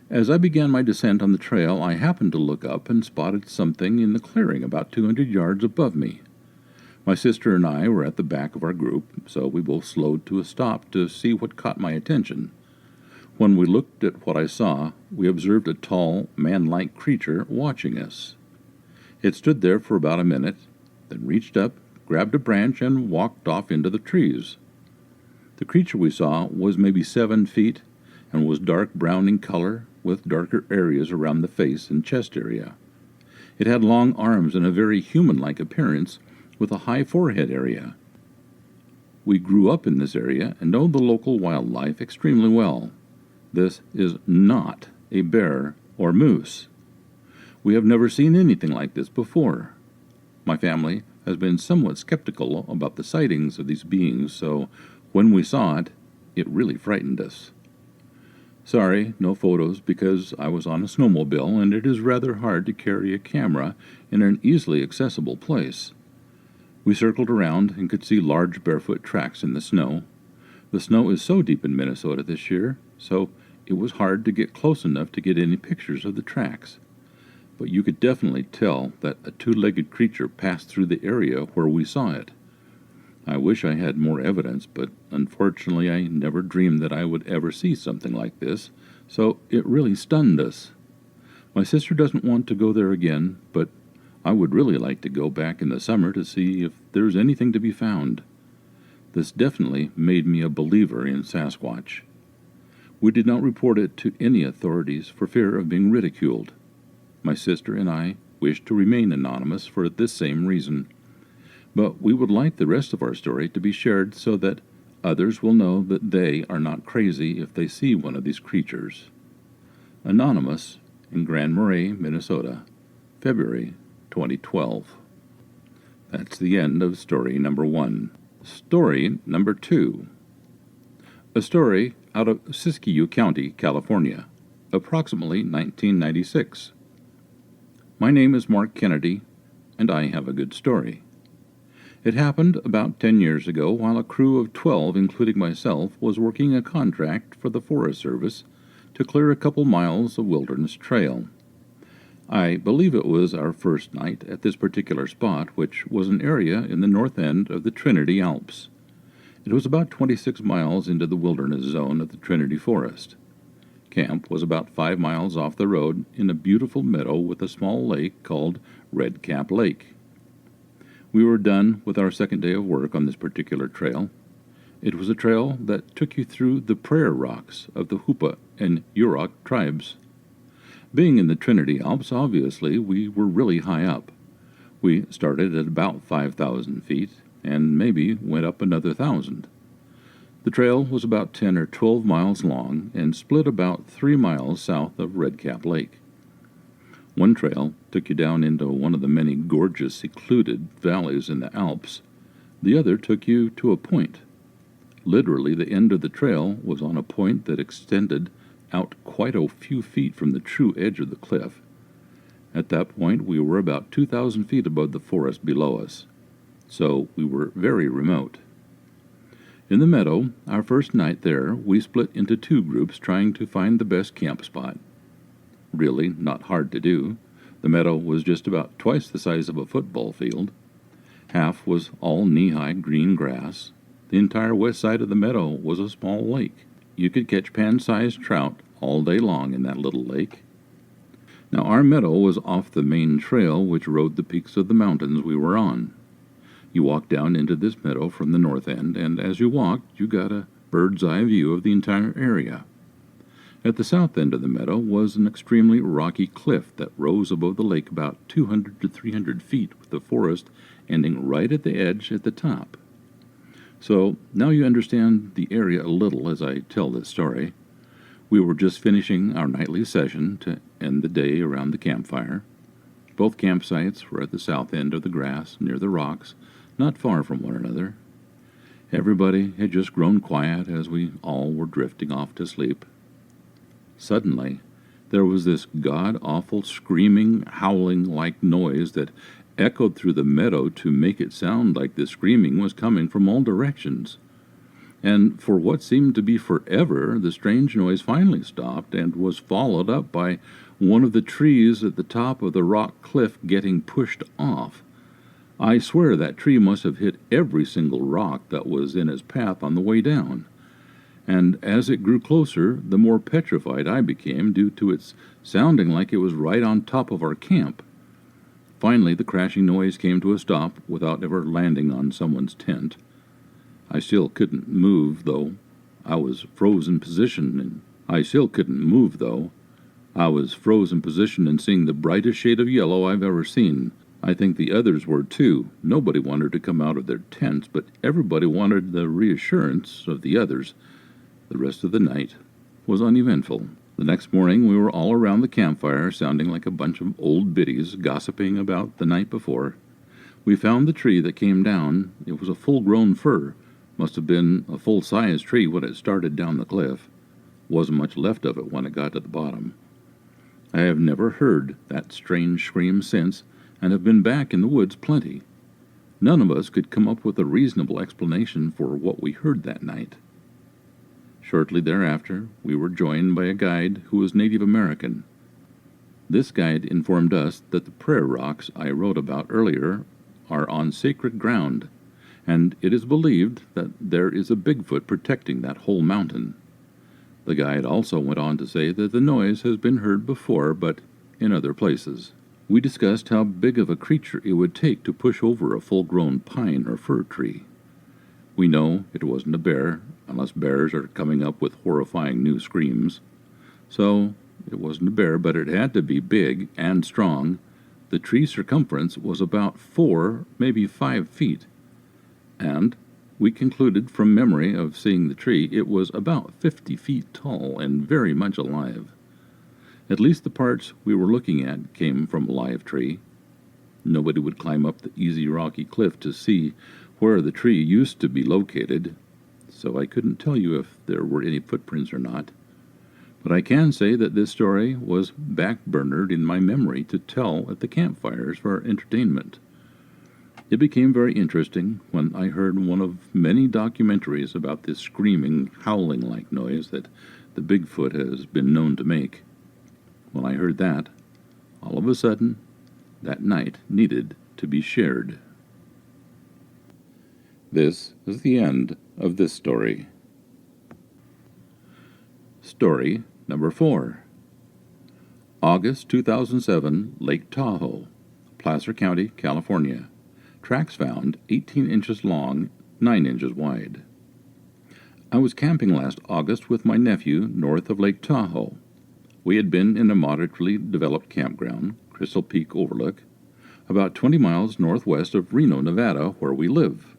As I began my descent on the trail, I happened to look up and spotted something in the clearing about 200 yards above me. My sister and I were at the back of our group, so we both slowed to a stop to see what caught my attention. When we looked at what I saw, we observed a tall, man-like creature watching us. It stood there for about a minute, then reached up, grabbed a branch, and walked off into the trees. The creature we saw was maybe 7 feet and was dark brown in color with darker areas around the face and chest area. It had long arms and a very human-like appearance with a high forehead area. We grew up in this area and know the local wildlife extremely well. This is not a bear or moose. We have never seen anything like this before. My family has been somewhat skeptical about the sightings of these beings, so when we saw it, it really frightened us. Sorry, no photos because I was on a snowmobile and it is rather hard to carry a camera in an easily accessible place. We circled around and could see large barefoot tracks in the snow. The snow is so deep in Minnesota this year, so it was hard to get close enough to get any pictures of the tracks. But you could definitely tell that a two-legged creature passed through the area where we saw it. I wish I had more evidence, but unfortunately I never dreamed that I would ever see something like this, so it really stunned us. My sister doesn't want to go there again, but I would really like to go back in the summer to see if there's anything to be found. This definitely made me a believer in Sasquatch. We did not report it to any authorities for fear of being ridiculed. My sister and I wish to remain anonymous for this same reason. But we would like the rest of our story to be shared so that others will know that they are not crazy if they see one of these creatures. Anonymous in Grand Marais, Minnesota, February 2012. That's the end of story number 1. Story number 2. A story out of Siskiyou County, California, approximately 1996. My name is Mark Kennedy, and I have a good story. It happened about 10 years ago while a crew of 12, including myself, was working a contract for the Forest Service to clear a couple miles of wilderness trail. I believe it was our first night at this particular spot, which was an area in the north end of the Trinity Alps. It was about 26 miles into the wilderness zone of the Trinity Forest. Camp was about 5 miles off the road in a beautiful meadow with a small lake called Red Cap Lake. We were done with our second day of work on this particular trail. It was a trail that took you through the prayer rocks of the Hupa and Yurok tribes. Being in the Trinity Alps, obviously, we were really high up. We started at about 5,000 feet and maybe went up another 1,000. The trail was about 10 or 12 miles long and split about 3 miles south of Red Cap Lake. One trail took you down into one of the many gorgeous, secluded valleys in the Alps. The other took you to a point. Literally, the end of the trail was on a point that extended out quite a few feet from the true edge of the cliff. At that point, we were about 2,000 feet above the forest below us, so we were very remote. In the meadow, our first night there, we split into 2 groups trying to find the best camp spot. Really not hard to do. The meadow was just about twice the size of a football field. Half was all knee-high green grass. The entire west side of the meadow was a small lake. You could catch pan-sized trout all day long in that little lake. Now, our meadow was off the main trail which rode the peaks of the mountains we were on. You walked down into this meadow from the north end, and as you walked, you got a bird's-eye view of the entire area. At the south end of the meadow was an extremely rocky cliff that rose above the lake about 200 to 300 feet, with the forest ending right at the edge at the top. So now you understand the area a little as I tell this story. We were just finishing our nightly session to end the day around the campfire. Both campsites were at the south end of the grass near the rocks, not far from one another. Everybody had just grown quiet as we all were drifting off to sleep. Suddenly, there was this god-awful screaming, howling-like noise that echoed through the meadow to make it sound like the screaming was coming from all directions. And for what seemed to be forever, the strange noise finally stopped and was followed up by one of the trees at the top of the rock cliff getting pushed off. I swear that tree must have hit every single rock that was in its path on the way down. And as it grew closer, the more petrified I became due to its sounding like it was right on top of our camp. Finally, the crashing noise came to a stop without ever landing on someone's tent. I still couldn't move, though. I was frozen in position, and seeing the brightest shade of yellow I've ever seen. I think the others were too. Nobody wanted to come out of their tents, but everybody wanted the reassurance of the others. The rest of the night was uneventful. The next morning we were all around the campfire, sounding like a bunch of old biddies gossiping about the night before. We found the tree that came down. It was a full-grown fir. Must have been a full-size tree when it started down the cliff. Wasn't much left of it when it got to the bottom. I have never heard that strange scream since, and have been back in the woods plenty. None of us could come up with a reasonable explanation for what we heard that night. Shortly thereafter, we were joined by a guide who was Native American. This guide informed us that the prayer rocks I wrote about earlier are on sacred ground, and it is believed that there is a Bigfoot protecting that whole mountain. The guide also went on to say that the noise has been heard before, but in other places. We discussed how big of a creature it would take to push over a full-grown pine or fir tree. We know it wasn't a bear, unless bears are coming up with horrifying new screams. So, it wasn't a bear, but it had to be big and strong. The tree circumference was about 4, maybe 5 feet. And we concluded from memory of seeing the tree, it was about 50 feet tall and very much alive. At least the parts we were looking at came from a live tree. Nobody would climb up the easy rocky cliff to see where the tree used to be located, so I couldn't tell you if there were any footprints or not. But I can say that this story was backburnered in my memory to tell at the campfires for entertainment. It became very interesting when I heard one of many documentaries about this screaming, howling-like noise that the Bigfoot has been known to make. When I heard that, all of a sudden, that night needed to be shared. This is the end of this story. Story number 4. August 2007, Lake Tahoe, Placer County, California. Tracks found 18 inches long, 9 inches wide. I was camping last August with my nephew north of Lake Tahoe. We had been in a moderately developed campground, Crystal Peak Overlook, about 20 miles northwest of Reno, Nevada, where we live.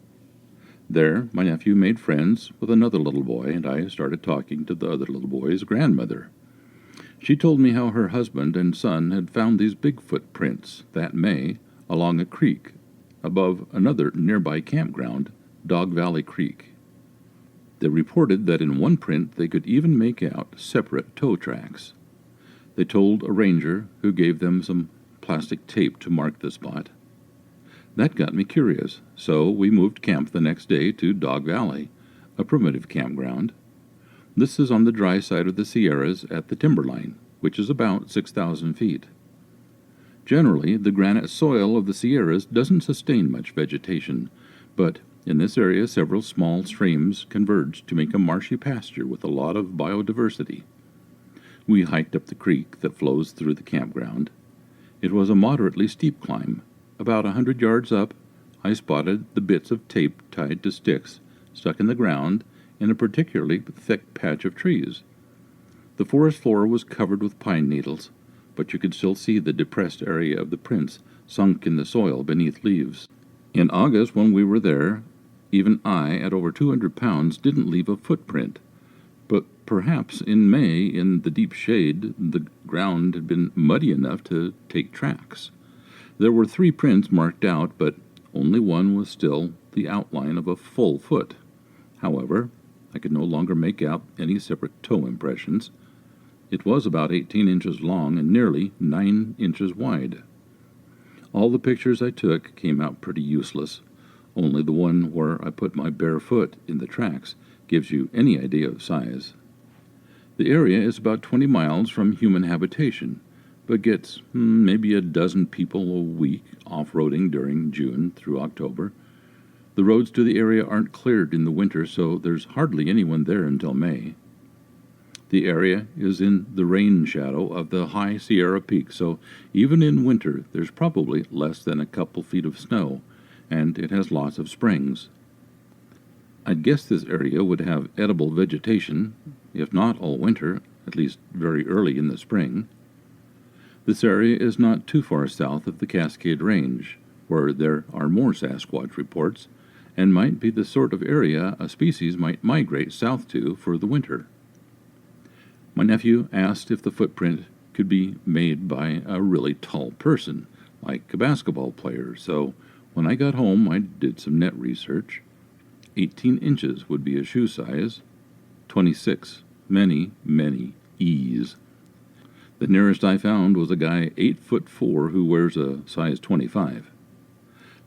There, my nephew made friends with another little boy, and I started talking to the other little boy's grandmother. She told me how her husband and son had found these Bigfoot prints that May along a creek above another nearby campground, Dog Valley Creek. They reported that in one print they could even make out separate toe tracks. They told a ranger, who gave them some plastic tape to mark the spot. That got me curious, so we moved camp the next day to Dog Valley, a primitive campground. This is on the dry side of the Sierras at the timberline, which is about 6,000 feet. Generally, the granite soil of the Sierras doesn't sustain much vegetation, but in this area several small streams converge to make a marshy pasture with a lot of biodiversity. We hiked up the creek that flows through the campground. It was a moderately steep climb. About 100 yards up, I spotted the bits of tape tied to sticks stuck in the ground in a particularly thick patch of trees. The forest floor was covered with pine needles, but you could still see the depressed area of the prints sunk in the soil beneath leaves. In August, when we were there, even I, at over 200 pounds, didn't leave a footprint. But perhaps in May, in the deep shade, the ground had been muddy enough to take tracks. There were 3 prints marked out, but only one was still the outline of a full foot. However, I could no longer make out any separate toe impressions. It was about 18 inches long and nearly 9 inches wide. All the pictures I took came out pretty useless. Only the one where I put my bare foot in the tracks gives you any idea of size. The area is about 20 miles from human habitation, but gets maybe a dozen people a week off-roading during June through October. The roads to the area aren't cleared in the winter, so there's hardly anyone there until May. The area is in the rain shadow of the high Sierra Peak, so even in winter there's probably less than a couple feet of snow, and it has lots of springs. I'd guess this area would have edible vegetation, if not all winter, at least very early in the spring. This area is not too far south of the Cascade Range, where there are more Sasquatch reports, and might be the sort of area a species might migrate south to for the winter. My nephew asked if the footprint could be made by a really tall person, like a basketball player, so when I got home I did some net research. 18 inches would be a shoe size, 26, many E's. The nearest I found was a guy 8'4" who wears a size 25.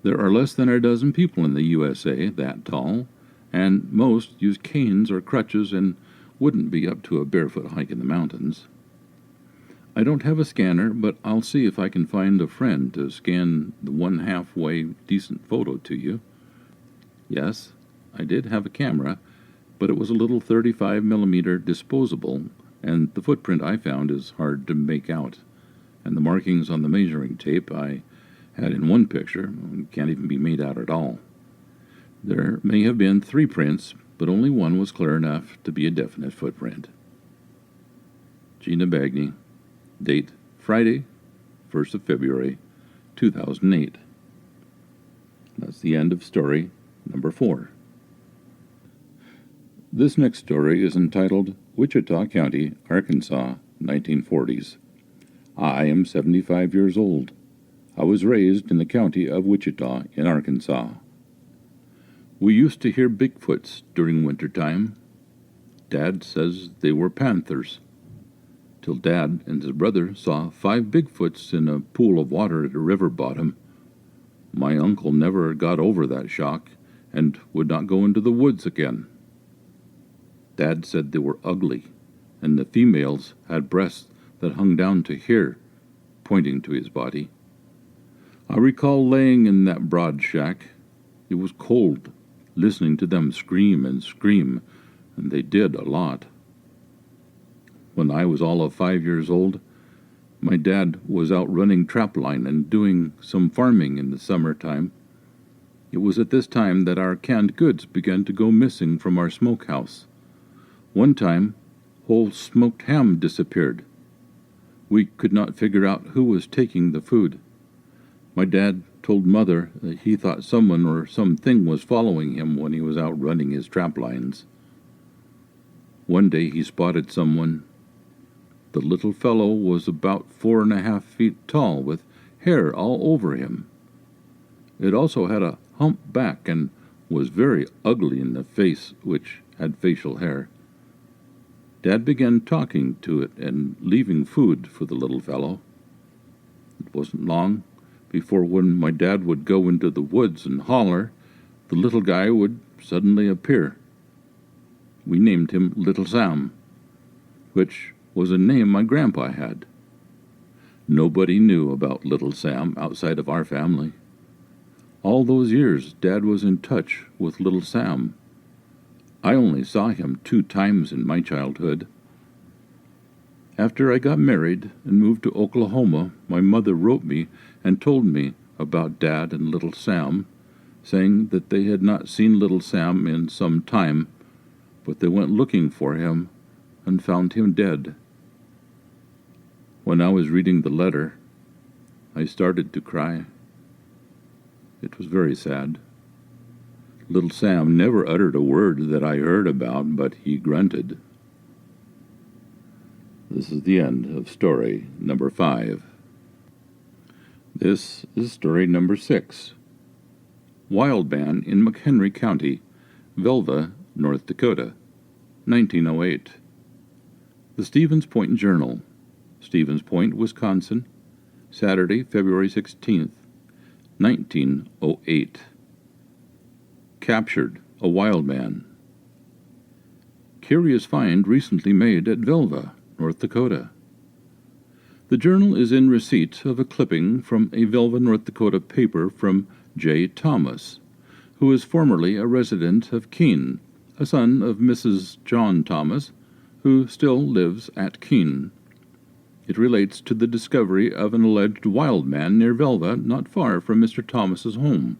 There are less than a dozen people in the USA that tall, and most use canes or crutches and wouldn't be up to a barefoot hike in the mountains. I don't have a scanner, but I'll see if I can find a friend to scan the one halfway decent photo to you. Yes, I did have a camera, but it was a little 35mm disposable, and the footprint I found is hard to make out, and the markings on the measuring tape I had in one picture can't even be made out at all. There may have been 3 prints, but only one was clear enough to be a definite footprint. Gina Bagney. Date Friday, 1st of February, 2008. That's the end of story number 4. This next story is entitled Wichita County, Arkansas, 1940s. I am 75 years old. I was raised in the county of Wichita in Arkansas. We used to hear Bigfoots during winter time. Dad says they were panthers. Till Dad and his brother saw 5 Bigfoots in a pool of water at a river bottom. My uncle never got over that shock and would not go into the woods again. Dad said they were ugly, and the females had breasts that hung down to here, pointing to his body. I recall laying in that broad shack. It was cold, listening to them scream and scream, and they did a lot. When I was all of 5 years old, my dad was out running trapline and doing some farming in the summertime. It was at this time that our canned goods began to go missing from our smokehouse. One time, whole smoked ham disappeared. We could not figure out who was taking the food. My dad told Mother that he thought someone or something was following him when he was out running his trap lines. One day he spotted someone. The little fellow was about 4.5 feet tall, with hair all over him. It also had a hump back and was very ugly in the face, which had facial hair. Dad began talking to it and leaving food for the little fellow. It wasn't long before, when my dad would go into the woods and holler, the little guy would suddenly appear. We named him Little Sam, which was a name my grandpa had. Nobody knew about Little Sam outside of our family. All those years, Dad was in touch with Little Sam. I only saw him 2 times in my childhood. After I got married and moved to Oklahoma, my mother wrote me and told me about Dad and Little Sam, saying that they had not seen Little Sam in some time, but they went looking for him and found him dead. When I was reading the letter, I started to cry. It was very sad. Little Sam never uttered a word that I heard about, but he grunted. This is the end of story number 5. This is story number 6. Wild Man in McHenry County, Velva, North Dakota, 1908. The Stevens Point Journal, Stevens Point, Wisconsin, Saturday, February 16th, 1908. Captured, a wild man. Curious find recently made at Velva, North Dakota. The journal is in receipt of a clipping from a Velva, North Dakota paper from J. Thomas, who is formerly a resident of Keene, a son of Mrs. John Thomas, who still lives at Keene. It relates to the discovery of an alleged wild man near Velva, not far from Mr. Thomas's home.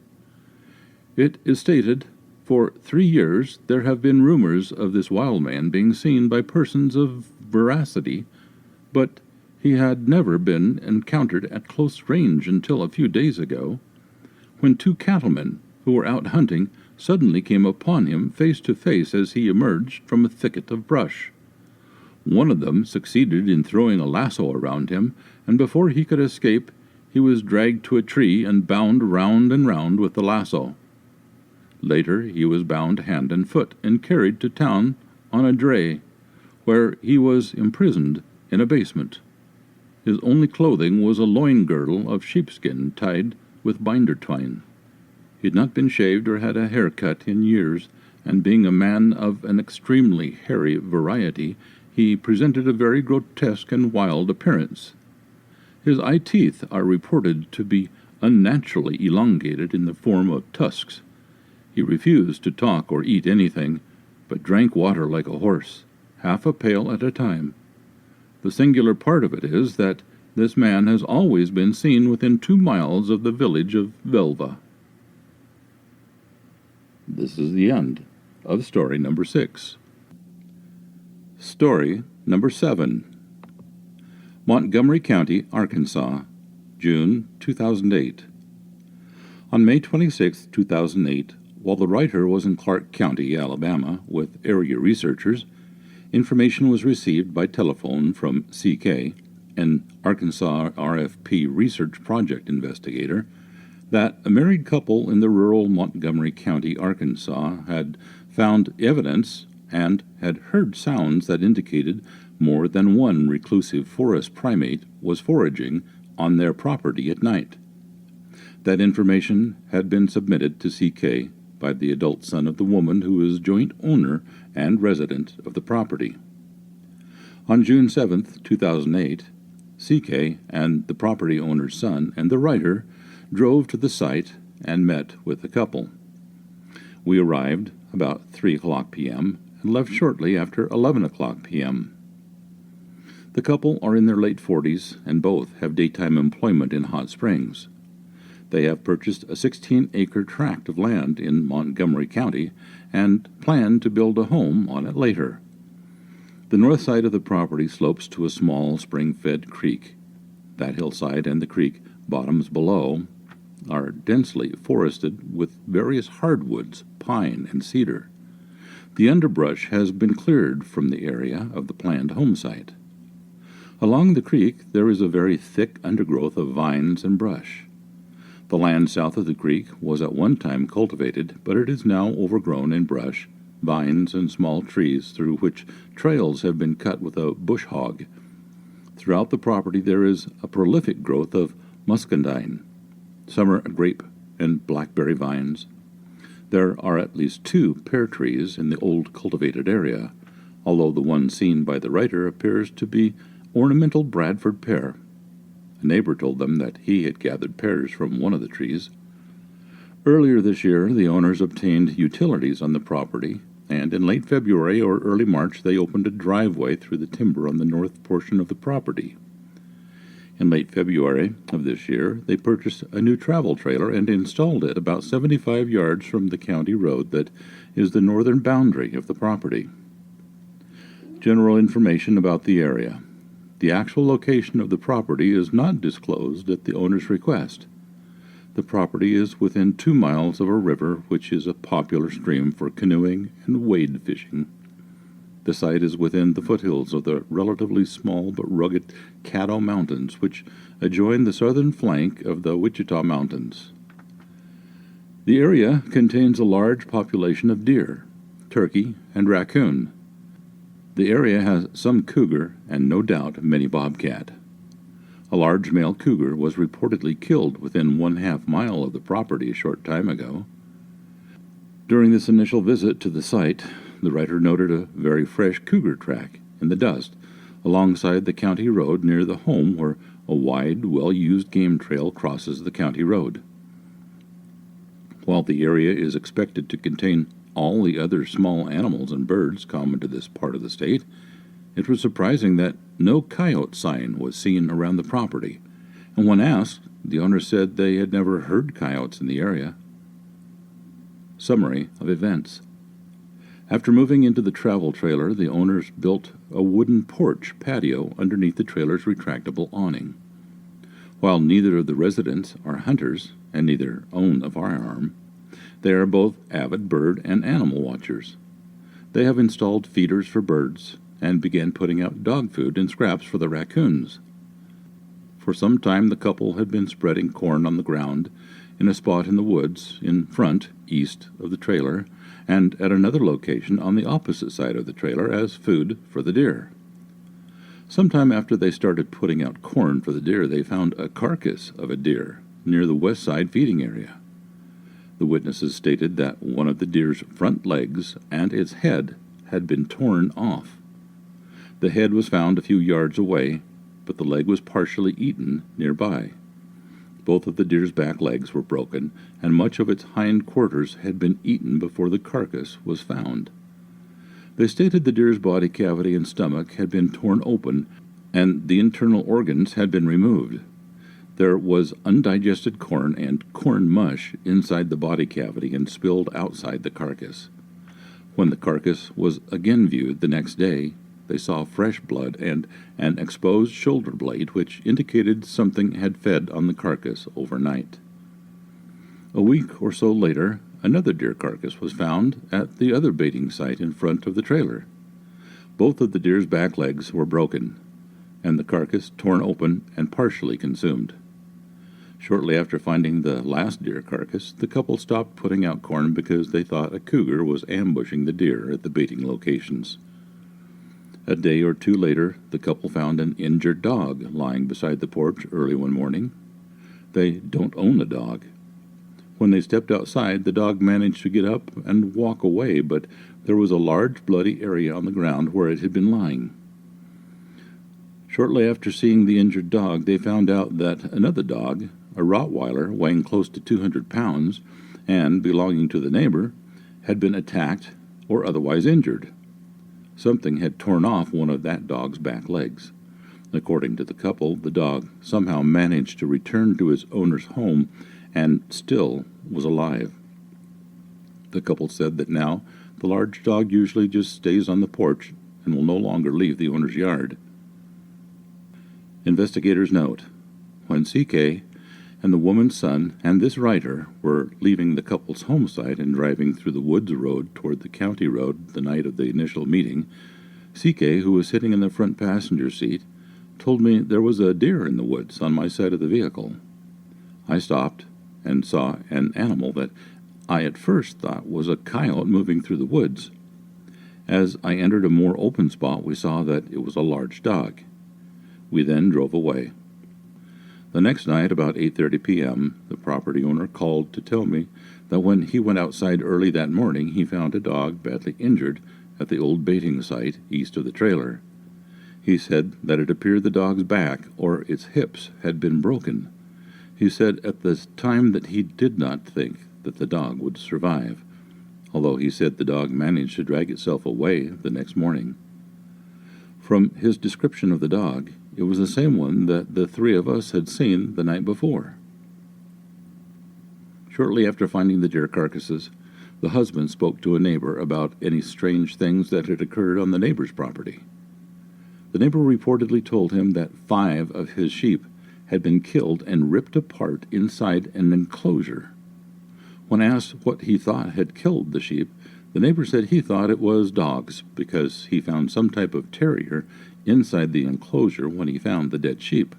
It is stated, for 3 years there have been rumors of this wild man being seen by persons of veracity, but he had never been encountered at close range until a few days ago, when 2 cattlemen who were out hunting suddenly came upon him face to face as he emerged from a thicket of brush. One of them succeeded in throwing a lasso around him, and before he could escape, he was dragged to a tree and bound round and round with the lasso. Later he was bound hand and foot and carried to town on a dray, where he was imprisoned in a basement. His only clothing was a loin girdle of sheepskin tied with binder twine. He had not been shaved or had a haircut in years, and being a man of an extremely hairy variety, he presented a very grotesque and wild appearance. His eye teeth are reported to be unnaturally elongated in the form of tusks. He refused to talk or eat anything, but drank water like a horse, half a pail at a time. The singular part of it is that this man has always been seen within 2 miles of the village of Velva. This is the end of story number 6. Story number 7. Montgomery County, Arkansas, June 2008. On May 26, 2008, while the writer was in Clark County, Alabama, with area researchers, information was received by telephone from CK, an Arkansas RFP research project investigator, that a married couple in the rural Montgomery County, Arkansas, had found evidence and had heard sounds that indicated more than one reclusive forest primate was foraging on their property at night. That information had been submitted to CK by the adult son of the woman who is joint owner and resident of the property. On June 7, 2008, CK and the property owner's son and the writer drove to the site and met with the couple. We arrived about 3 o'clock p.m. and left shortly after 11 o'clock p.m. The couple are in their late 40s and both have daytime employment in Hot Springs. They have purchased a 16-acre tract of land in Montgomery County and plan to build a home on it later. The north side of the property slopes to a small spring-fed creek. That hillside and the creek bottoms below are densely forested with various hardwoods, pine, and cedar. The underbrush has been cleared from the area of the planned home site. Along the creek there is a very thick undergrowth of vines and brush. The land south of the creek was at one time cultivated, but it is now overgrown in brush, vines, and small trees through which trails have been cut with a bush hog. Throughout the property there is a prolific growth of muscadine, summer grape, and blackberry vines. There are at least 2 pear trees in the old cultivated area, although the one seen by the writer appears to be ornamental Bradford pear. A neighbor told them that he had gathered pears from one of the trees. Earlier this year, the owners obtained utilities on the property, and in late February or early March they opened a driveway through the timber on the north portion of the property. In late February of this year, they purchased a new travel trailer and installed it about 75 yards from the county road that is the northern boundary of the property. General information about the area. The actual location of the property is not disclosed at the owner's request. The property is within 2 miles of a river which is a popular stream for canoeing and wade fishing. The site is within the foothills of the relatively small but rugged Caddo Mountains, which adjoin the southern flank of the Wichita Mountains. The area contains a large population of deer, turkey, and raccoon. The area has some cougar and no doubt many bobcat. A large male cougar was reportedly killed within 1/2 mile of the property a short time ago. During this initial visit to the site, the writer noted a very fresh cougar track in the dust alongside the county road near the home where a wide, well-used game trail crosses the county road. While the area is expected to contain all the other small animals and birds common to this part of the state, it was surprising that no coyote sign was seen around the property, and when asked, the owner said they had never heard coyotes in the area. Summary of events. After moving into the travel trailer, the owners built a wooden porch patio underneath the trailer's retractable awning. While neither of the residents are hunters and neither own a firearm, they are both avid bird and animal watchers. They have installed feeders for birds and began putting out dog food and scraps for the raccoons. For some time the couple had been spreading corn on the ground in a spot in the woods in front, east of the trailer, and at another location on the opposite side of the trailer as food for the deer. Sometime after they started putting out corn for the deer, they found a carcass of a deer near the west side feeding area. The witnesses stated that one of the deer's front legs and its head had been torn off. The head was found a few yards away, but the leg was partially eaten nearby. Both of the deer's back legs were broken, and much of its hind quarters had been eaten before the carcass was found. They stated the deer's body cavity and stomach had been torn open, and the internal organs had been removed. There was undigested corn and corn mush inside the body cavity and spilled outside the carcass. When the carcass was again viewed the next day, they saw fresh blood and an exposed shoulder blade, which indicated something had fed on the carcass overnight. A week or so later, another deer carcass was found at the other baiting site in front of the trailer. Both of the deer's back legs were broken, and the carcass torn open and partially consumed. Shortly after finding the last deer carcass, the couple stopped putting out corn because they thought a cougar was ambushing the deer at the baiting locations. A day or two later, the couple found an injured dog lying beside the porch early one morning. They don't own a dog. When they stepped outside, the dog managed to get up and walk away, but there was a large bloody area on the ground where it had been lying. Shortly after seeing the injured dog, they found out that another dog, a Rottweiler weighing close to 200 pounds and belonging to the neighbor, had been attacked or otherwise injured. Something had torn off one of that dog's back legs. According to the couple, the dog somehow managed to return to his owner's home and still was alive. The couple said that now the large dog usually just stays on the porch and will no longer leave the owner's yard. Investigators note, when CK and the woman's son and this writer were leaving the couple's home site and driving through the woods road toward the county road the night of the initial meeting, CK, who was sitting in the front passenger seat, told me there was a deer in the woods on my side of the vehicle. I stopped and saw an animal that I at first thought was a coyote moving through the woods. As I entered a more open spot, we saw that it was a large dog. We then drove away. The next night, about 8:30 p.m., the property owner called to tell me that when he went outside early that morning, he found a dog badly injured at the old baiting site east of the trailer. He said that it appeared the dog's back or its hips had been broken. He said at the time that he did not think that the dog would survive, although he said the dog managed to drag itself away the next morning. From his description of the dog, it was the same one that the three of us had seen the night before. Shortly after finding the deer carcasses, the husband spoke to a neighbor about any strange things that had occurred on the neighbor's property. The neighbor reportedly told him that 5 of his sheep had been killed and ripped apart inside an enclosure. When asked what he thought had killed the sheep, the neighbor said he thought it was dogs because he found some type of terrier inside the enclosure when he found the dead sheep.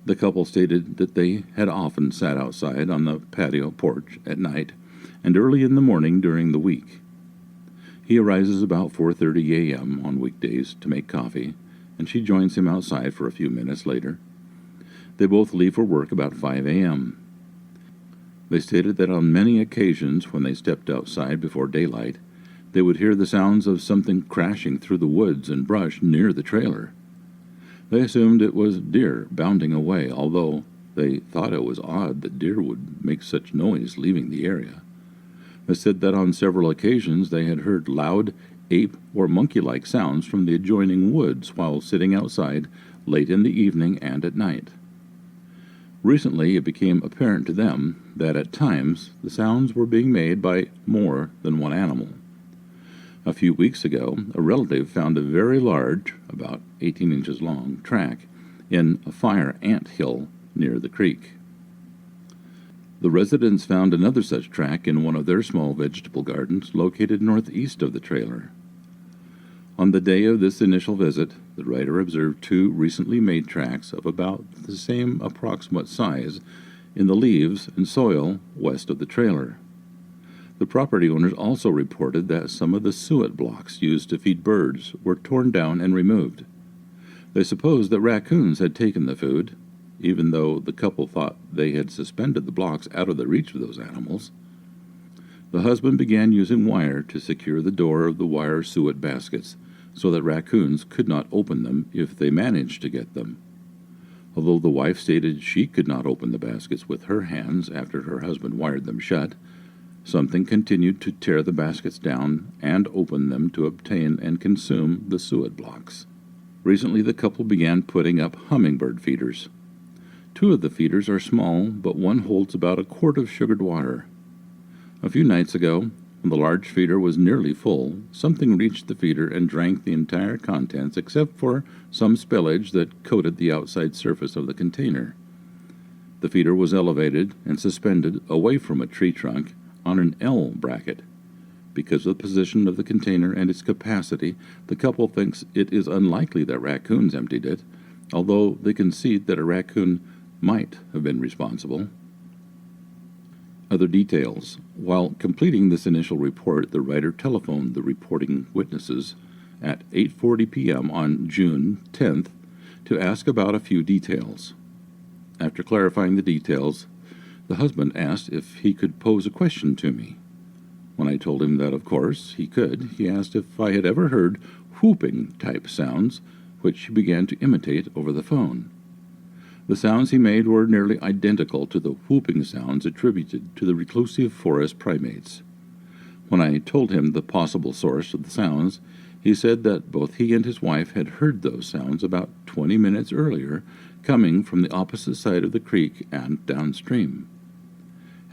The couple stated that they had often sat outside on the patio porch at night and early in the morning during the week. He arises about 4:30 a.m. on weekdays to make coffee, and she joins him outside for a few minutes later. They both leave for work about 5 a.m. They stated that on many occasions when they stepped outside before daylight, they would hear the sounds of something crashing through the woods and brush near the trailer. They assumed it was deer bounding away, although they thought it was odd that deer would make such noise leaving the area. They said that on several occasions they had heard loud ape or monkey-like sounds from the adjoining woods while sitting outside late in the evening and at night. Recently, it became apparent to them that at times the sounds were being made by more than one animal. A few weeks ago, a relative found a very large, about 18 inches long, track in a fire ant hill near the creek. The residents found another such track in one of their small vegetable gardens located northeast of the trailer. On the day of this initial visit, the writer observed 2 recently made tracks of about the same approximate size in the leaves and soil west of the trailer. The property owners also reported that some of the suet blocks used to feed birds were torn down and removed. They supposed that raccoons had taken the food, even though the couple thought they had suspended the blocks out of the reach of those animals. The husband began using wire to secure the door of the wire suet baskets so that raccoons could not open them if they managed to get them. Although the wife stated she could not open the baskets with her hands after her husband wired them shut, something continued to tear the baskets down and open them to obtain and consume the suet blocks. Recently, the couple began putting up hummingbird feeders. 2 of the feeders are small, but one holds about a quart of sugared water. A few nights ago, when the large feeder was nearly full, something reached the feeder and drank the entire contents except for some spillage that coated the outside surface of the container. The feeder was elevated and suspended away from a tree trunk on an L bracket. Because of the position of the container and its capacity, the couple thinks it is unlikely that raccoons emptied it, although they concede that a raccoon might have been responsible. Other details. While completing this initial report, the writer telephoned the reporting witnesses at 8:40 p.m. on June 10th to ask about a few details. After clarifying the details, the husband asked if he could pose a question to me. When I told him that, of course, he could, he asked if I had ever heard whooping-type sounds which he began to imitate over the phone. The sounds he made were nearly identical to the whooping sounds attributed to the reclusive forest primates. When I told him the possible source of the sounds, he said that both he and his wife had heard those sounds about 20 minutes earlier, coming from the opposite side of the creek and downstream.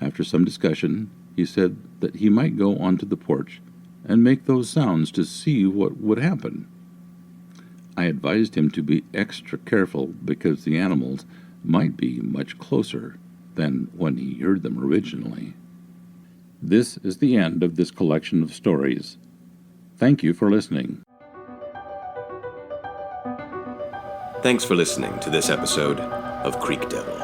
After some discussion, he said that he might go onto the porch and make those sounds to see what would happen. I advised him to be extra careful because the animals might be much closer than when he heard them originally. This is the end of this collection of stories. Thank you for listening. Thanks for listening to this episode of Creek Devil.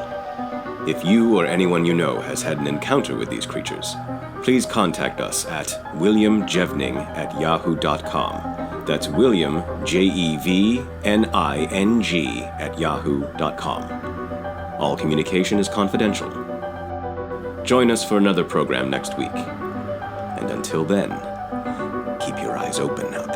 If you or anyone you know has had an encounter with these creatures, please contact us at williamjevning@yahoo.com. That's William, Jevning, @yahoo.com. All communication is confidential. Join us for another program next week. And until then, keep your eyes open out